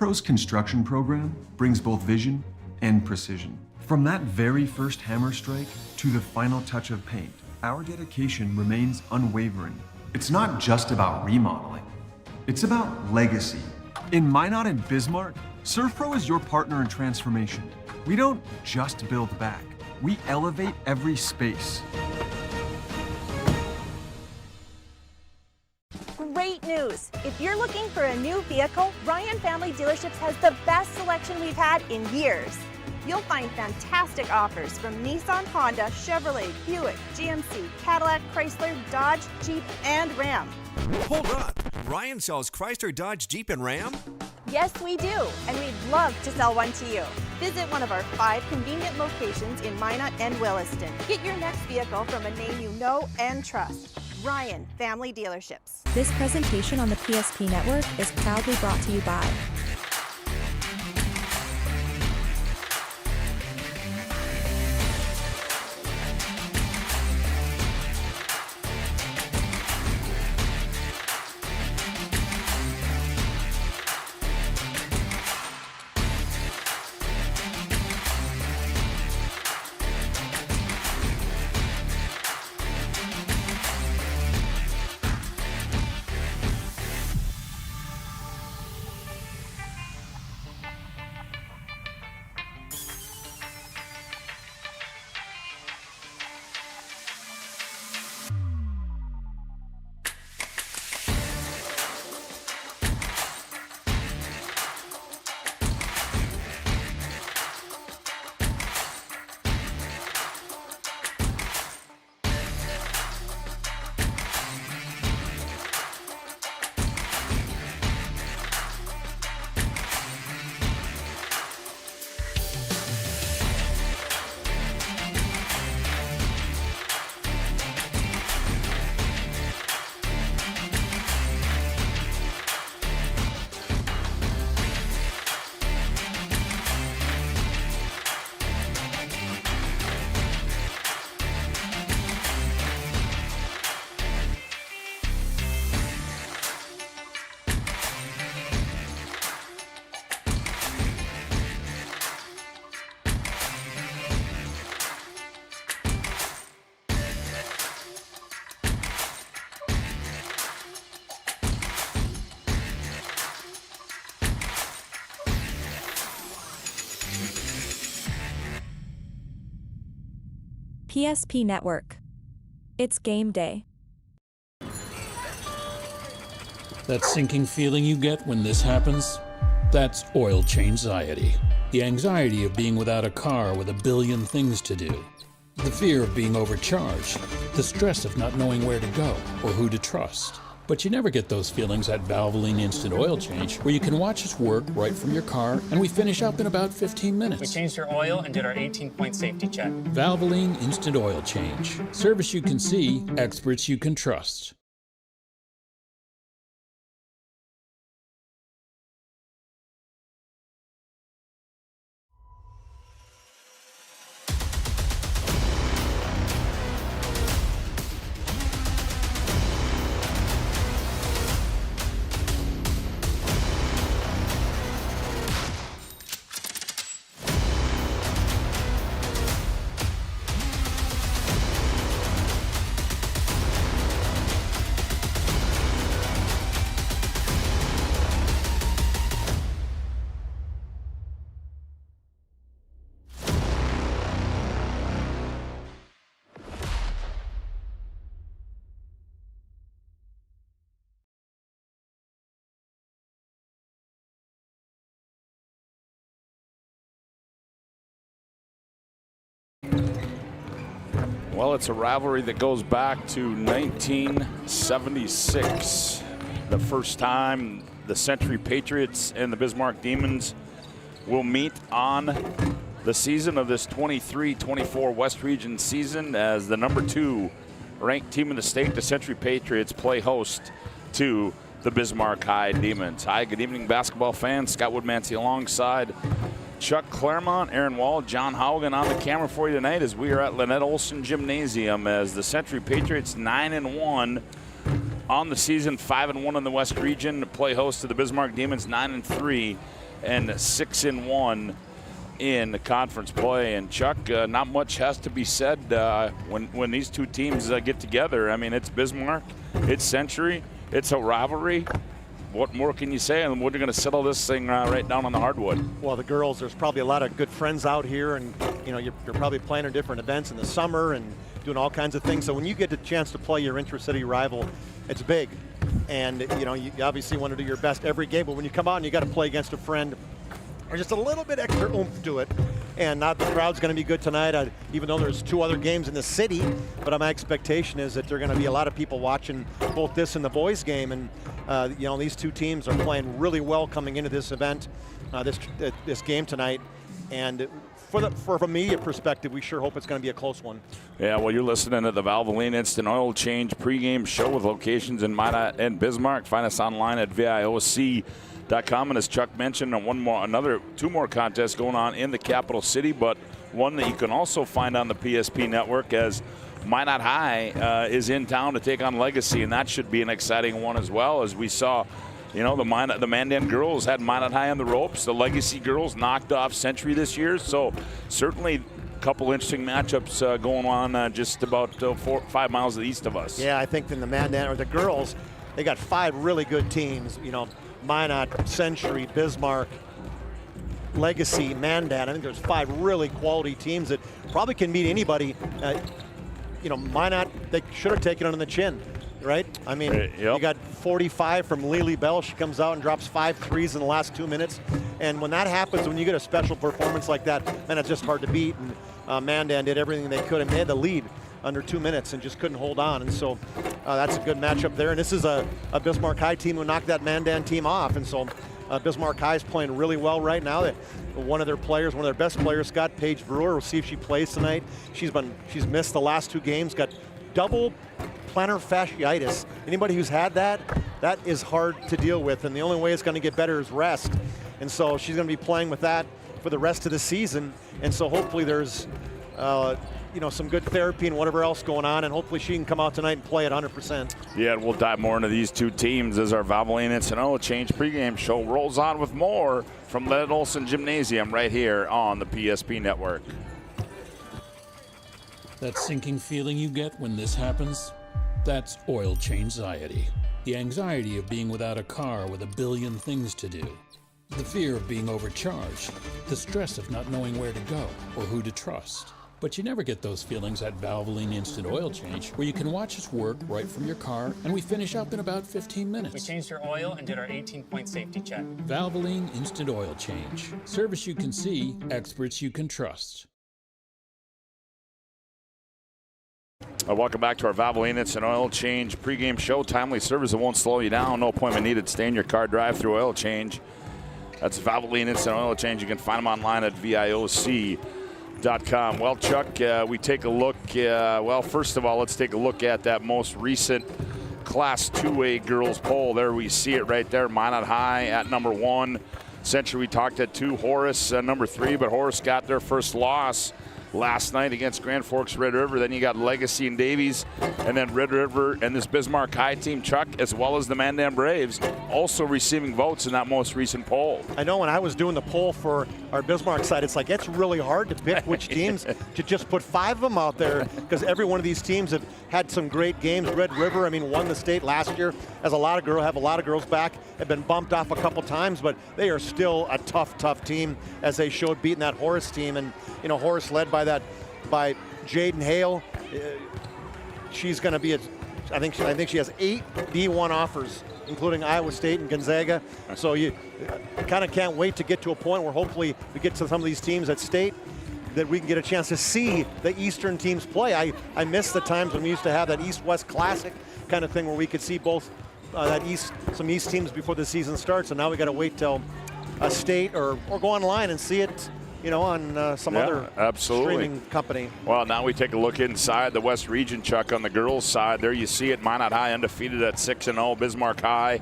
Pro's construction program brings both vision and precision. From that very first hammer strike to the final touch of paint, our dedication remains unwavering. It's not just about remodeling, it's about legacy. In Minot and Bismarck, ServPro is your partner in transformation. We don't just build back, we elevate every space. Great news! If you're looking for a new vehicle, Ryan Family Dealerships has the best selection we've had in years. You'll find fantastic offers from Nissan, Honda, Chevrolet, Buick, GMC, Cadillac, Chrysler, Dodge, Jeep, and Ram. Hold on, Ryan sells Chrysler, Dodge, Jeep, and Ram? Yes, we do, and we'd love to sell one to you. Visit one of our 5 convenient locations in Minot and Williston. Get your next vehicle from a name you know and trust. Ryan Family Dealerships. This presentation on the PSP Network is proudly brought to you by PSP Network. It's game day. That sinking feeling you get when this happens? That's oil change-anxiety. The anxiety of being without a car with a billion things to do. The fear of being overcharged. The stress of not knowing where to go or who to trust. But you never get those feelings at Valvoline Instant Oil Change, where you can watch us work right from your car, and we finish up in about 15 minutes. We changed your oil and did our 18-point safety check. Valvoline Instant Oil Change. Service you can see, experts you can trust. Well, it's a rivalry that goes back to 1976. The first time the Century Patriots and the Bismarck Demons will meet on the season of this 23-24 West Region season, as the #2 ranked team in the state, the Century Patriots, play host to the Bismarck High Demons. Hi, good evening, basketball fans. Scott Woodmansey alongside Chuck Claremont, Aaron Wall, John Haugen on the camera for you tonight as we are at Lynette Olson Gymnasium, as the Century Patriots 9-1 on the season, 5-1 in the West Region, play host to the Bismarck Demons 9-3 and 6-1 in the conference play. And Chuck, not much has to be said when these two teams get together. I mean, it's Bismarck, it's Century, it's a rivalry. What more can you say? And we're going to settle this thing right down on the hardwood. Well, the girls, there's probably a lot of good friends out here, and you're probably planning different events in the summer and doing all kinds of things. So when you get the chance to play your intra-city rival, it's big. And you obviously want to do your best every game, but when you come out and you got to play against a friend, there's just a little bit extra oomph to it. And not the crowd's going to be good tonight, even though there's 2 other games in the city. But my expectation is that there are going to be a lot of people watching both this and the boys' game. And these two teams are playing really well coming into this event, this game tonight. And from a media perspective, we sure hope it's going to be a close one. Yeah, well, you're listening to the Valvoline Instant Oil Change pregame show with locations in Minot and Bismarck. Find us online at VIOC.com. And as Chuck mentioned, two more contests going on in the capital city, but one that you can also find on the PSP network as Minot High is in town to take on Legacy, and that should be an exciting one as well. As we saw, the Mandan girls had Minot High on the ropes. The Legacy girls knocked off Century this year, so certainly a couple interesting matchups going on just about 4 or 5 miles east of us. Yeah, I think in the Mandan or the girls, they got 5 really good teams. Minot, Century, Bismarck, Legacy, Mandan. I think there's 5 really quality teams that probably can beat anybody. Minot, they should have taken it on the chin, right? I mean, Yep. You got 45 from Lily Bell. She comes out and drops 5 threes in the last 2 minutes. And when that happens, when you get a special performance like that, then it's just hard to beat. And Mandan did everything they could, and they had the lead under 2 minutes and just couldn't hold on. And so that's a good matchup there. And this is a Bismarck High team who knocked that Mandan team off. And so Bismarck High is playing really well right now. One of their best players, Scott Paige Brewer, we'll see if she plays tonight. She's missed the last 2 games, got double plantar fasciitis. Anybody who's had that is hard to deal with. And the only way it's going to get better is rest. And so she's going to be playing with that for the rest of the season. And so hopefully there's some good therapy and whatever else going on, and hopefully she can come out tonight and play at 100%. Yeah, and we'll dive more into these two teams as our Valvoline Instant Oil Change pregame show rolls on with more from Leonard Olson Gymnasium right here on the PSP Network. That sinking feeling you get when this happens? That's oil change anxiety. The anxiety of being without a car with a billion things to do. The fear of being overcharged. The stress of not knowing where to go or who to trust. But you never get those feelings at Valvoline Instant Oil Change, where you can watch us work right from your car, and we finish up in about 15 minutes. We changed your oil and did our 18-point safety check. Valvoline Instant Oil Change. Service you can see, experts you can trust. Welcome back to our Valvoline Instant Oil Change pregame show. Timely service that won't slow you down. No appointment needed. Stay in your car, drive through oil change. That's Valvoline Instant Oil Change. You can find them online at VIOC.com. Well, Chuck, we take a look. First of all, let's take a look at that most recent Class 2A girls poll. There we see it right there. Minot High at number 1. Century, we talked at 2. Horace number 3, but Horace got their first loss last night against Grand Forks Red River. Then you got Legacy and Davies, and then Red River and this Bismarck High team, Chuck, as well as the Mandan Braves, also receiving votes in that most recent poll. I know when I was doing the poll for our Bismarck side, it's really hard to pick which teams to just put 5 of them out there, because every one of these teams have had some great games. Red River, won the state last year, have a lot of girls back, have been bumped off a couple times, but they are still a tough team, as they showed beating that Horace team. And Horace led by Jaden Hale. She's going to be I think she has 8 D1 offers, including Iowa State and Gonzaga. So you kind of can't wait to get to a point where hopefully we get to some of these teams at state that we can get a chance to see the Eastern teams play. I miss the times when we used to have that East-West Classic kind of thing where we could see both some East teams before the season starts, and now we got to wait till a state or go online and see it on some other streaming company. Well, now we take a look inside the West Region, Chuck, on the girls' side. There you see it, Minot High undefeated at 6-0, Bismarck High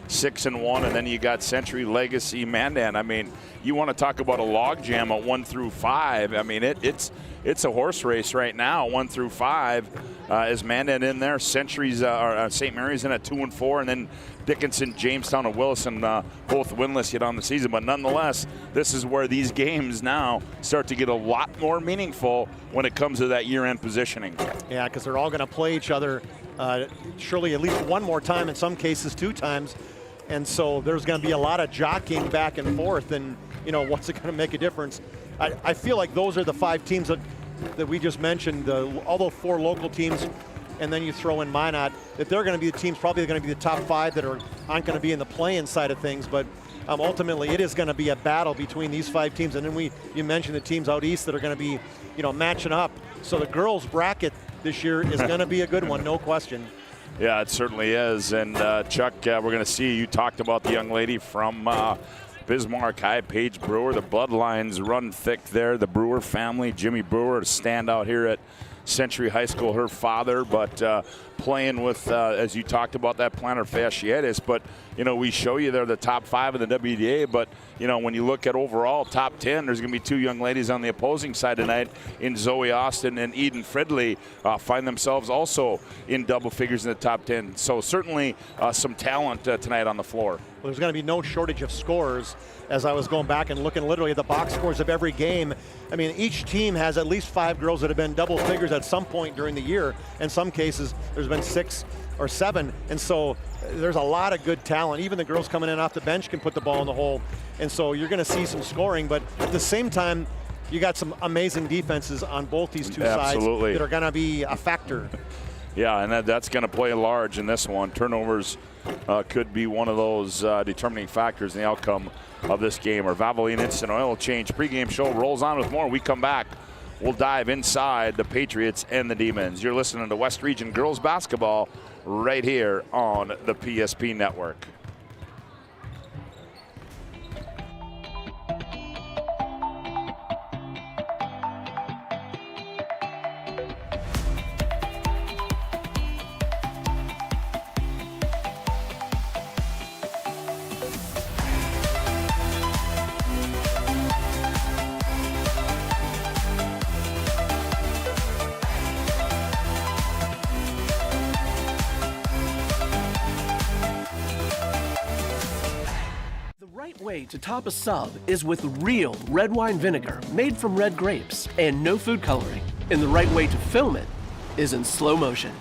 6-1, and then you got Century, Legacy, Mandan. You want to talk about a logjam at 1 through 5. It's a horse race right now, 1 through 5. is Mandan in there. Century's St. Mary's in at 2-4, and then Dickinson, Jamestown, and Wilson both winless yet on the season. But nonetheless, this is where these games now start to get a lot more meaningful when it comes to that year-end positioning. Yeah, because they're all going to play each other surely at least one more time, in some cases 2 times. And so there's going to be a lot of jockeying back and forth, and what's it going to make a difference? I feel like those are the 5 teams that we just mentioned, all the 4 local teams, and then you throw in Minot, that they're going to be the teams probably going to be the top 5 that aren't going to be in the play-in side of things. But ultimately, it is going to be a battle between these 5 teams. And then you mentioned the teams out east that are going to be, matching up. So the girls' bracket this year is going to be a good one, no question. Yeah, it certainly is. And Chuck, we're going to see, you talked about the young lady from Bismarck High, Paige Brewer. The bloodlines run thick there. The Brewer family, Jimmy Brewer, a standout here at Century High School, her father, but playing with, as you talked about, that plantar fasciitis. But, we show you they're the top 5 in the WDA, but, when you look at overall top 10, there's going to be 2 young ladies on the opposing side tonight in Zoe Austin and Eden Fridley find themselves also in double figures in the top 10. So certainly some talent tonight on the floor. Well, there's going to be no shortage of scores. As I was going back and looking literally at the box scores of every game, I mean, each team has at least 5 girls that have been double figures at some point during the year. In some cases, there's been 6 or 7. And so there's a lot of good talent. Even the girls coming in off the bench can put the ball in the hole. And so you're going to see some scoring. But at the same time, you got some amazing defenses on both these 2 sides that are going to be a factor. Yeah, and that's going to play large in this one. Turnovers could be one of those determining factors in the outcome of this game. Our Valvoline Instant Oil Change pregame show rolls on with more. We come back, we'll dive inside the Patriots and the Demons. You're listening to West Region Girls Basketball right here on the PSP Network. Way to top a sub is with real red wine vinegar made from red grapes and no food coloring. And the right way to film it is in slow motion.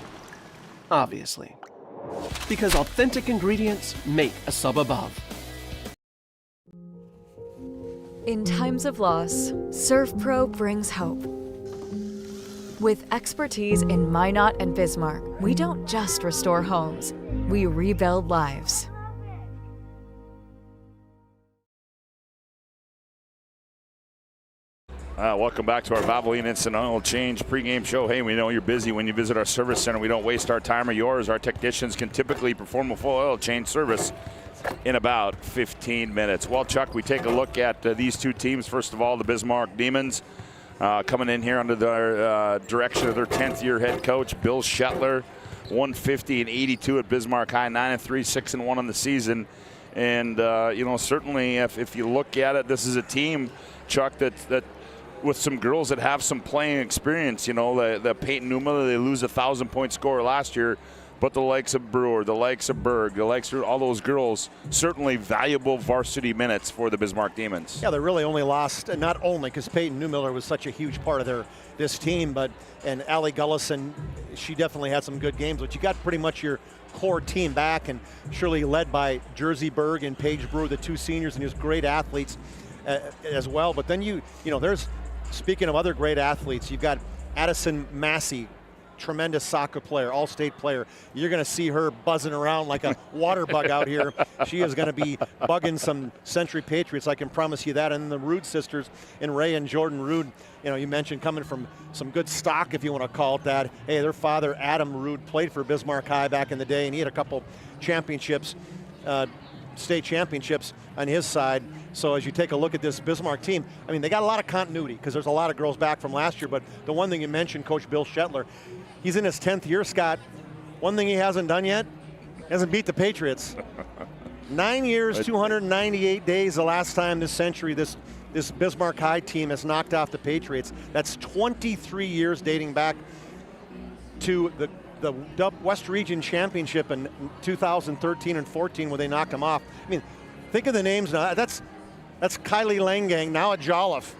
Obviously. Because authentic ingredients make a sub above. In times of loss, ServPro brings hope. With expertise in Minot and Bismarck, we don't just restore homes, we rebuild lives. Welcome back to our Valvoline Instant Oil Change pregame show. Hey, we know you're busy when you visit our service center. We don't waste our time or yours. Our technicians can typically perform a full oil change service in about 15 minutes. Well, Chuck, we take a look at these 2 teams. First of all, the Bismarck Demons coming in here under the direction of their 10th year head coach, Bill Shetler. 150 and 82 at Bismarck High, 9-3, 6-1 on the season. And, certainly if you look at it, this is a team, Chuck, that with some girls that have some playing experience. The Peyton Newmiller, they lose a 1,000-point scorer last year, but the likes of Brewer, the likes of Berg, the likes of all those girls, certainly valuable varsity minutes for the Bismarck Demons. Yeah, they really only lost, not only because Peyton Newmiller was such a huge part of this team, and Allie Gullison, she definitely had some good games, but you got pretty much your core team back, and surely led by Jersey Berg and Paige Brewer, the 2 seniors, and these great athletes as well. But then there's, speaking of other great athletes, you've got Addison Massey, tremendous soccer player, all-state player. You're going to see her buzzing around like a water bug out here. She is going to be bugging some Century Patriots, I can promise you that. And the Rude sisters, and Ray and Jordan Rude, you mentioned coming from some good stock, if you want to call it that. Hey, their father, Adam Rude, played for Bismarck High back in the day, and he had a couple championships, state championships on his side. So as you take a look at this Bismarck team, I mean, they got a lot of continuity because there's a lot of girls back from last year, but the one thing you mentioned, Coach Bill Shetler, he's in his 10th year, Scott. One thing he hasn't done yet, hasn't beat the Patriots. 9 years, 298 days the last time this century this Bismarck High team has knocked off the Patriots. That's 23 years dating back. to the West Region Championship in 2013 and 14 when they knocked them off. I mean, think of the names now. That's Kylie Langang, now at Jolliffe.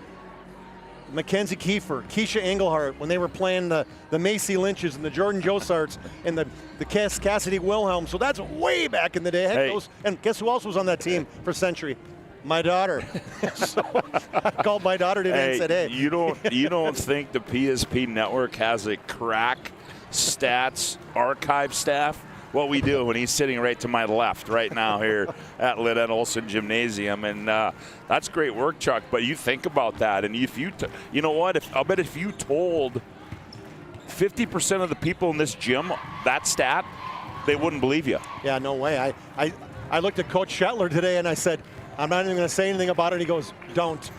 Mackenzie Kiefer, Keisha Engelhart, when they were playing the Macy Lynches and the Jordan Josarts and the Cassidy Wilhelm. So that's way back in the day. Heck, and guess who else was on that team for Century? My daughter. So I called my daughter today and said, hey. You don't think the PSP network has a crack stats archive staff? Well, we do, and he's sitting right to my left right now here at Liddell Olson Gymnasium, and that's great work, Chuck. But you think about that, and if you know what? I'll bet if you told 50% of the people in this gym that stat, they wouldn't believe you. Yeah, no way. I looked at Coach Shetler today, and I said, I'm not even going to say anything about it. He goes, don't.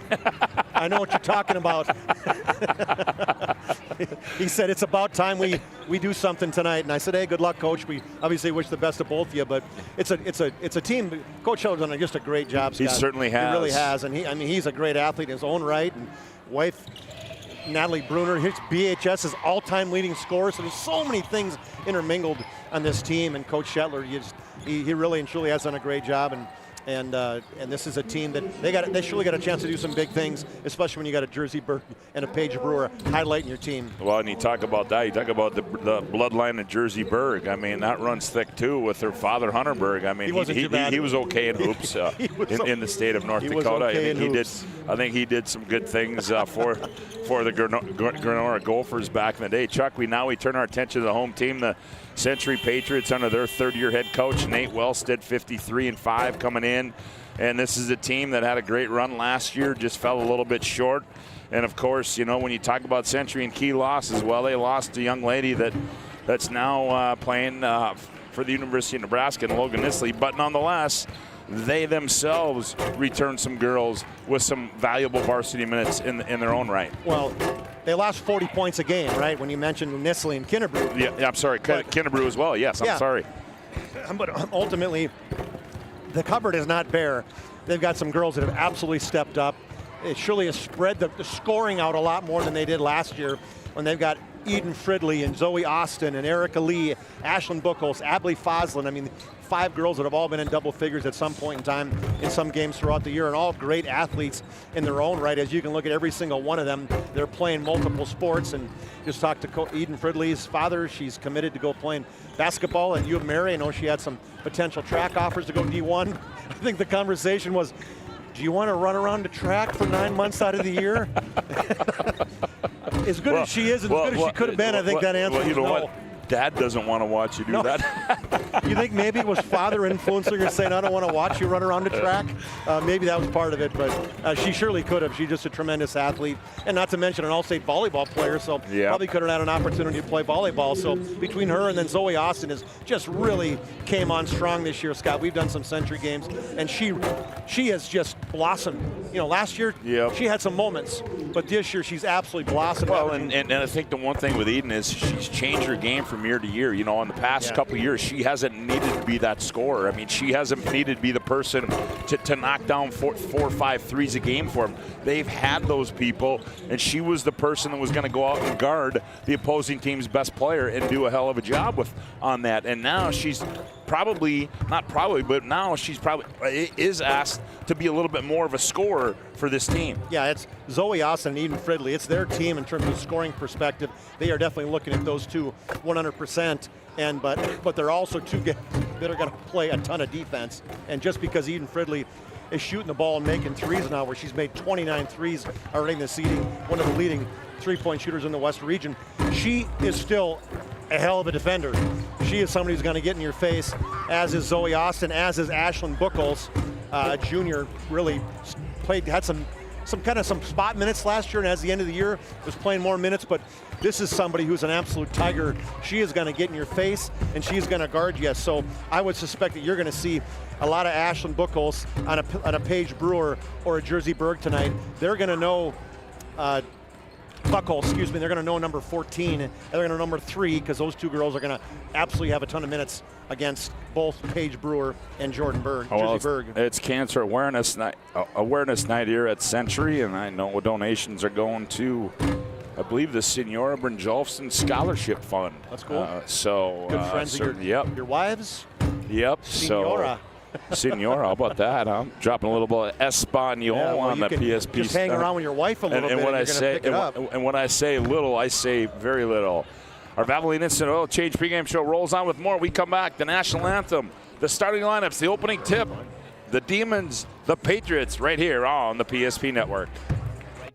I know what you're talking about. He said, it's about time we do something tonight. And I said, hey, good luck, Coach. We obviously wish the best of both of you, but it's a team. Coach Sheller's done just a great job, Scott. He certainly has. He really has. And he's a great athlete in his own right. And wife, Natalie Bruner, his BHS's all-time leading scorer. So there's so many things intermingled on this team. And Coach Shetler, he really and truly has done a great job. And this is a team that they surely got a chance to do some big things, especially when you got a Jersey Berg and a Paige Brewer highlighting your team. Well, and you talk about that. You talk about the bloodline of Jersey Berg. I mean, that runs thick too with their father Hunter Berg. I mean, he was okay in hoops in the state of North Dakota. I think he did some good things for the Granora Gophers back in the day. Chuck, we turn our attention to the home team, the Century Patriots, under their third-year head coach Nate Wellstead, 53-5 coming in. And this is a team that had a great run last year, just fell a little bit short. And of course, when you talk about Century and key losses, well, they lost a young lady that's now playing for the University of Nebraska in Logan Nisley. But nonetheless, they themselves returned some girls with some valuable varsity minutes in their own right. Well, they lost 40 points a game, right? When you mentioned Nisley and Kinnebrew. Yeah, I'm sorry, Kinnebrew as well. Yes, I'm sorry. But ultimately, the cupboard is not bare. They've got some girls that have absolutely stepped up. It surely has spread the scoring out a lot more than they did last year when they've got Eden Fridley and Zoe Austin and Erica Lee, Ashlyn Buchholz, Abley Foslin. I mean, 5 girls that have all been in double figures at some point in time in some games throughout the year, and all great athletes in their own right. As you can look at every single one of them, they're playing multiple sports. And just talked to Eden Fridley's father. She's committed to go playing basketball at U of Mary. I know she had some potential track offers to go D1. I think the conversation was, do you want to run around the track for 9 months out of the year? As good as she is, and as good as she could have been, I think that answer is no. What? Dad doesn't want to watch you do that. You think maybe it was father influencing her saying, I don't want to watch you run around the track? Maybe that was part of it, but she surely could have. She's just a tremendous athlete, and not to mention an all-state volleyball player, so probably could have had an opportunity to play volleyball. So between her and then Zoe Austin has just really came on strong this year, Scott. We've done some Century games, and she has just blossomed. Last year she had some moments, but this year she's absolutely blossomed. Well, and I think the one thing with Eden is she's changed her game from year to year. In the past couple of years, she hasn't needed to be that scorer. I mean, she hasn't needed to be the person to knock down 4 or 5 threes a game for them. They've had those people, and she was the person that was going to go out and guard the opposing team's best player and do a hell of a job on that. And now she's now she's probably is asked to be a little bit more of a scorer for this team. Yeah, it's Zoe Austin and Eden Fridley. It's their team in terms of scoring perspective. They are definitely looking at those two 100%. But they're also two guys that are going to play a ton of defense. And just because Eden Fridley is shooting the ball and making threes now, where she's made 29 threes already in the seeding, one of the leading three-point shooters in the West region, she is still a hell of a defender. She is somebody who's going to get in your face, as is Zoe Austin, as is Ashlyn Buchholz, junior. Really had some spot minutes last year, and as the end of the year was playing more minutes. But this is somebody who's an absolute tiger. She is going to get in your face, and she's going to guard you. So I would suspect that you're going to see a lot of Ashlyn Buchholz on a Paige Brewer or a Jersey Berg tonight. They're going to know. Buchholz, they're going to know number 14, and they're going to know number 3, because those two girls are going to absolutely have a ton of minutes against both Paige Brewer and Jordan Berg. Jersey Berg. It's Cancer Awareness Night here at Century, and I know donations are going to I believe the Senora Brynjolfsson Scholarship Fund. That's cool. Good friends of your wives? Yep. Senora. Senora, how about that? I'm dropping a little bit of Espanol on the PSP. Just hang around with your wife a little bit, when I say, pick it up. And when I say little, I say very little. Our Valvoline Instant Oil Change pregame show rolls on with more. We come back, the national anthem, the starting lineups, the opening tip, the Demons, the Patriots, right here on the PSP Network.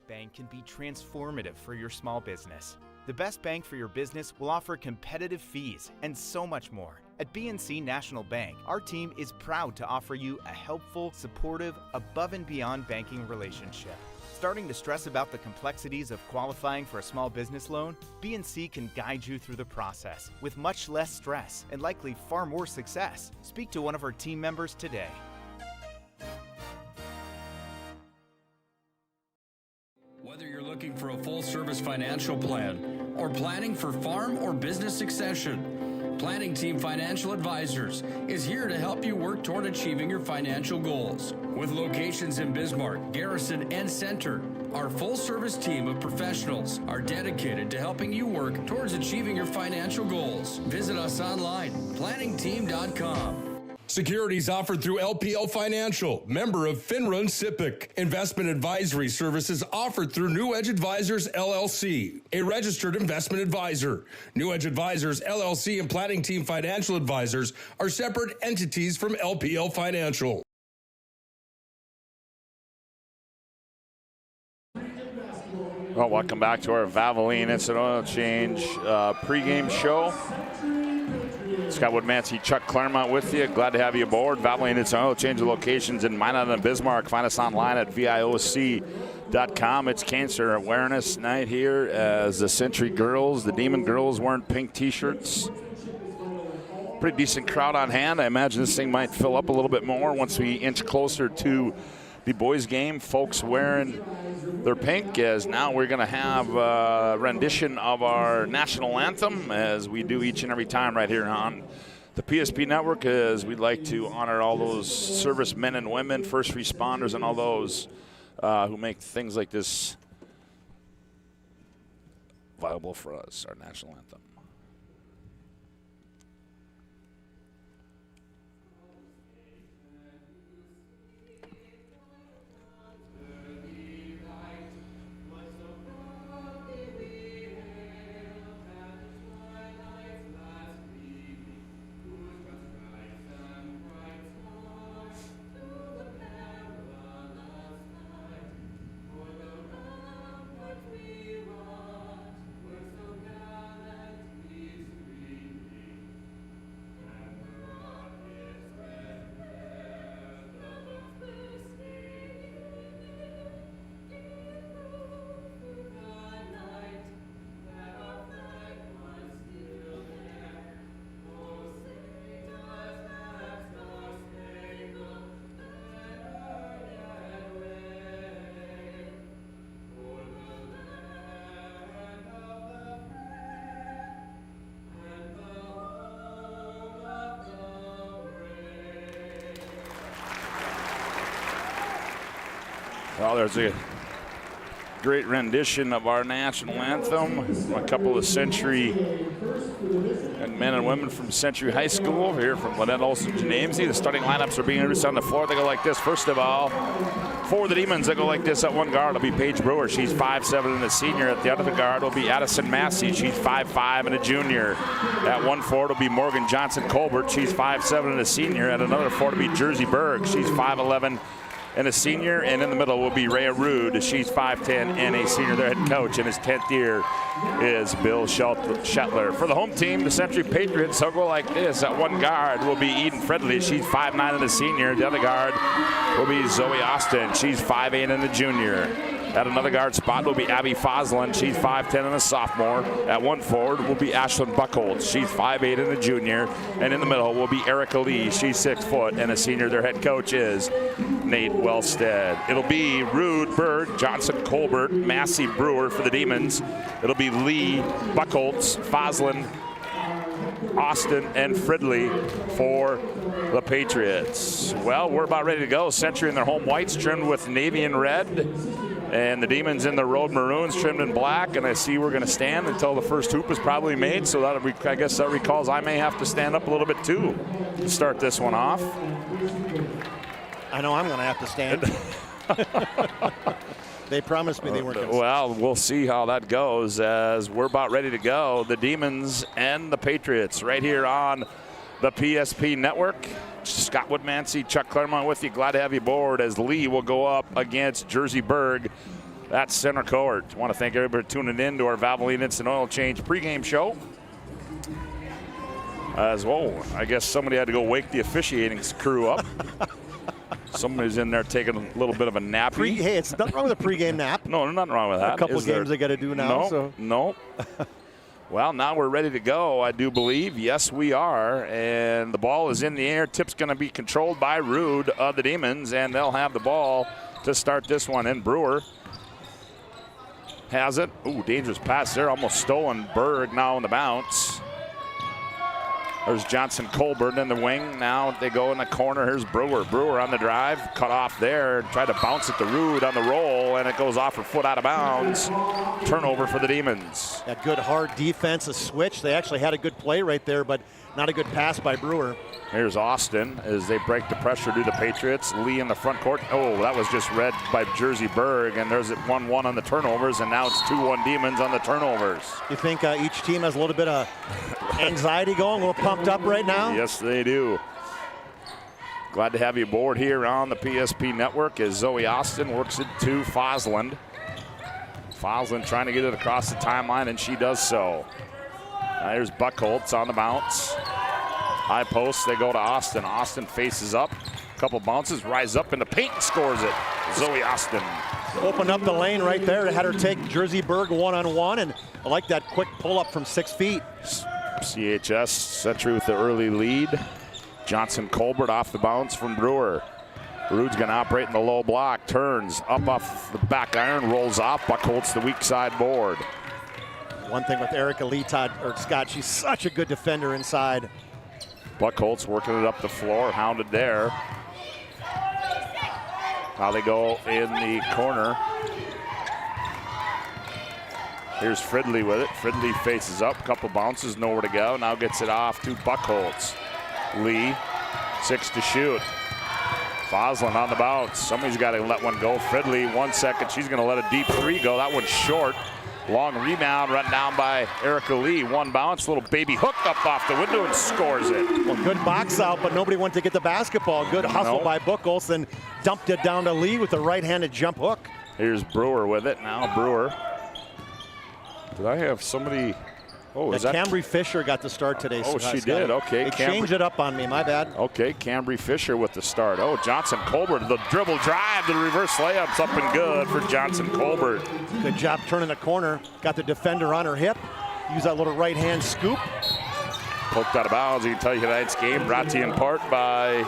Bank can be transformative for your small business. The best bank for your business will offer competitive fees and so much more. At BNC National Bank, our team is proud to offer you a helpful, supportive, above and beyond banking relationship. Starting to stress about the complexities of qualifying for a small business loan? BNC can guide you through the process with much less stress and likely far more success. Speak to one of our team members today. Whether you're looking for a full-service financial plan or planning for farm or business succession, Planning Team Financial Advisors is here to help you work toward achieving your financial goals. With locations in Bismarck, Garrison, and Center, our full-service team of professionals are dedicated to helping you work towards achieving your financial goals. Visit us online, planningteam.com. Securities offered through LPL Financial, member of FINRA and SIPC. Investment advisory services offered through New Edge Advisors, LLC, a registered investment advisor. New Edge Advisors, LLC, and Planning Team Financial Advisors are separate entities from LPL Financial. Well, welcome back to our Valvoline Instant Oil Change pregame show. Scott Woodmansey, Chuck Claremont with you. Glad to have you aboard. Valvoline Instant Oil Change locations in Minot and Bismarck. Find us online at VIOC.com. It's Cancer Awareness Night here as the Century Girls, the Demon Girls, wearing pink T-shirts. Pretty decent crowd on hand. I imagine this thing might fill up a little bit more once we inch closer to the boys' game. Folks wearing their pink, as now we're going to have a rendition of our national anthem, as we do each and every time right here on the PSP Network, as we'd like to honor all those servicemen and women, first responders, and all those who make things like this viable for us, our national anthem. Well, there's a great rendition of our national anthem. A couple of Century and men and women from Century High School here from Lynette Olson Gymnasium. The starting lineups are being introduced on the floor. They go like this. First of all, for the Demons, they go like this. At one guard will be Paige Brewer. She's 5'7" and a senior. At the other guard will be Addison Massey. She's 5'5" and a junior. At one forward will be Morgan Johnson Colbert. She's 5'7" and a senior. At another forward will be Jersey Berg. She's 5'11" and a senior, and in the middle will be Rhea Rude. She's 5'10" and a senior. Their head coach in his 10th year is Bill Shetler. For the home team, the Century Patriots, they'll go like this. At one guard will be Eden Fredley. She's 5'9" and a senior. The other guard will be Zoe Austin. She's 5'8" and a junior. At another guard spot will be Abby Foslin. She's 5'10" and a sophomore. At one forward will be Ashlyn Buckholz. She's 5'8" and a junior. And in the middle will be Erica Lee. She's 6 foot and a senior. Their head coach is Nate Wellstead. It'll be Rude, Berg, Johnson, Colbert, Massey, Brewer for the Demons. It'll be Lee, Buckholz, Foslin, Austin and Fridley for the Patriots. Well, we're about ready to go. Century in their home whites trimmed with navy and red, and the Demons in their road maroons trimmed in black. And I see we're going to stand until the first hoop is probably made, so that I guess that recalls I may have to stand up a little bit too to start this one off. I know I'm going to have to stand. They promised me they weren't going to. Well, we'll see how that goes as we're about ready to go. The Demons and the Patriots right here on the PSP Network. Scott Woodmansey, Chuck Claremont with you. Glad to have you aboard as Lee will go up against Jersey Berg. That's center court. I want to thank everybody for tuning in to our Valvoline Instant Oil Change pregame show. As well, I guess somebody had to go wake the officiating crew up. Somebody's in there taking a little bit of a nappy. Hey, it's nothing wrong with a pregame nap. No, there's nothing wrong with that. A couple games they got to do now. No. Well, now we're ready to go, I do believe. Yes, we are. And the ball is in the air. Tip's going to be controlled by Rude of the Demons, and they'll have the ball to start this one. And Brewer has it. Ooh, dangerous pass there. Almost stolen. Berg now on the bounce. There's Johnson Colbert in the wing. Now they go in the corner. Here's Brewer. Brewer on the drive. Cut off there. Tried to bounce it to Rude on the roll, and it goes off her foot out of bounds. Turnover for the Demons. A good hard defense, a switch. They actually had a good play right there, but not a good pass by Brewer. Here's Austin as they break the pressure to the Patriots. Lee in the front court. Oh, that was just read by Jersey Berg, and there's it 1-1 on the turnovers, and now it's 2-1 Demons on the turnovers. You think each team has a little bit of anxiety going, a little pumped up right now? Yes, they do. Glad to have you aboard here on the PSP Network as Zoe Austin works it to Fosland. Fosland trying to get it across the timeline, and she does so. There's Buckholtz on the bounce. High post, they go to Austin. Austin faces up, couple bounces, rises up in the paint, and scores it. Zoe Austin. Opened up the lane right there to have her take Jersey Berg one-on-one, and I like that quick pull-up from 6 feet. CHS Century with the early lead. Johnson Colbert off the bounce from Brewer. Rude's going to operate in the low block, turns up off the back iron, rolls off. Buckholtz the weak side board. One thing with Erica Lee, Scott, she's such a good defender inside. Buckholtz working it up the floor, hounded there. Now they go in the corner. Here's Fridley with it. Fridley faces up, couple bounces, nowhere to go. Now gets it off to Buckholtz. Lee, 6 to shoot. Fosland on the bounce. Somebody's got to let one go. Fridley, 1 second. She's going to let a deep 3 go. That one's short. Long rebound run down by Erica Lee. One bounce, little baby hook up off the window and scores it. Well, good box out, but nobody went to get the basketball. Good hustle by Buckholtz, then dumped it down to Lee with a right-handed jump hook. Here's Brewer with it. Now Brewer. Did I have somebody? Oh, is that Cambry Fisher got the start today? Oh, she did. Okay. They changed it up on me. My bad. Okay, Cambry Fisher with the start. Oh, Johnson Colbert, the dribble drive, the reverse layup's up and good for Johnson Colbert. Good job turning the corner. Got the defender on her hip. Use that little right-hand scoop. Poked out of bounds. You can tell you tonight's game brought to you in part by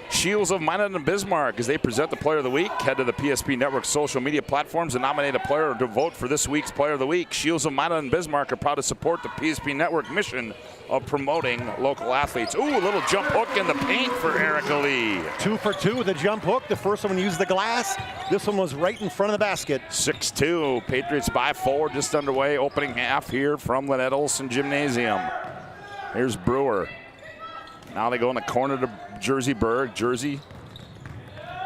Shields of Minot and Bismarck as they present the Player of the Week. Head to the PSP Network social media platforms and nominate a player to vote for this week's Player of the Week. Shields of Minot and Bismarck are proud to support the PSP Network mission of promoting local athletes. Ooh, a little jump hook in the paint for Erica Lee. 2 for 2 with a jump hook. The first one used the glass. This one was right in front of the basket. 6-2. Patriots by 4, just underway. Opening half here from Lynette Olson Gymnasium. Here's Brewer. Now they go in the corner to Jersey Berg. Jersey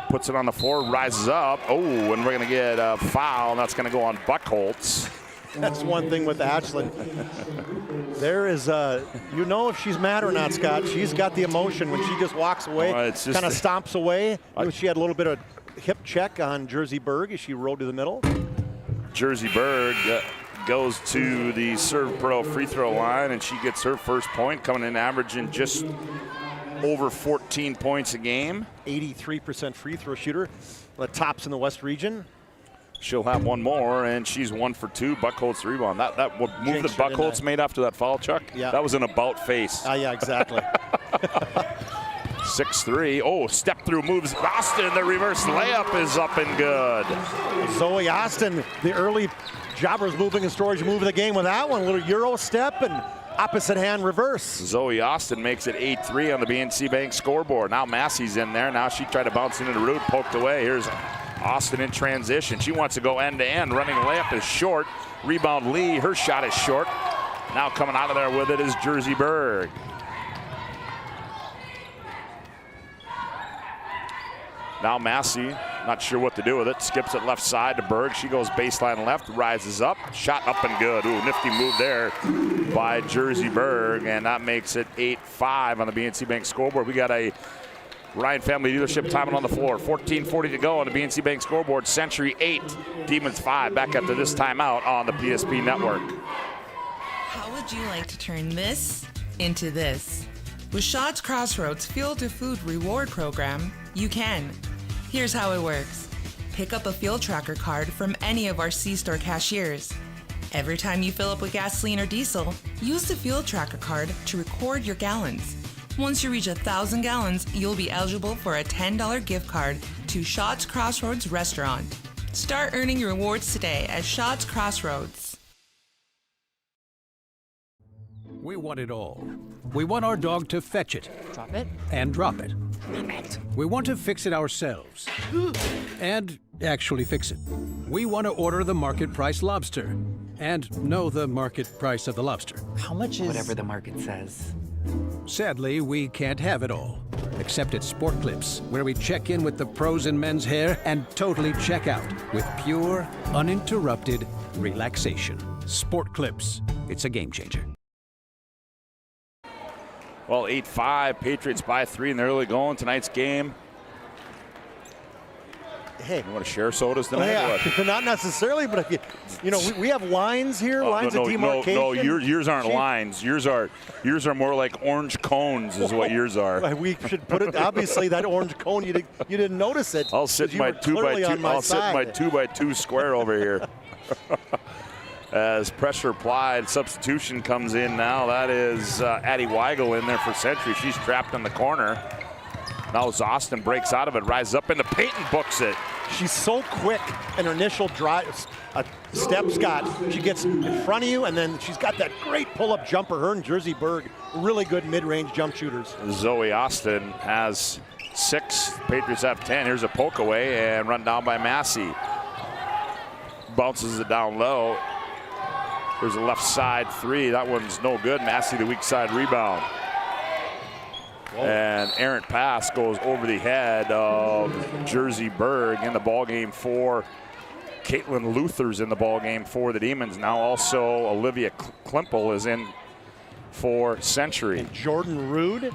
puts it on the floor, rises up. Oh, and we're going to get a foul. That's going to go on Buckholtz. That's one thing with Ashland. There is, you know if she's mad or not, Scott. She's got the emotion when she just walks away, kind of stomps away. She had a little bit of hip check on Jersey Berg as she rolled to the middle. Jersey Berg goes to the Serve Pro free throw line, and she gets her first point, coming in averaging just over 14 points a game. 83% free throw shooter, the tops in the West region. She'll have one more, and she's 1 for 2. Buckholtz rebound. That would move that Buckholtz made after that foul, Chuck. Yeah. That was an about face. Yeah, exactly. 6-3. Oh, step through moves Austin. The reverse layup is up and good. Zoe Austin, the early Jobbers moving and storage move of the game with that one. A little Euro step and opposite hand reverse. Zoe Austin makes it 8-3 on the BNC Bank scoreboard. Now Massey's in there. Now she tried to bounce into the root, poked away. Here's Austin in transition. She wants to go end to end. Running layup is short. Rebound Lee. Her shot is short. Now coming out of there with it is Jersey Berg. Now Massey, not sure what to do with it. Skips it left side to Berg. She goes baseline left, rises up. Shot up and good. Ooh, nifty move there by Jersey Berg. And that makes it 8-5 on the BNC Bank scoreboard. We got a Ryan Family Dealership timing on the floor. 14:40 to go on the BNC Bank scoreboard. Century 8, Demons 5. Back after this timeout on the PSP Network. How would you like to turn this into this? With Shots Crossroads Fuel to Food Reward Program, you can. Here's how it works. Pick up a fuel tracker card from any of our C-store cashiers. Every time you fill up with gasoline or diesel, use the fuel tracker card to record your gallons. Once you reach 1,000 gallons, you'll be eligible for a $10 gift card to Shots Crossroads Restaurant. Start earning your rewards today at Shots Crossroads. We want it all. We want our dog to fetch it. Drop it. And drop it. Drop it. We want to fix it ourselves. And actually fix it. We want to order the market price lobster. And know the market price of the lobster. How much is... Whatever the market says. Sadly, we can't have it all. Except at Sport Clips, where we check in with the pros in men's hair and totally check out with pure, uninterrupted relaxation. Sport Clips. It's a game changer. Well, 8-5, Patriots by 3 in the early going. Tonight's game. Hey, you want to share sodas tonight? Yeah, not necessarily, but if you know, we have lines here, lines of demarcation. No, yours aren't lines. Yours are more like orange cones, is what yours are. We should put it. Obviously, that orange cone, you didn't notice it. I'll sit my 2x2. I'll sit my 2x2 square over here. As pressure applied, substitution comes in now. That is Addie Weigel in there for Century. She's trapped in the corner. Now Austin breaks out of it, rises up into paint and books it. She's so quick in her initial drive, step, Scott. She gets in front of you, and then she's got that great pull-up jumper. Her and Jersey Berg, really good mid-range jump shooters. Zoe Austin has 6. Patriots have 10. Here's a poke away and run down by Massey. Bounces it down low. There's a left side 3. That one's no good. Massey, the weak side rebound. Whoa. And errant pass goes over the head of Jersey Berg in the ballgame for Caitlin Luther's in the ballgame for the Demons. Now also Olivia Klimple is in for Century. And Jordan Rude,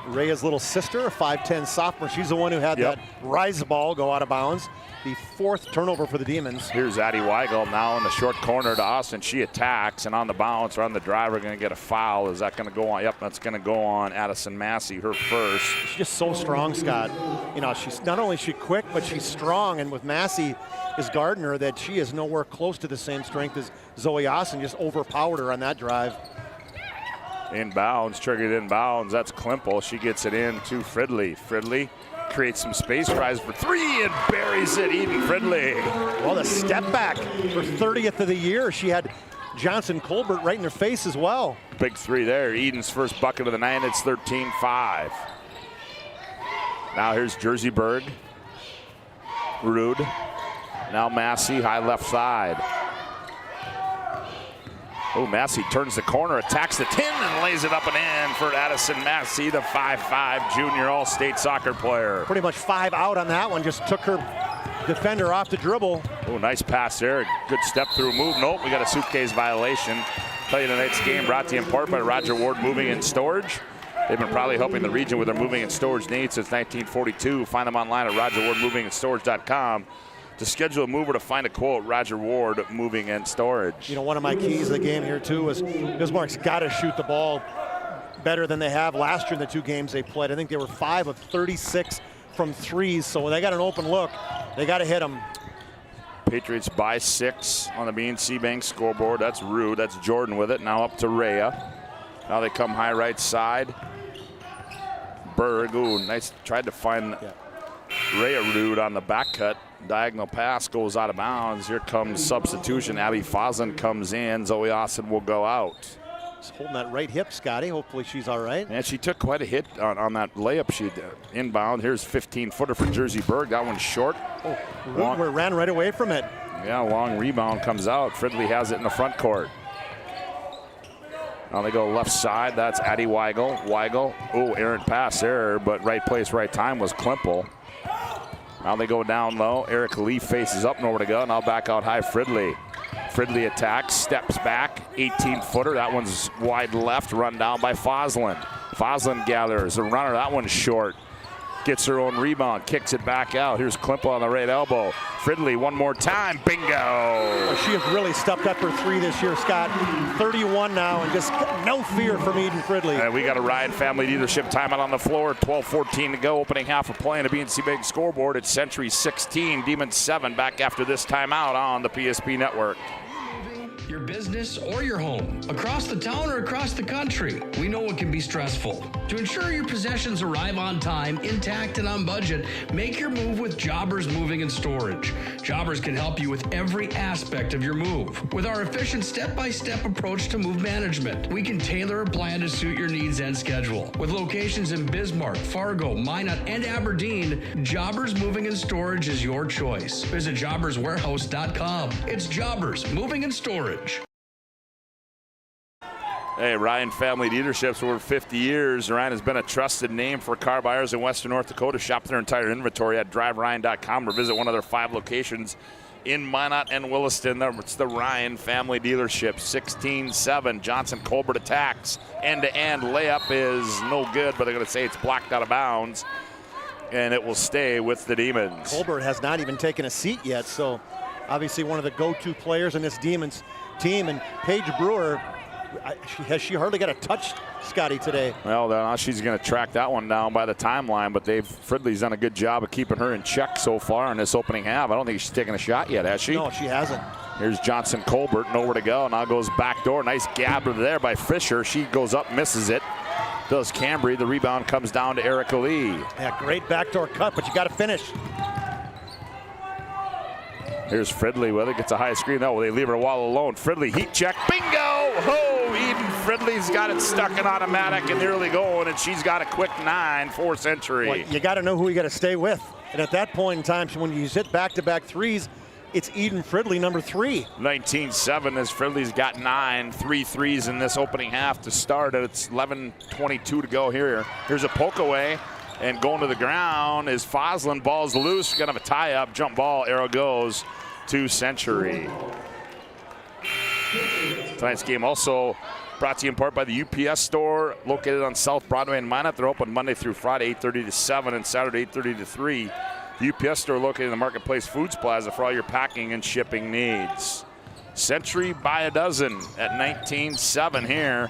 Rhea's little sister, a 5'10 sophomore. She's the one who had that rise ball go out of bounds. The 4th turnover for the Demons. Here's Addie Weigel now in the short corner to Austin. She attacks, and on the bounce or on the drive, we're going to get a foul. Is that going to go on? Yep, that's going to go on Addison Massey, her first. She's just so strong, Scott. You know, she's not only is she quick, but she's strong. And with Massey is Gardner, that she is nowhere close to the same strength as Zoe Austin. Just overpowered her on that drive. Inbounds, triggered inbounds. That's Klimple. She gets it in to Fridley. Fridley creates some space, tries for 3 and buries it. Eden Fridley. Well, the step back for 30th of the year. She had Johnson Colbert right in her face as well. Big 3 there. Eden's first bucket of the night. It's 13-5. Now here's Jersey Berg. Rude. Now Massey, high left side. Oh, Massey turns the corner, attacks the 10, and lays it up and in for Addison Massey, the 5'5 junior all-state soccer player. Pretty much 5 out on that one, just took her defender off the dribble. Oh, nice pass there. Good step through move. Nope, we got a suitcase violation. Tell you tonight's game brought to you in part by Roger Ward Moving and Storage. They've been proudly helping the region with their moving and storage needs since 1942. Find them online at rogerwardmovingandstorage.com. To schedule a move or to find a quote, Roger Ward Moving and Storage. You know, one of my keys of the game here, too, is Bismarck's got to shoot the ball better than they have last year in the 2 games they played. I think they were 5 of 36 from 3s, so when they got an open look, they got to hit them. Patriots by 6 on the BNC Bank scoreboard. That's Rude. That's Jordan with it. Now up to Rhea. Now they come high right side. Berg, ooh, nice. Tried to find Rhea Rude on the back cut. Diagonal pass goes out of bounds. Here comes substitution. Abby Foslin comes in. Zoe Austin will go out. holding that right hip, Scotty. Hopefully she's all right. And she took quite a hit on that layup. She inbound. Here's 15-footer for Jersey Berg. That one's short. Oh, Rutger ran right away from it. Yeah, long rebound comes out. Fridley has it in the front court. Now they go left side. That's Addie Weigel. Weigel. Oh, errant pass there, but right place, right time was Klimpel. Now they go down low. Erica Lee faces up, nowhere to go. Now back out high, Fridley. Fridley attacks, steps back, 18-footer. That one's wide left, run down by Fosland. Fosland gathers a runner. That one's short. Gets her own rebound, kicks it back out. Here's Klimpel on the right elbow. Fridley one more time, bingo! Well, she has really stepped up her three this year, Scott. 31 now, and just no fear from Eden Fridley. And we got a Ryan family leadership timeout on the floor. 12-14 to go, opening half of play on the BNC Bank scoreboard. It's Century 16, Demons 7. Back after this timeout on the PSP Network. Your business or your home, across the town or across the country. We know it can be stressful. To ensure your possessions arrive on time, intact, and on budget, make your move with Jobbers Moving and Storage. Jobbers can help you with every aspect of your move. With our efficient step-by-step approach to move management, we can tailor a plan to suit your needs and schedule. With locations in Bismarck, Fargo, Minot, and Aberdeen, Jobbers Moving and Storage is your choice. Visit jobberswarehouse.com. It's Jobbers Moving and Storage. Hey, Ryan Family Dealerships over 50 years. Ryan has been a trusted name for car buyers in Western North Dakota. Shop their entire inventory at driveryan.com or visit one of their 5 locations in Minot and Williston. It's the Ryan Family Dealership. 16-7. Johnson Colbert attacks. End-to-end layup is no good, but they're going to say it's blocked out of bounds, and it will stay with the Demons. Colbert has not even taken a seat yet, so obviously one of the go-to players in this Demons team. And Paige Brewer, has she hardly got a touch, Scotty, today? Well, now she's going to track that one down by the timeline, but Fridley's done a good job of keeping her in check so far in this opening half. I don't think she's taken a shot yet, has she? No, she hasn't. Here's Johnson Colbert, nowhere to go. Now goes back door. Nice gather there by Fisher. She goes up, misses it. Does Cambry. The rebound comes down to Erica Lee. Yeah, great backdoor cut, but you got to finish. Here's Fridley, whether it gets a high screen. No, they leave her wall alone. Fridley, heat check, bingo! Oh, Eden Fridley's got it stuck in automatic and nearly going, and she's got a quick 9 for Century. Well, you got to know who you got to stay with. And at that point in time, when you hit back-to-back threes, it's Eden Fridley, number 3. 19-7 as Fridley's got 3 threes in this opening half to start. It's 11:22 to go here. Here's a poke away. And going to the ground is Fosland. Ball's loose. Gonna have a tie-up. Jump ball. Arrow goes to Century. Tonight's game also brought to you in part by the UPS store located on South Broadway in Minot. They're open Monday through Friday, 8:30 to 7, and Saturday, 8:30 to 3. The UPS store located in the Marketplace Foods Plaza for all your packing and shipping needs. Century by a dozen at 19-7 here.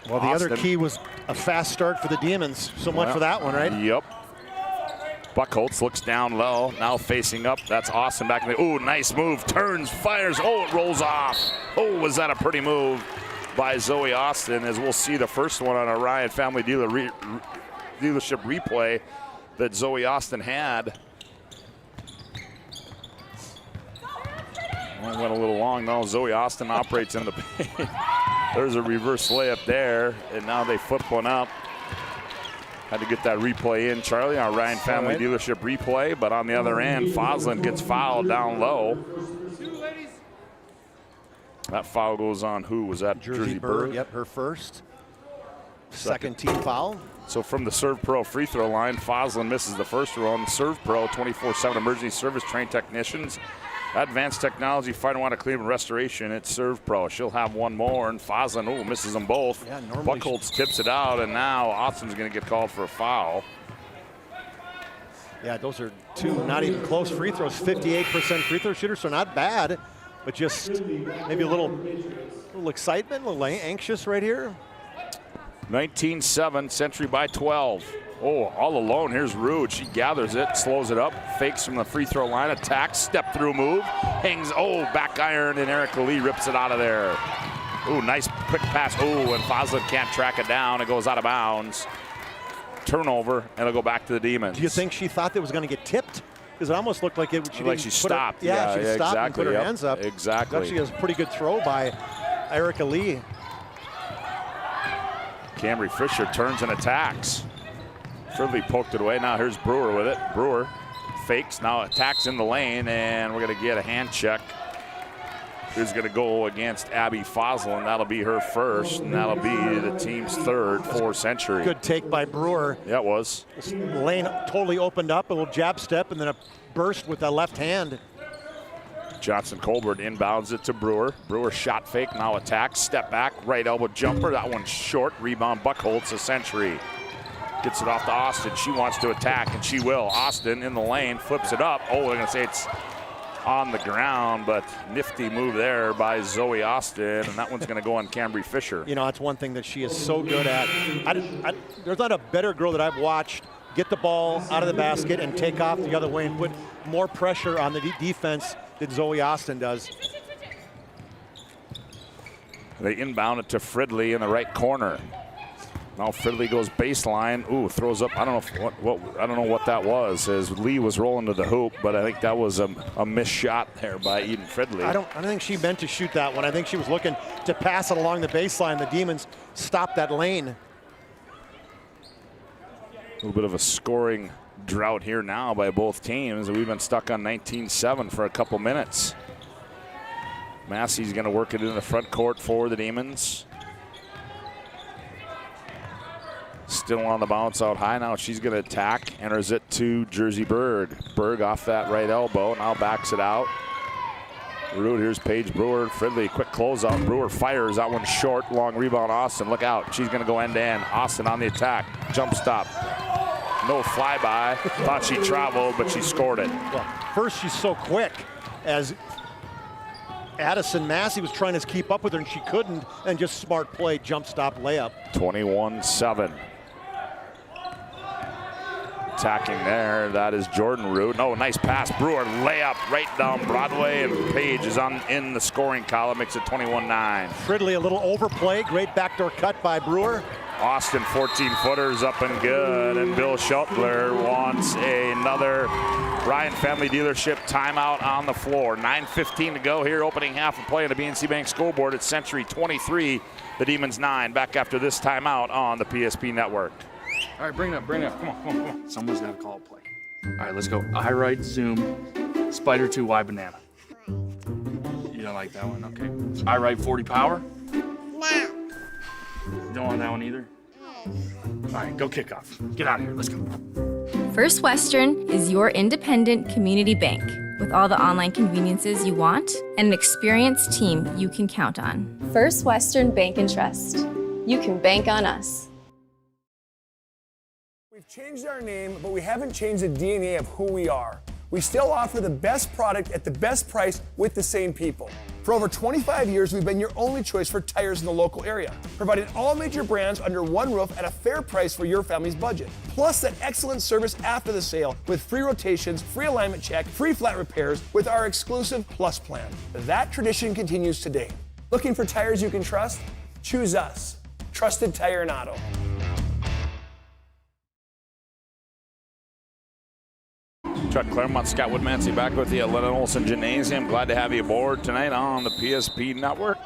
Well, the other key was a fast start for the Demons. So much for that one, right? Yep. Buckholtz looks down low, now facing up. That's Austin back in the, ooh, nice move. Turns, fires, oh, it rolls off. Oh, was that a pretty move by Zoe Austin, as we'll see the first one on a Ryan Family Dealership replay that Zoe Austin had. Well, went a little long. Now Zoe Austin operates in the paint. There's a reverse layup there, and now they flip one up. Had to get that replay in, Charlie, our Ryan Family Dealership replay, but on the other end, Fosland gets fouled down low. That foul goes on who? Was that Jersey Berg? Yep, her first. Second team foul. So from the Serve Pro free throw line, Fosland misses the first one. Serve Pro, 24/7 emergency service trained technicians. Advanced technology, fighting water cleaning and restoration. It's Serve Pro. She'll have one more, and Fosland, misses them both. Yeah, normally Buckholtz tips it out, and now Austin's going to get called for a foul. Yeah, those are 2 not even close free throws. 58% free throw shooter, so not bad, but just maybe a little excitement, a little anxious right here. 19-7, Century by 12. Oh, all alone. Here's Rude. She gathers it, slows it up, fakes from the free throw line, attacks, step through move, hangs, back iron, and Erica Lee rips it out of there. Oh, nice quick pass. Oh, and Fosland can't track it down. It goes out of bounds. Turnover, and it'll go back to the Demons. Do you think she thought that was going to get tipped? Because it almost looked like she stopped. She stopped exactly, and put her hands up. Exactly. Actually, it was a pretty good throw by Erica Lee. Camry Fisher turns and attacks. Fridley poked it away. Now here's Brewer with it. Brewer fakes, now attacks in the lane, and we're gonna get a hand check. Who's gonna go against Abby Foslin. That'll be her first, and that'll be the team's third for Century. Good take by Brewer. Yeah, it was. This lane totally opened up, a little jab step, and then a burst with that left hand. Johnson Colbert inbounds it to Brewer. Brewer shot fake, now attacks, step back, right elbow jumper. That one's short, rebound Buckholz to Century. Gets it off to Austin. She wants to attack, and she will. Austin in the lane, flips it up. Oh, they're gonna say it's on the ground, but nifty move there by Zoe Austin, and that one's gonna go on Camry Fisher. You know, that's one thing that she is so good at. There's not a better girl that I've watched get the ball out of the basket and take off the other way and put more pressure on the defense than Zoe Austin does. They inbound it to Fridley in the right corner. Now Fridley goes baseline. Ooh, throws up. I don't know I don't know what that was, as Lee was rolling to the hoop, but I think that was a missed shot there by Eden Fridley. I don't think she meant to shoot that one. I think she was looking to pass it along the baseline. The Demons stopped that lane. A little bit of a scoring drought here now by both teams. We've been stuck on 19-7 for a couple minutes. Massey's going to work it in the front court for the Demons. Still on the bounce out high now. She's going to attack. Enters it to Jersey Berg. Berg off that right elbow. Now backs it out. Root, here's Paige Brewer. Fridley, quick closeout. Brewer fires. That one short. Long rebound. Austin, look out. She's going to go end to end. Austin on the attack. Jump stop. No flyby. Thought she traveled, but she scored it. Well, first, she's so quick, as Addison Massey was trying to keep up with her, and she couldn't, and just smart play, jump stop layup. 21-7. Attacking there, that is Jordan Root. Oh, nice pass. Brewer layup right down Broadway, and Page is in the scoring column, makes it 21-9. Fridley, a little overplay, great backdoor cut by Brewer. Austin 14-footers up and good, and Bill Schuttler wants another Ryan Family Dealership timeout on the floor. 9:15 to go here, opening half of play on the BNC Bank scoreboard at Century 23, the Demons 9. Back after this timeout on the PSP Network. All right, bring it up. Come on. Someone's got to call a play. All right, let's go. I right, zoom, spider 2, Y banana. You don't like that one? Okay. I right, 40 power? No. You don't want that one either? All right, go kick off. Get out of here. Let's go. First Western is your independent community bank with all the online conveniences you want and an experienced team you can count on. First Western Bank and Trust. You can bank on us. We've changed our name, but we haven't changed the DNA of who we are. We still offer the best product at the best price with the same people. For over 25 years, we've been your only choice for tires in the local area, providing all major brands under one roof at a fair price for your family's budget. Plus that excellent service after the sale with free rotations, free alignment check, free flat repairs with our exclusive Plus plan. That tradition continues today. Looking for tires you can trust? Choose us. Trusted Tire and Auto. Chuck Claremont, Scott Woodmansey back with you at Lennon Olson Gymnasium. Glad to have you aboard tonight on the PSP Network.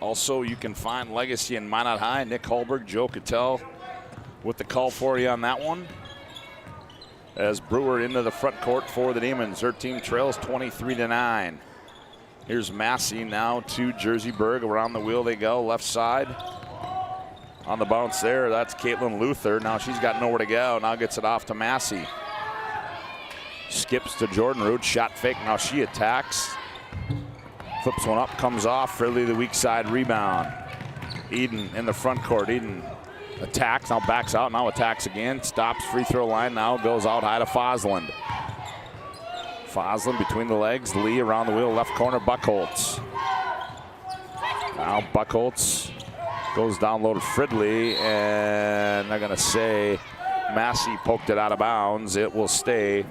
Also, you can find Legacy and Minot High. Nick Holberg, Joe Cattell with the call for you on that one. As Brewer into the front court for the Demons. Her team trails 23-9. Here's Massey now to Jersey Berg. Around the wheel they go, left side. On the bounce there, that's Caitlin Luther. Now she's got nowhere to go. Now gets it off to Massey. Skips to Jordan Root, shot fake, now she attacks. Flips one up, comes off, Fridley the weak side rebound. Eden in the front court, Eden attacks, now backs out, now attacks again, stops, free throw line, now goes out high to Fosland. Fosland between the legs, Lee around the wheel, left corner, Buckholz. Now Buckholz goes down low to Fridley, and they're gonna say Massey poked it out of bounds. It will stay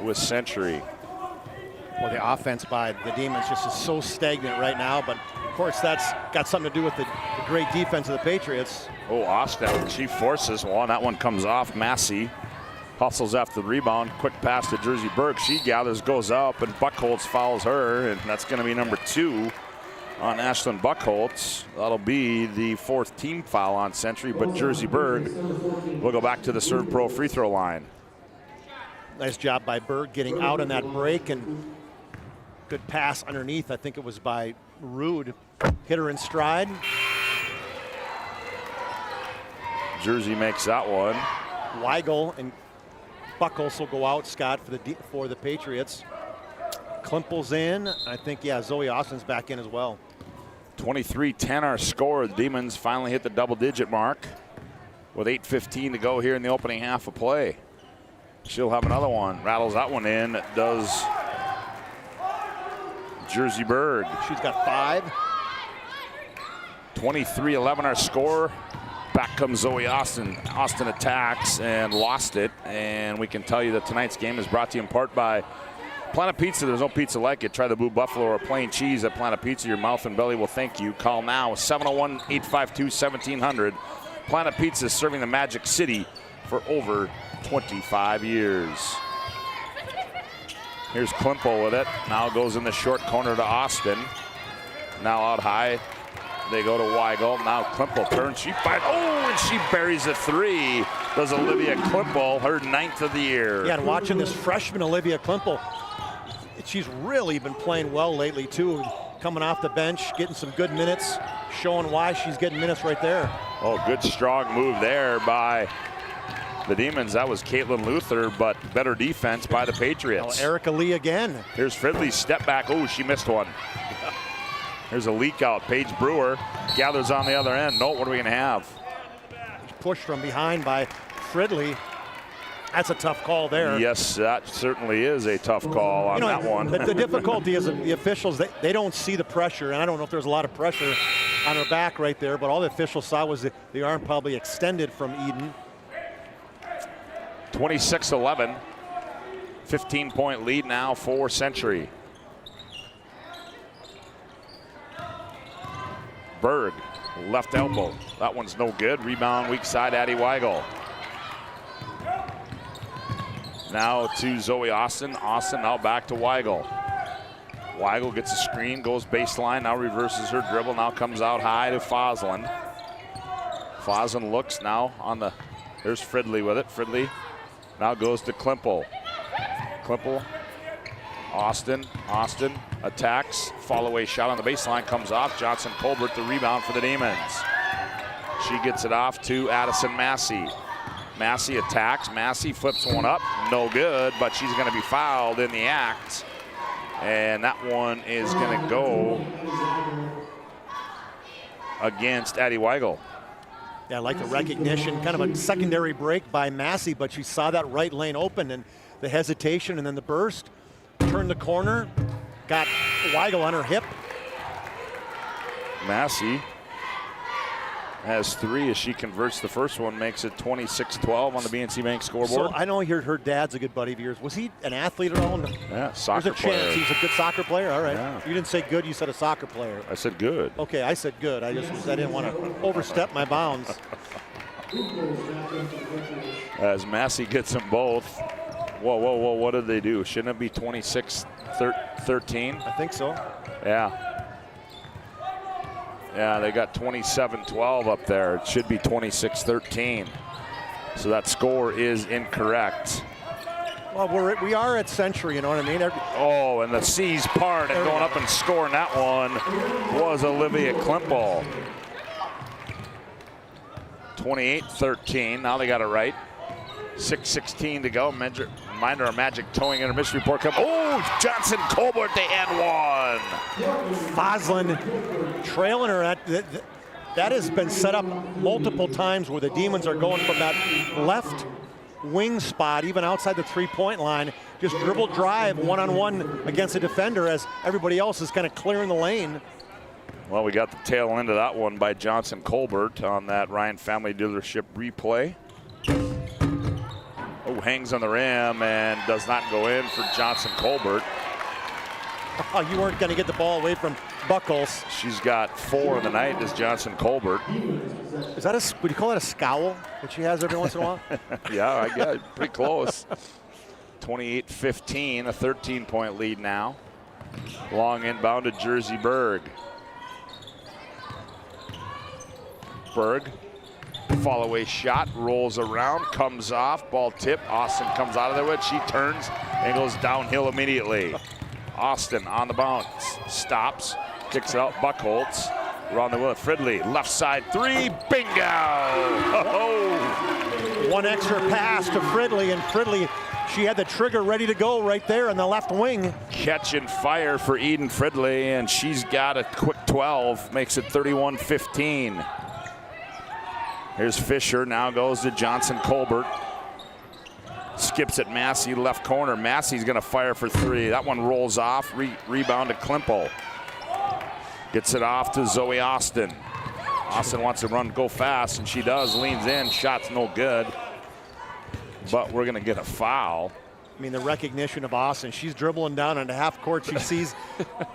with Century. Well, the offense by the Demons just is so stagnant right now, but of course that's got something to do with the great defense of the Patriots. Oh, Austin, she forces one. That one comes off. Massey hustles after the rebound. Quick pass to Jersey Berg. She gathers, goes up, and Buckholz fouls her, and that's going to be number 2 on Ashlyn Buckholtz. That'll be the 4th team foul on Century, but Jersey Berg will go back to the Serve Pro free throw line. Nice job by Berg getting out on that break, and good pass underneath. I think it was by Rude. Hit her in stride. Jersey makes that one. Weigel and Buckholtz will go out, Scott, for the Patriots. Klimpel's in. I think, yeah, Zoe Austin's back in as well. 23-10 our score. The Demons finally hit the double-digit mark with 8:15 to go here in the opening half of play. She'll have another one. Rattles that one in. Does Jersey Berg. She's got 5. 23-11 our score. Back comes Zoe Austin. Austin attacks and lost it. And we can tell you that tonight's game is brought to you in part by Planet Pizza. There's no pizza like it. Try the Blue Buffalo or plain cheese at Planet Pizza. Your mouth and belly will thank you. Call now 701-852-1700. Planet Pizza is serving the Magic City for over 25 years. Here's Klimpel with it. Now goes in the short corner to Austin. Now out high. They go to Weigel. Now Klimpel turns. She fires. Oh, and she buries a 3. Does Olivia Klimpel, her 9th of the year. Yeah, and watching this freshman Olivia Klimpel, she's really been playing well lately too. Coming off the bench, getting some good minutes, showing why she's getting minutes right there. Oh, good strong move there by the Demons. That was Caitlin Luther, but better defense by the Patriots. Oh, Erica Lee again. Here's Fridley's step back. Oh, she missed one. Here's a leak out. Paige Brewer gathers on the other end. No, what are we going to have? Pushed from behind by Fridley. That's a tough call there. Yes, that certainly is a tough call on that one. The difficulty is the officials, they don't see the pressure, and I don't know if there's a lot of pressure on her back right there, but all the officials saw was the arm probably extended from Eden. 26-11. 15-point lead now for Century. Berg, left elbow. That one's no good. Rebound, weak side, Addie Weigel. Now to Zoe Austin. Austin now back to Weigel. Weigel gets a screen, goes baseline, now reverses her dribble, now comes out high to Foslin. Foslin looks now on the, there's Fridley with it. Fridley now goes to Klimpel. Klimpel, Austin attacks, fall away shot on the baseline, comes off. Johnson Colbert the rebound for the Demons. She gets it off to Addison Massey. Massey attacks, Massey flips one up, no good, but she's gonna be fouled in the act. And that one is gonna go against Addie Weigel. Yeah, I like the recognition, kind of a secondary break by Massey, but she saw that right lane open and the hesitation and then the burst. Turned the corner, got Weigel on her hip. Massey has 3 as she converts the first one, makes it 26-12 on the BNC Bank scoreboard. So I know her dad's a good buddy of yours. Was he an athlete at all? Yeah, soccer There's a player. chance he's a good soccer player. All right. Yeah. You didn't say good, you said a soccer player. I said good. Okay, I said good. I didn't want to overstep my bounds. As Massey gets them both. Whoa, what did they do? Shouldn't it be 26-13? I think so. Yeah. Yeah, they got 27-12 up there. It should be 26-13. So that score is incorrect. Well, we are at Century, you know what I mean? Oh, and the C's part and going up and scoring that one was Olivia Klimpel. 28-13, now they got it right. 6:16 to go. Reminder, our Magic towing intermission report coming. Oh, Johnson Colbert, the end one. Foslin trailing her at that has been set up multiple times where the Demons are going from that left wing spot, even outside the 3-point line, just dribble drive one-on-one against a defender as everybody else is kind of clearing the lane. Well, we got the tail end of that one by Johnson Colbert on that Ryan Family Dealership replay. Oh, hangs on the rim and does not go in for Johnson Colbert. Oh, you weren't going to get the ball away from Buckholtz. She's got 4 in the night as Johnson Colbert. Is that would you call that a scowl that she has every once in a while? Yeah, I got it pretty close. 28-15, a 13-point lead now. Long inbound to Jersey Berg. Schaffberg. Fall away shot, rolls around, comes off, ball tip. Austin comes out of there with it. She turns and goes downhill immediately. Austin on the bounce, stops, kicks it out. Buckholtz around the wheel. Fridley, left side three, bingo! Oh. One extra pass to Fridley, and Fridley, she had the trigger ready to go right there in the left wing. Catch and fire for Eden Fridley, and she's got a quick 12, makes it 31-15. Here's Fisher, now goes to Johnson Colbert. Skips at Massey, left corner. Massey's gonna fire for three. That one rolls off, rebound to Klimpel. Gets it off to Zoe Austin. Austin wants to go fast, and she does, leans in, shot's no good. But we're gonna get a foul. I mean, the recognition of Austin, she's dribbling down into half court. She sees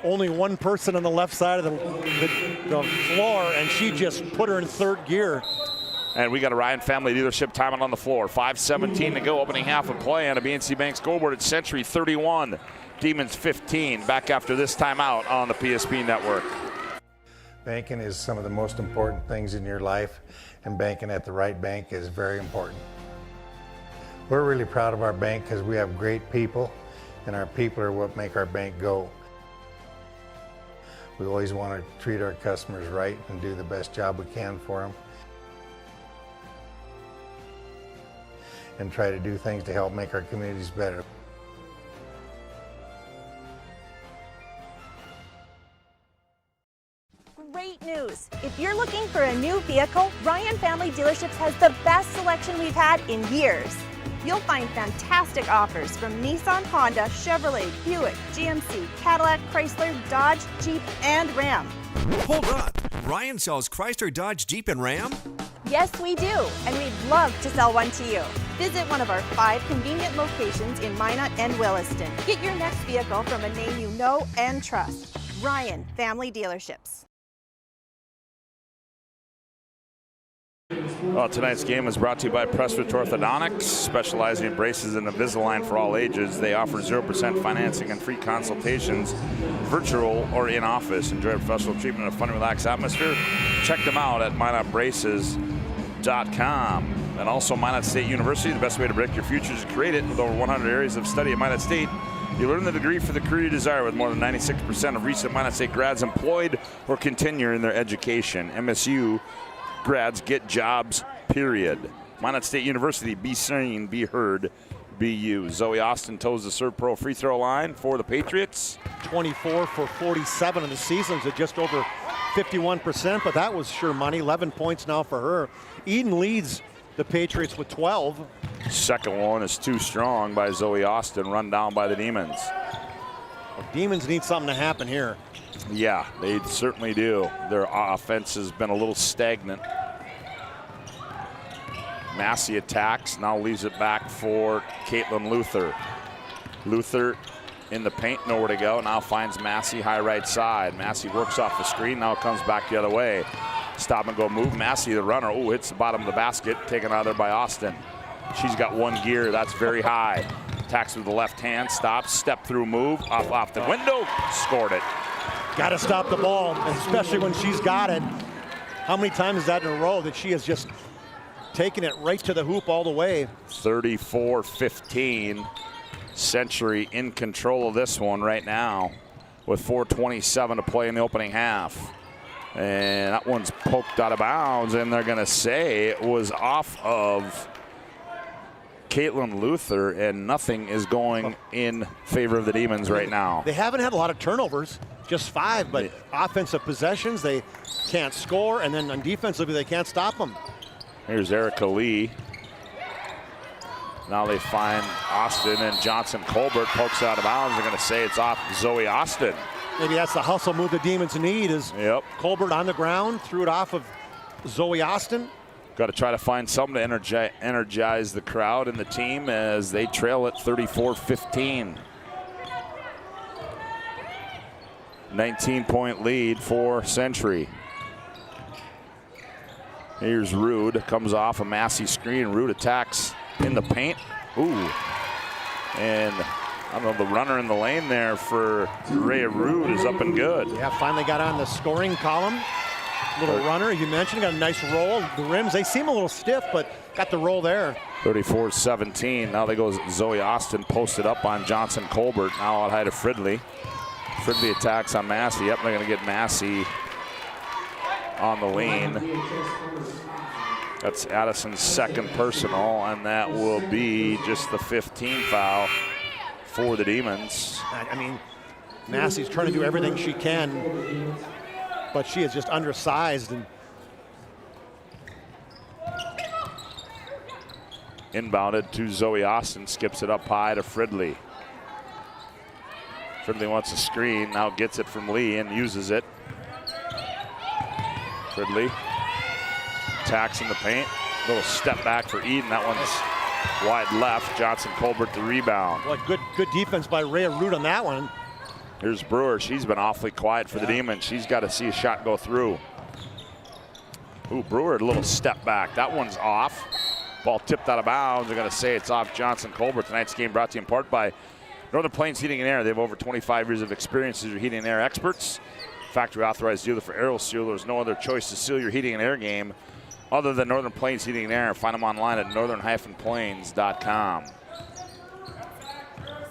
only one person on the left side of the floor, and she just put her in third gear. And we got a Ryan Family Dealership timeout on the floor. 5:17 to go, opening half of play on a BNC Bank scoreboard at Century 31, Demons 15. Back after this timeout on the PSP Network. Banking is some of the most important things in your life, and banking at the right bank is very important. We're really proud of our bank because we have great people, and our people are what make our bank go. We always want to treat our customers right and do the best job we can for them, and try to do things to help make our communities better. Great news! If you're looking for a new vehicle, Ryan Family Dealerships has the best selection we've had in years. You'll find fantastic offers from Nissan, Honda, Chevrolet, Buick, GMC, Cadillac, Chrysler, Dodge, Jeep, and Ram. Hold on. Ryan sells Chrysler, Dodge, Jeep, and Ram? Yes, we do, and we'd love to sell one to you. Visit one of our 5 convenient locations in Minot and Williston. Get your next vehicle from a name you know and trust. Ryan Family Dealerships. Well, tonight's game is brought to you by Pressfit Orthodontics, specializing in braces and Invisalign for all ages. They offer 0% financing and free consultations, virtual or in office. Enjoy professional treatment in a fun and relaxed atmosphere. Check them out at minotbraces.com. And also Minot State University, the best way to predict your future is to create it. With over 100 areas of study at Minot State, you learn the degree for the career you desire, with more than 96% of recent Minot State grads employed or continuing their education. MSU grads get jobs, period. Minot State University, be seen, be heard, be you. Zoe Austin toes the serve pro free throw line for the Patriots. 24 for 47 in the season, so just over 51%, but that was sure money. 11 points now for her. Eden leads the Patriots with 12. Second one is too strong by Zoe Austin, run down by the Demons. Well, Demons need something to happen here. Yeah, they certainly do. Their offense has been a little stagnant. Massey attacks, now leaves it back for Caitlin Luther. Luther in the paint, nowhere to go, now finds Massey high right side. Massey works off the screen, now comes back the other way. Stop and go move. Massey, the runner, hits the bottom of the basket, taken out of there by Austin. She's got one gear, that's very high. Attacks with the left hand, stops, step through move, off the window, scored it. Got to stop the ball, especially when she's got it. How many times is that in a row that she has just taken it right to the hoop all the way? 34-15. Century in control of this one right now with 4:27 to play in the opening half. And that one's poked out of bounds, and they're going to say it was off of Caitlin Luther, and nothing is going in favor of the Demons right now. They haven't had a lot of turnovers, just 5, but offensive possessions, they can't score, and then on defensively, they can't stop them. Here's Erica Lee. Now they find Austin, and Johnson Colbert pokes out of bounds. They're going to say it's off Zoe Austin. Maybe that's the hustle move the Demons need, is Colbert on the ground, threw it off of Zoe Austin. Got to try to find something to energize the crowd and the team as they trail at 34-15. 19-point lead for Century. Here's Rude, comes off a Massey screen. Rude attacks in the paint. Ooh. And I don't know, the runner in the lane there for Rhea Rude is up and good. Yeah, finally got on the scoring column. Little runner, you mentioned, got a nice roll. The rims, they seem a little stiff, but got the roll there. 34-17. Now they go Zoe Austin posted up on Johnson Colbert. Now out high to Fridley. Fridley attacks on Massey. Yep, they're going to get Massey on the lane. That's Addison's second personal, and that will be just the 15th foul for the Demons. I mean, Massey's trying to do everything she can, but she is just undersized. And inbounded to Zoe Austin, skips it up high to Fridley. Fridley wants a screen, now gets it from Lee and uses it. Fridley attacks in the paint. Little step back for Eden. That one's wide left. Johnson Colbert the rebound. Well, good defense by Rhea Root on that one. Here's Brewer. She's been awfully quiet for the Demons. She's got to see a shot go through. Ooh, Brewer, a little step back. That one's off. Ball tipped out of bounds. They're going to say it's off Johnson Colbert. Tonight's game brought to you in part by Northern Plains Heating and Air. They have over 25 years of experience as your heating and air experts. Factory authorized dealer for Aerial Seal. There's no other choice to seal your heating and air game other than Northern Plains Heating and Air. Find them online at northern-plains.com.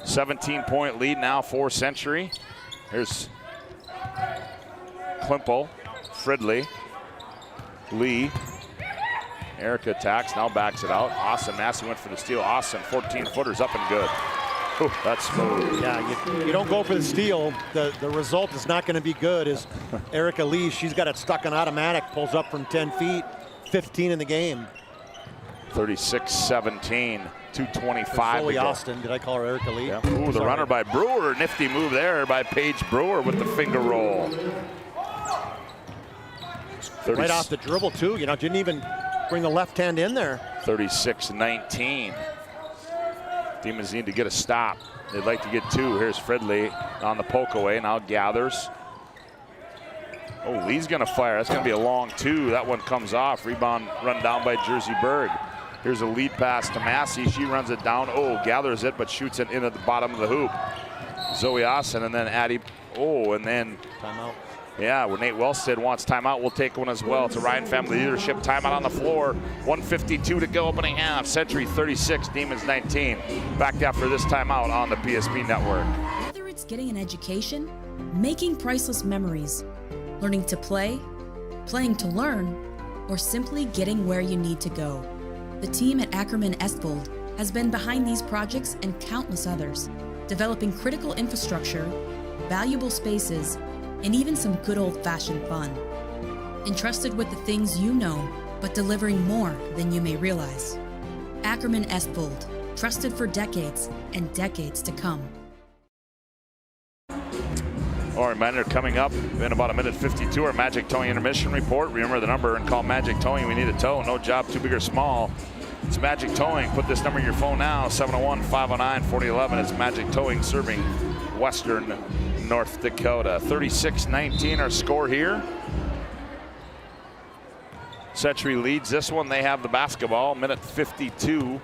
17-point lead now for Century. Here's Klimpo, Fridley, Lee. Erica attacks, now backs it out. Austin Massey went for the steal. Austin, 14-footers up and good. Ooh, that's smooth. Yeah, you don't go for the steal. The result is not going to be good. As Erica Lee, she's got it stuck on automatic, pulls up from 10 feet, 15 in the game. 36-17, 2:25 Zoe to go. Austin, did I call her Erica Lee? Yeah. Ooh, the runner by Brewer. Nifty move there by Paige Brewer with the finger roll. Right off the dribble, too. You know, didn't even bring the left hand in there. 36-19. Demons need to get a stop. They'd like to get two. Here's Fridley on the poke away. Now gathers. Oh, Lee's going to fire. That's going to be a long two. That one comes off. Rebound run down by Jersey Berg. Here's a lead pass to Massey. She runs it down. Oh, gathers it, but shoots it in at the bottom of the hoop. Zoe Austin and then Addie. Oh, and then timeout. Yeah, when Nate Wellstead wants timeout, we'll take one as well. It's a Ryan Family Leadership timeout on the floor. 1:52 to go, opening half. Century 36, Demons 19. Back after this timeout on the PSP Network. Whether it's getting an education, making priceless memories, learning to play, playing to learn, or simply getting where you need to go, the team at Ackerman Estvold has been behind these projects and countless others, developing critical infrastructure, valuable spaces, and even some good old-fashioned fun. Entrusted with the things you know, but delivering more than you may realize. Ackerman Estvold, trusted for decades and decades to come. All right, reminder coming up in about a minute 52, our Magic Towing intermission report. Remember the number and call Magic Towing. We need a tow. No job too big or small. It's Magic Towing. Put this number in your phone now, 701-509-4011. It's Magic Towing serving Western North Dakota. 36-19 our score here. Century leads this one. They have the basketball. Minute 52.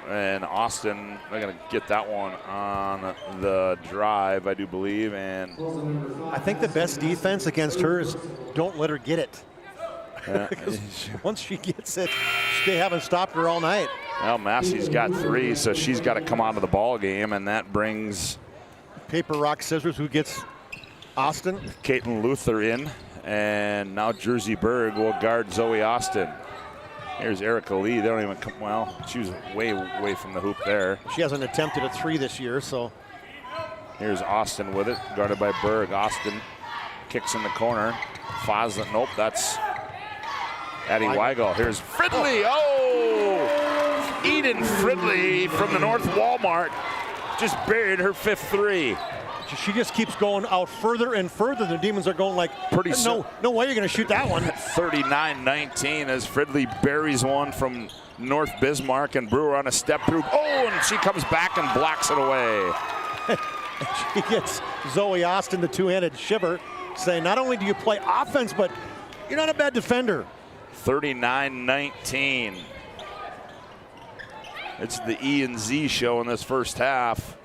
And Austin, they're going to get that one on the drive, I do believe. And I think the best defense against her is don't let her get it. Once she gets it, they haven't stopped her all night. Well, Massey's got three, so she's got to come out of the ball game, and that brings paper, rock, scissors. Who gets Austin? Caitlin Luther in, and now Jersey Berg will guard Zoe Austin. Here's Erica Lee. They don't even come. Well, she was way away from the hoop there. She hasn't attempted a three this year, so. Here's Austin with it, guarded by Berg. Austin kicks in the corner. Foslet, nope, that's Addie Weigel. Here's Fridley. Oh! Eden Fridley from the North Walmart just buried her fifth three. She just keeps going out further and further. The Demons are going like, no way you're going to shoot that one. 39-19 as Fridley buries one from North Bismarck, and Brewer on a step through. Oh, and she comes back and blocks it away. She gets Zoe Austin the two-handed shiver, saying not only do you play offense, but you're not a bad defender. 39-19. It's the E and Z show in this first half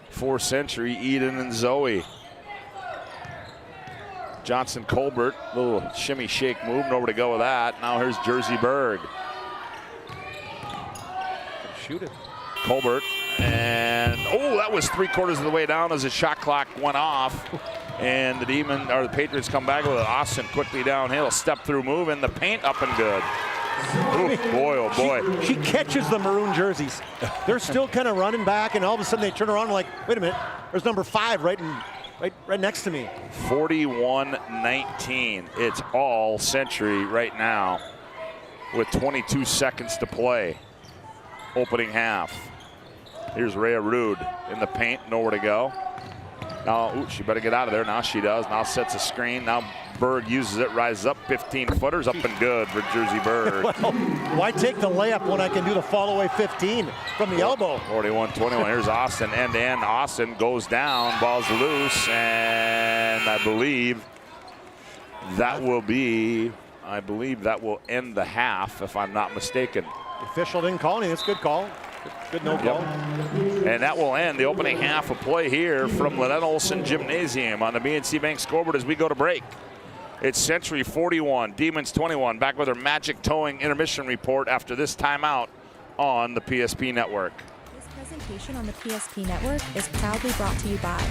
for Century, Eden and Zoe. Johnson Colbert, little shimmy shake move, nowhere to go with that. Now here's Jersey Berg. Shoot it. Colbert, and that was 3/4 of the way down as the shot clock went off. And the Patriots come back with it. Austin quickly downhill, step through move in the paint, up and good. Ooh, boy, oh boy. She catches the maroon jerseys. They're still kind of running back, and all of a sudden they turn around and like, wait a minute, there's number 5 right next to me. 41-19. It's all Century right now with 22 seconds to play. Opening half. Here's Rhea Rude in the paint, nowhere to go. Now, she better get out of there. Now she does. Now sets a screen. Now Berg uses it, rises up, 15-footers, up and good for Jersey Berg. Well, why take the layup when I can do the fall-away 15 from the elbow? 41-21. Here's Austin, end-to-end. Austin goes down, ball's loose, and I believe that will end the half, if I'm not mistaken. The official didn't call anything. It's a good call. Good no call. And that will end the opening half of play here from Lynette Olson Gymnasium on the BNC Bank scoreboard as we go to break. It's Century 41, Demons 21. Back with our Magic Towing intermission report after this timeout on the PSP Network. This presentation on the PSP Network is proudly brought to you by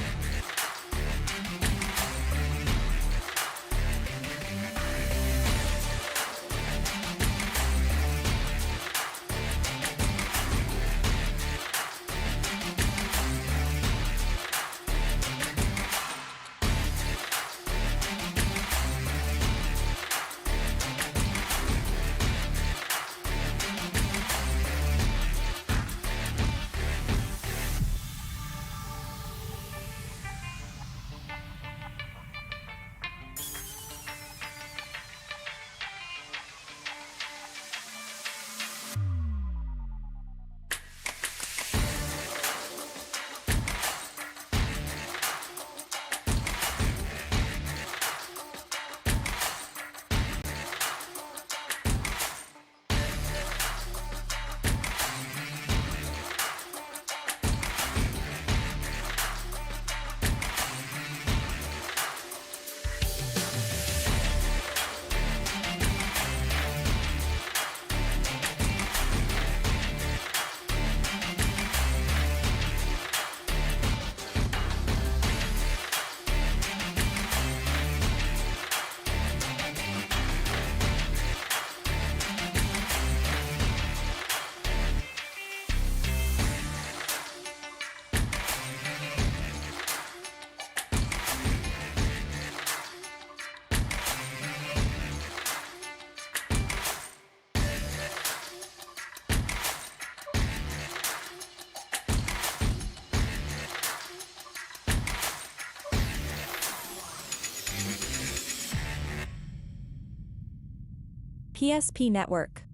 PSP Network.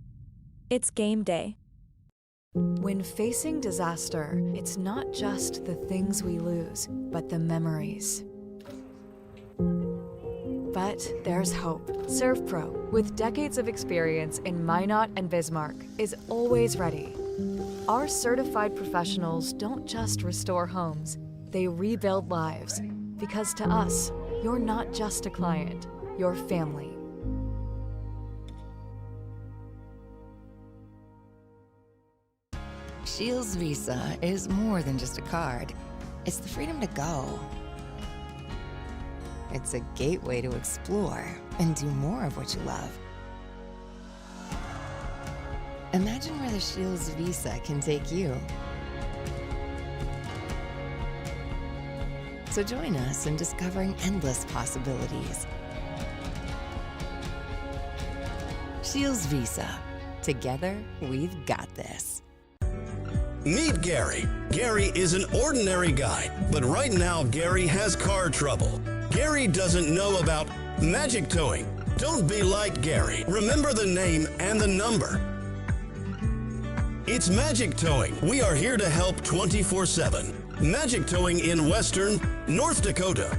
It's game day. When facing disaster, it's not just the things we lose, but the memories. But there's hope. ServPro, with decades of experience in Minot and Bismarck, is always ready. Our certified professionals don't just restore homes, they rebuild lives. Because to us, you're not just a client, you're family. Shields Visa is more than just a card. It's the freedom to go. It's a gateway to explore and do more of what you love. Imagine where the Shields Visa can take you. So join us in discovering endless possibilities. Shields Visa. Together, we've got this. Meet Gary. Gary is an ordinary guy, but right now Gary has car trouble. Gary doesn't know about magic towing. Don't be like Gary. Remember the name and the number. It's Magic Towing. We are here to help 24/7. Magic Towing in Western North Dakota.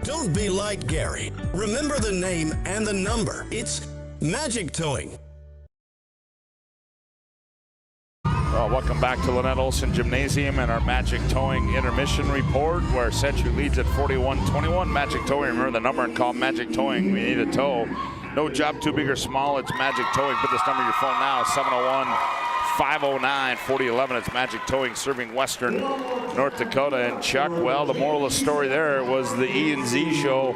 Don't be like Gary. Remember the name and the number. It's Magic Towing. Well, welcome back to Lynette Olson Gymnasium and our Magic Towing intermission report, where Century leads at 41-21. Magic Towing, remember the number and call Magic Towing. We need a tow. No job too big or small. It's Magic Towing. Put this number in your phone now, 701-509-4011. It's Magic Towing serving Western North Dakota. And Chuck, well, the moral of the story there was the E&Z show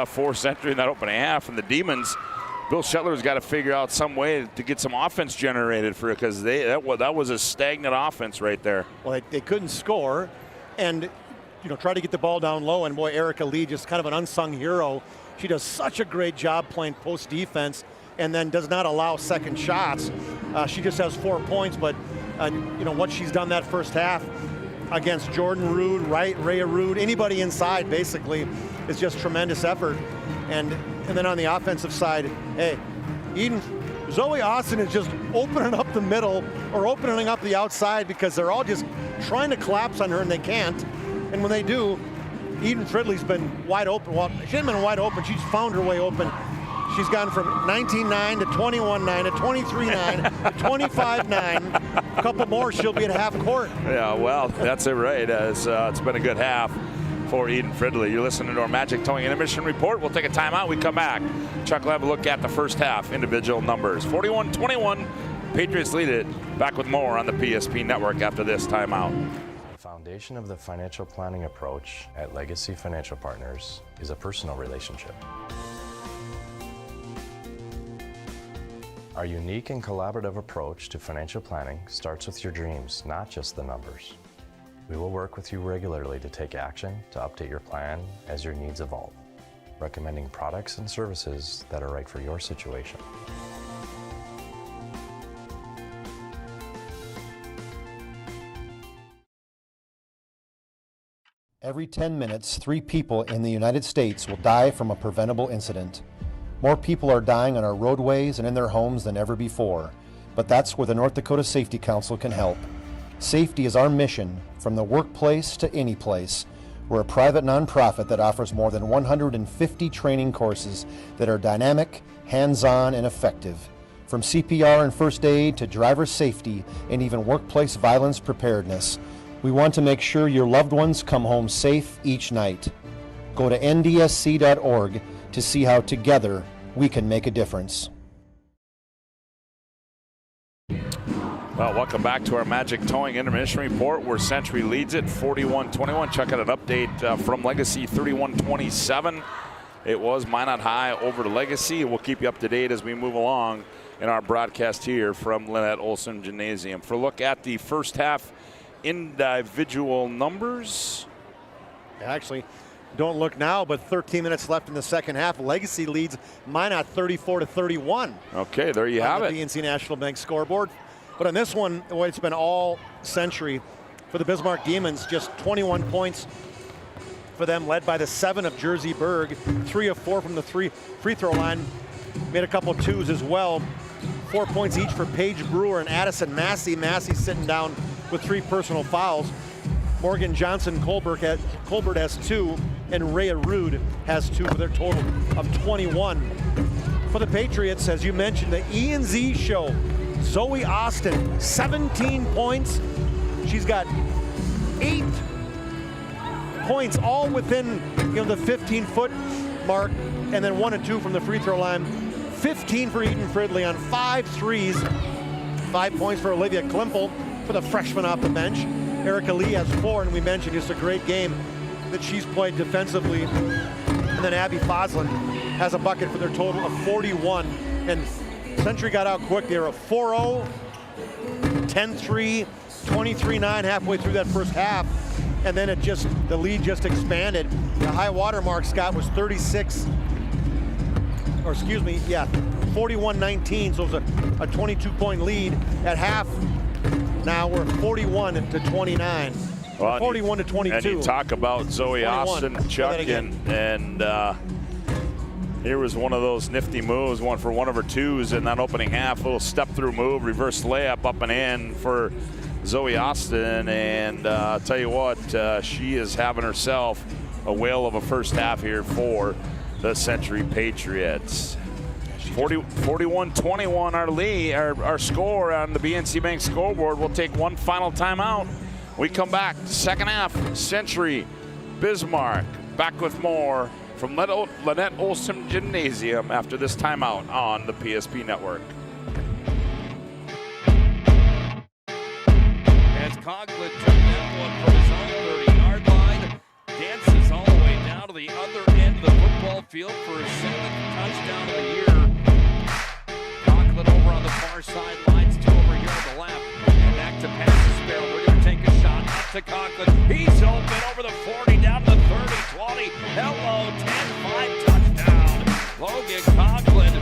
for Century in that opening half. And the Demons, Bill Shetler's got to figure out some way to get some offense generated for it, because that was a stagnant offense right there. Well, they couldn't score, and try to get the ball down low. And boy, Erica Lee, just kind of an unsung hero. She does such a great job playing post defense, and then does not allow second shots. She just has 4 points, but what she's done that first half against Jordan Rude, Rhea Rude, anybody inside basically, is just tremendous effort. And then on the offensive side, hey, Zoe Austin is just opening up the middle or opening up the outside, because they're all just trying to collapse on her and they can't. And when they do, Eden Fridley's been wide open. Well, she hasn't been wide open. She's found her way open. She's gone from 19-9 to 21-9 to 23-9 to 25-9. A couple more, she'll be at half court. Yeah, well, that's it, right. It's been a good half for Eden Fridley. You're listening to our Magic Towing intermission report. We'll take a timeout. We come back. Chuck will have a look at the first half individual numbers. 41-21. Patriots lead it. Back with more on the PSP Network after this timeout. The foundation of the financial planning approach at Legacy Financial Partners is a personal relationship. Our unique and collaborative approach to financial planning starts with your dreams, not just the numbers. We will work with you regularly to take action to update your plan as your needs evolve, recommending products and services that are right for your situation. Every 10 minutes, 3 people in the United States will die from a preventable incident. More people are dying on our roadways and in their homes than ever before, but that's where the North Dakota Safety Council can help. Safety is our mission, from the workplace to any place. We're a private nonprofit that offers more than 150 training courses that are dynamic, hands-on, and effective. From CPR and first aid to driver safety and even workplace violence preparedness, we want to make sure your loved ones come home safe each night. Go to ndsc.org to see how together we can make a difference. Well, welcome back to our Magic Towing intermission report, where Century leads it 41-21. Check out an update from Legacy 31-27. It was Minot High over to Legacy. We'll keep you up to date as we move along in our broadcast here from Lynette Olson Gymnasium. For a look at the first half individual numbers. Actually, don't look now, but 13 minutes left in the second half. Legacy leads Minot 34-31. Okay, there you have it. The BNC National Bank scoreboard. But on this one, it's been all Century for the Bismarck Demons. Just 21 points for them, led by the 7 of Jersey Berg. 3 of 4 from the free throw line. Made a couple twos as well. 4 points each for Paige Brewer and Addison Massey. Massey sitting down with 3 personal fouls. Morgan Johnson Colbert has 2, and Rhea Rude has 2 for their total of 21. For the Patriots, as you mentioned, the E&Z show. Zoe Austin, 17 points. She's got 8 points, all within the 15-foot mark, and then 1 and 2 from the free throw line. 15 for Eden Fridley on 5 threes. 5 points for Olivia Klimpel for the freshman off the bench. Erica Lee has 4, and we mentioned just a great game that she's played defensively. And then Abby Foslin has a bucket for their total of 41. And Century got out quick. They were 4-0, 10-3, 23-9 halfway through that first half. And then the lead just expanded. The high water mark, Scott, was 41-19. So it was a 22-point lead at half. Now we're 41-29. Well, 41-22. And you talk about Zoe 21. Austin, Chuck, and here was one of those nifty moves, one for one of her twos in that opening half. A little step-through move, reverse layup up and in for Zoe Austin. And I'll tell you what, she is having herself a whale of a first half here for the Century Patriots. She's 41-21 our score on the BNC Bank scoreboard. We'll take one final timeout. We come back, second half, Century, Bismarck. Back with more from Lynette Olson Gymnasium after this timeout on the PSP Network. As Conklin took that one from his own 30-yard line, dances all the way down to the other end of the football field for his 7th touchdown of the year. Conklin over on the far sidelines, 2 over here on the left, and back to pass to Sparrow. We're going to take a shot up to Conklin. He's open over the 40, down to the 30, 20. Hello, 10-5 touchdown. Logan Conklin.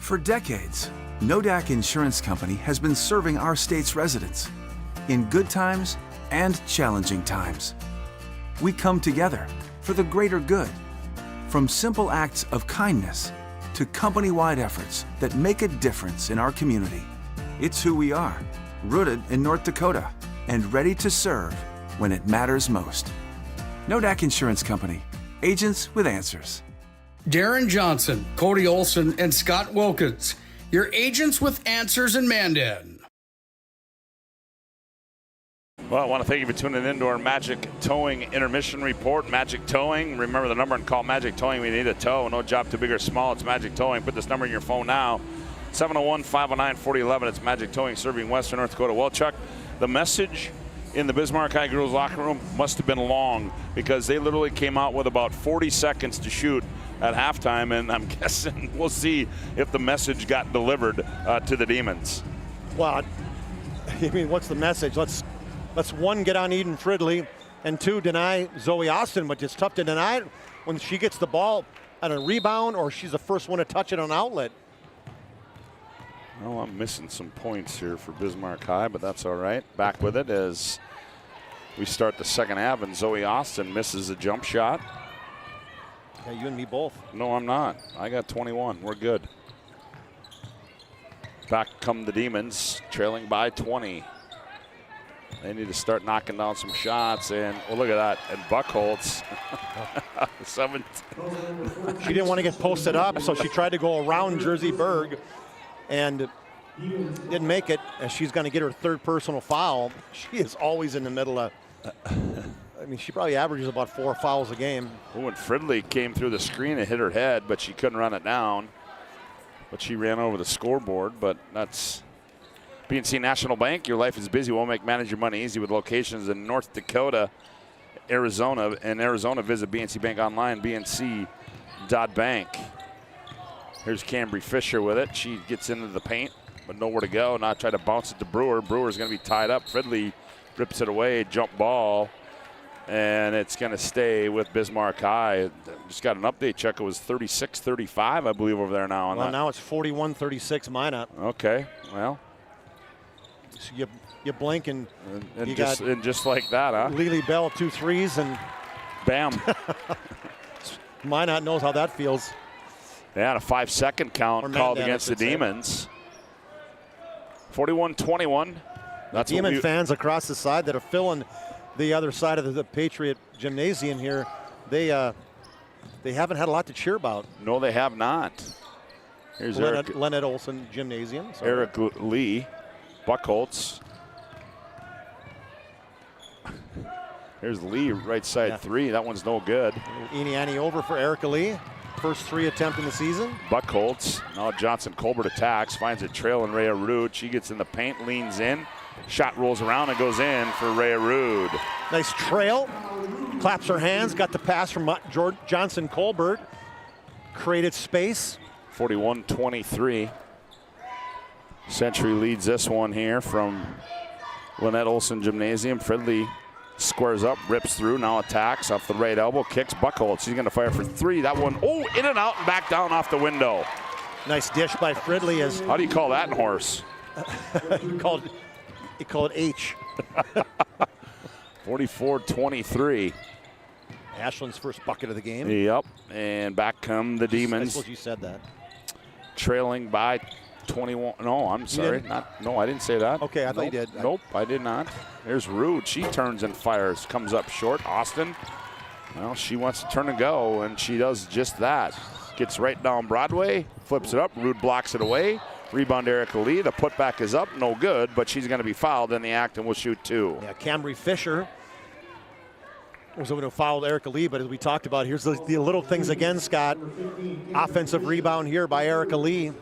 For decades, Nodak Insurance Company has been serving our state's residents in good times and challenging times. We come together for the greater good, from simple acts of kindness to company-wide efforts that make a difference in our community. It's who we are, rooted in North Dakota and ready to serve when it matters most. Nodak Insurance Company, agents with answers. Darren Johnson, Cody Olson, and Scott Wilkins, your agents with answers in Mandan. Well, I want to thank you for tuning in to our Magic Towing intermission report. Magic Towing, remember the number and call Magic Towing when you need a tow. No job too big or small, it's Magic Towing. Put this number in your phone now, 701-509-4011. It's Magic Towing serving Western North Dakota. Well, Chuck, the message in the Bismarck High girls locker room must have been long because they literally came out with about 40 seconds to shoot at halftime, and I'm guessing we'll see if the message got delivered to the Demons. Well, I mean, what's the message? Let's one, get on Eden Fridley, and 2, deny Zoe Austin, but it's tough to deny it when she gets the ball on a rebound or she's the first one to touch it on outlet. Well, I'm missing some points here for Bismarck High, but that's all right. Back with it as we start the second half, and Zoe Austin misses a jump shot. Yeah, you and me both. No, I'm not. I got 21. We're good. Back come the Demons, trailing by 20. They need to start knocking down some shots, and well, look at that. And Buckholz, 17. She didn't want to get posted up, so she tried to go around Jersey Berg and didn't make it, and she's going to get her 3rd personal foul. She is always in the middle of, I mean, she probably averages about 4 fouls a game. Oh, and Fridley came through the screen and hit her head, but she couldn't run it down. But she ran over the scoreboard, but that's BNC National Bank. Your life is busy. We'll manage your money easy with locations in North Dakota, Arizona. And Arizona, visit BNC Bank online, bnc.bank. Here's Cambry Fisher with it. She gets into the paint, but nowhere to go. Now try to bounce it to Brewer. Brewer's going to be tied up. Fridley rips it away, jump ball. And it's going to stay with Bismarck High. Just got an update check. It was 36-35, I believe, over there now. Well, now it's 41-36 Minot. Okay, well. So you blink and you just like that, huh? Lily Bell, 2 threes, and bam. Minot knows how that feels. Yeah, a 5-second count called against the Demons. 41-21. That's Demon fans across the side that are filling the other side of the Patriot Gymnasium here, they haven't had a lot to cheer about. No, they have not. Here's Lynette Olson Gymnasium. Sorry. Eric Lee, Buckholz. Here's Lee, right side 3. That one's no good. Eniani over for Erica Lee. First 3 attempt in the season. Buckholz. Now Johnson Colbert attacks, finds a trail in Rhea Rude. She gets in the paint, leans in. Shot rolls around and goes in for Rhea Rude. Nice trail. Claps her hands. Got the pass from Johnson Colbert. Created space. 41-23. Century leads this one here from Lynette Olson Gymnasium. Fridley Squares up, rips through, now attacks off the right elbow, kicks, Buckhold. She's going to fire for 3. That one, in and out and back down off the window. Nice dish by Fridley. How do you call that in horse? You call it H. 44-23. Ashland's first bucket of the game. Yep, and back come the Demons. I suppose you said that. Trailing by 21. No, I'm sorry. No, I didn't say that. Okay, I thought you did. Nope, I did not. There's Rude. She turns and fires. Comes up short. Austin, well, she wants to turn and go, and she does just that. Gets right down Broadway, flips it up. Rude blocks it away. Rebound Erica Lee. The putback is up. No good, but she's going to be fouled in the act and will shoot 2. Yeah, Camry Fisher was the one who fouled Erica Lee, but as we talked about, here's the little things again, Scott. Offensive rebound here by Erica Lee.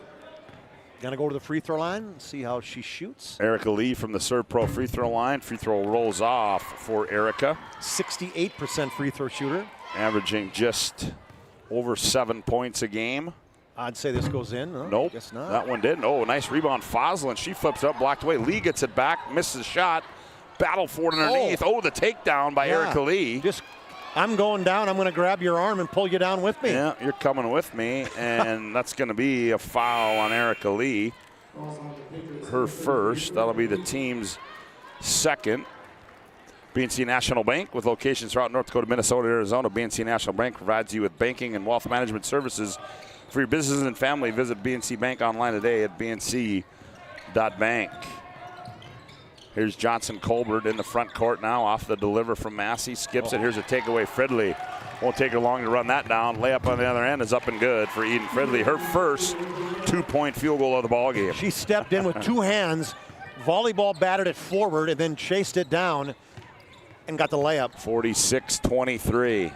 Gonna go to the free throw line and see how she shoots. Erica Lee from the Serve Pro free throw line. Free throw rolls off for Erica. 68% free throw shooter. Averaging just over 7 points a game. I'd say this goes in. No, nope, guess not. That one didn't. Oh, nice rebound. Foslin, she flips it up, blocked away. Lee gets it back, misses the shot. Battle for it underneath. Oh, the takedown by Erica Lee. I'm going down. I'm going to grab your arm and pull you down with me. Yeah, you're coming with me, and that's going to be a foul on Erica Lee. Her first. That'll be the team's second. BNC National Bank, with locations throughout North Dakota, Minnesota, Arizona. BNC National Bank provides you with banking and wealth management services for your business and family. Visit BNC Bank online today at bnc.bank. Here's Johnson Colbert in the front court now, off the deliver from Massey. Skips it. Here's a takeaway. Fridley. Won't take her long to run that down. Layup on the other end is up and good for Eden Fridley. Her first 2-point field goal of the ball game. She stepped in with 2 hands, volleyball batted it forward, and then chased it down and got the layup. 46-23.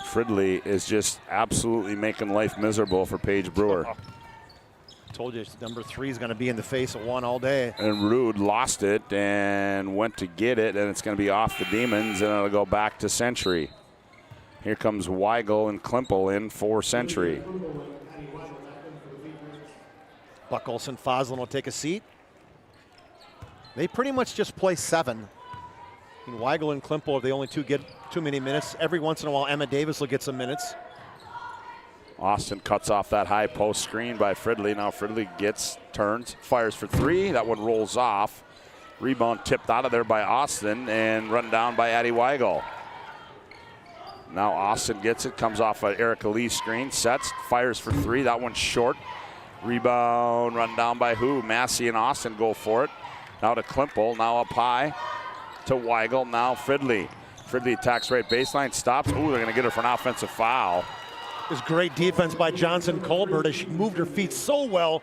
Fridley is just absolutely making life miserable for Paige Brewer. Told you number 3 is going to be in the face of 1 all day. And Rude lost it and went to get it, and it's going to be off the Demons, and it'll go back to Century. Here comes Weigel and Klimpel in for Century. Buckholz and Foslin will take a seat. They pretty much just play 7. And Weigel and Klimpel are the only 2 get too many minutes. Every once in a while, Emma Davis will get some minutes. Austin cuts off that high post screen by Fridley. Now Fridley turns, fires for 3. That one rolls off. Rebound tipped out of there by Austin and run down by Addie Weigel. Now Austin gets it, comes off an Erica Lee screen, sets, fires for 3. That one's short. Rebound run down by who? Massey and Austin go for it. Now to Klimpel, now up high to Weigel, now Fridley. Fridley attacks right baseline, stops. Ooh, they're gonna get her for an offensive foul. It was great defense by Johnson Colbert as she moved her feet so well,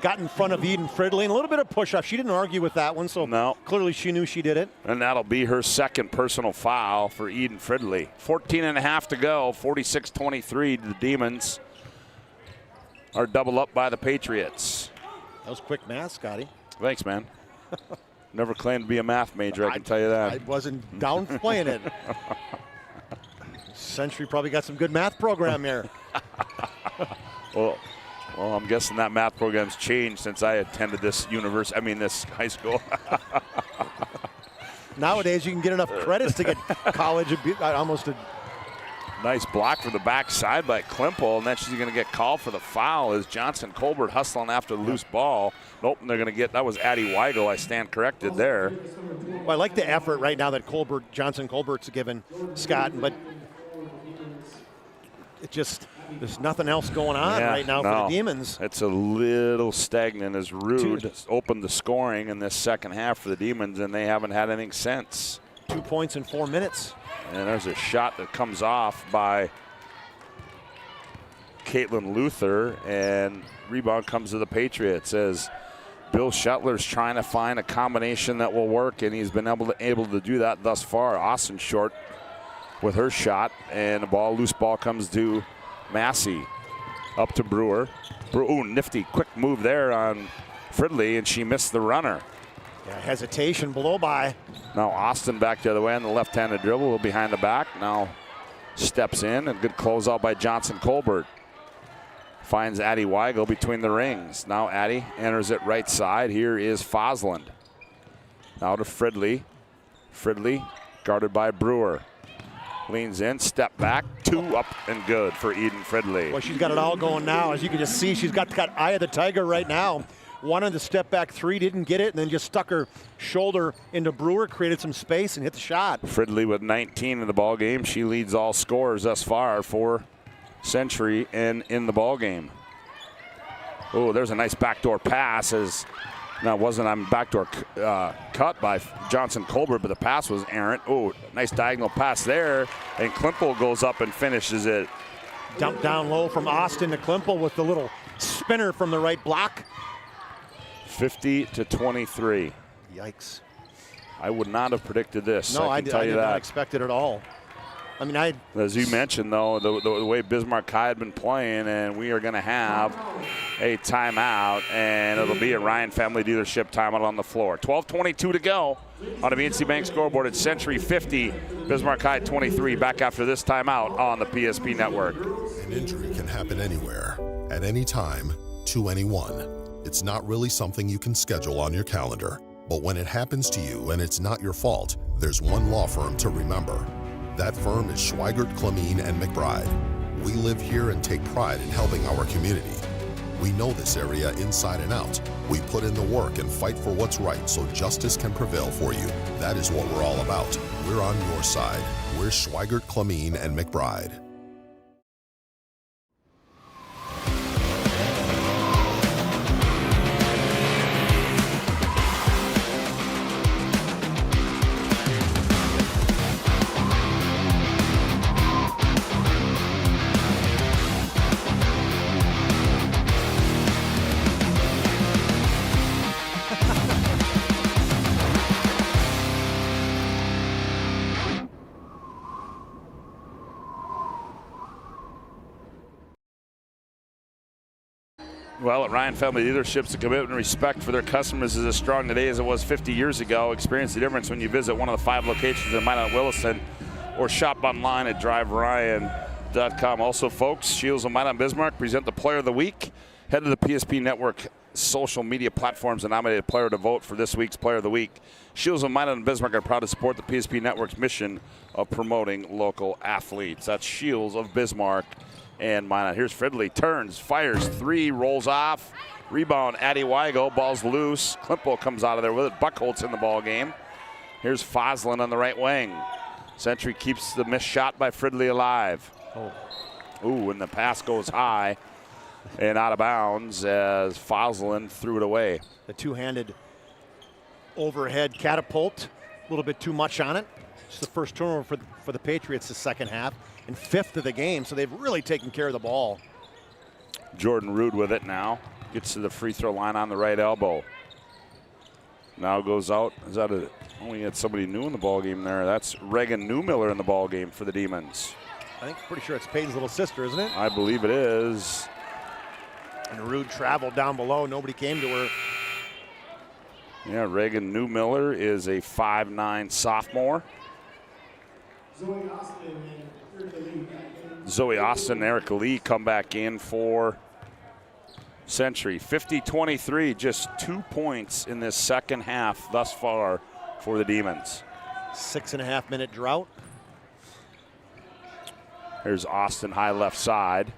got in front of Eden Fridley, and a little bit of push-off. She didn't argue with that one, so clearly she knew she did it. And that'll be her second personal foul for Eden Fridley. 14.5 to go, 46-23. The Demons are double up by the Patriots. That was quick math, Scotty. Thanks, man. Never claimed to be a math major, I can tell you that. I wasn't downplaying it. Century probably got some good math program here. Well, I'm guessing that math program's changed since I attended this this high school. Nowadays, you can get enough credits to get college. Almost a nice block for the backside by Klimpel, and then she's going to get called for the foul as Johnson Colbert hustling after the loose ball. Nope, and they're going to get, that was Addie Weigel. I stand corrected there. Well, I like the effort right now that Johnson Colbert's given Scott, but it just, there's nothing else going on right now for the Demons. It's a little stagnant as Rude opened the scoring in this second half for the Demons, and they haven't had anything since. 2 points in 4 minutes. And there's a shot that comes off by Caitlin Luther, and rebound comes to the Patriots as Bill Shetler's trying to find a combination that will work, and he's been able to do that thus far. Austin short with her shot, and the loose ball comes to Massey. Up to Brewer. Ooh, nifty quick move there on Fridley, and she missed the runner. Yeah, hesitation below by. Now Austin back the other way on the left-handed dribble, behind the back. Now steps in, and good closeout by Johnson Colbert. Finds Addie Weigel between the rings. Now Addie enters it right side. Here is Fosland. Now to Fridley. Fridley guarded by Brewer. Leans in, step back, 2 up and good for Eden Fridley. Well, she's got it all going now. As you can just see, she's got eye of the tiger right now. Wanted the step back 3, didn't get it, and then just stuck her shoulder into Brewer, created some space, and hit the shot. Fridley with 19 in the ball game. She leads all scorers thus far for Century and in the ball game. Oh, there's a nice backdoor pass. Now, it wasn't on backdoor cut by Johnson Colbert, but the pass was errant. Oh, nice diagonal pass there, and Klimpel goes up and finishes it. Dump down low from Austin to Klimpel with the little spinner from the right block. 50-23. Yikes. I would not have predicted this. No, I can tell you did that. not expect it at all. I mean, as you mentioned, though, the way Bismarck High had been playing, and we are going to have a timeout, and it'll be a Ryan Family Dealership timeout on the floor. 12:22 to go on the BNC Bank scoreboard. It's Century 50, Bismarck High 23. Back after this timeout on the PSP Network. An injury can happen anywhere, at any time, to anyone. It's not really something you can schedule on your calendar. But when it happens to you and it's not your fault, there's one law firm to remember. That firm is Schweigert, Clemeen, and McBride. We live here and take pride in helping our community. We know this area inside and out. We put in the work and fight for what's right so justice can prevail for you. That is what we're all about. We're on your side. We're Schweigert, Clemeen, and McBride. Well, at Ryan Family Dealerships, the commitment and respect for their customers is as strong today as it was 50 years ago. Experience the difference when you visit one of the 5 locations in Minot, Williston, or shop online at driveryan.com. Also, folks, Shields of Minot Bismarck present the Player of the Week. Head to the PSP Network social media platforms and nominate a player to vote for this week's Player of the Week. Shields of Minot and Bismarck are proud to support the PSP Network's mission of promoting local athletes. That's Shields of Bismarck and Minot. Here's Fridley, turns, fires 3, rolls off, rebound, Addie Weigel, ball's loose. Klimpel comes out of there with it. Buckholtz in the ball game. Here's Foslin on the right wing. Century keeps the missed shot by Fridley alive. Ooh, and the pass goes high and out of bounds as Foslin threw it away. The two-handed overhead catapult, a little bit too much on it. It's the first turnover for the Patriots the second half and 5th of the game, so they've really taken care of the ball. Jordan Rude with it now. Gets to the free throw line on the right elbow. Now goes out. Is that we had somebody new in the ball game there. That's Reagan Newmiller in the ball game for the Demons. I think pretty sure it's Peyton's little sister, isn't it? I believe it is. And Rude traveled down below. Nobody came to her. Yeah, Reagan Newmiller is a 5'9" sophomore. Zoe Austin and Erica Lee come back in for Century. 50-23, just 2 points in this second half thus far for the Demons. 6.5-minute drought. Here's Austin, high left side.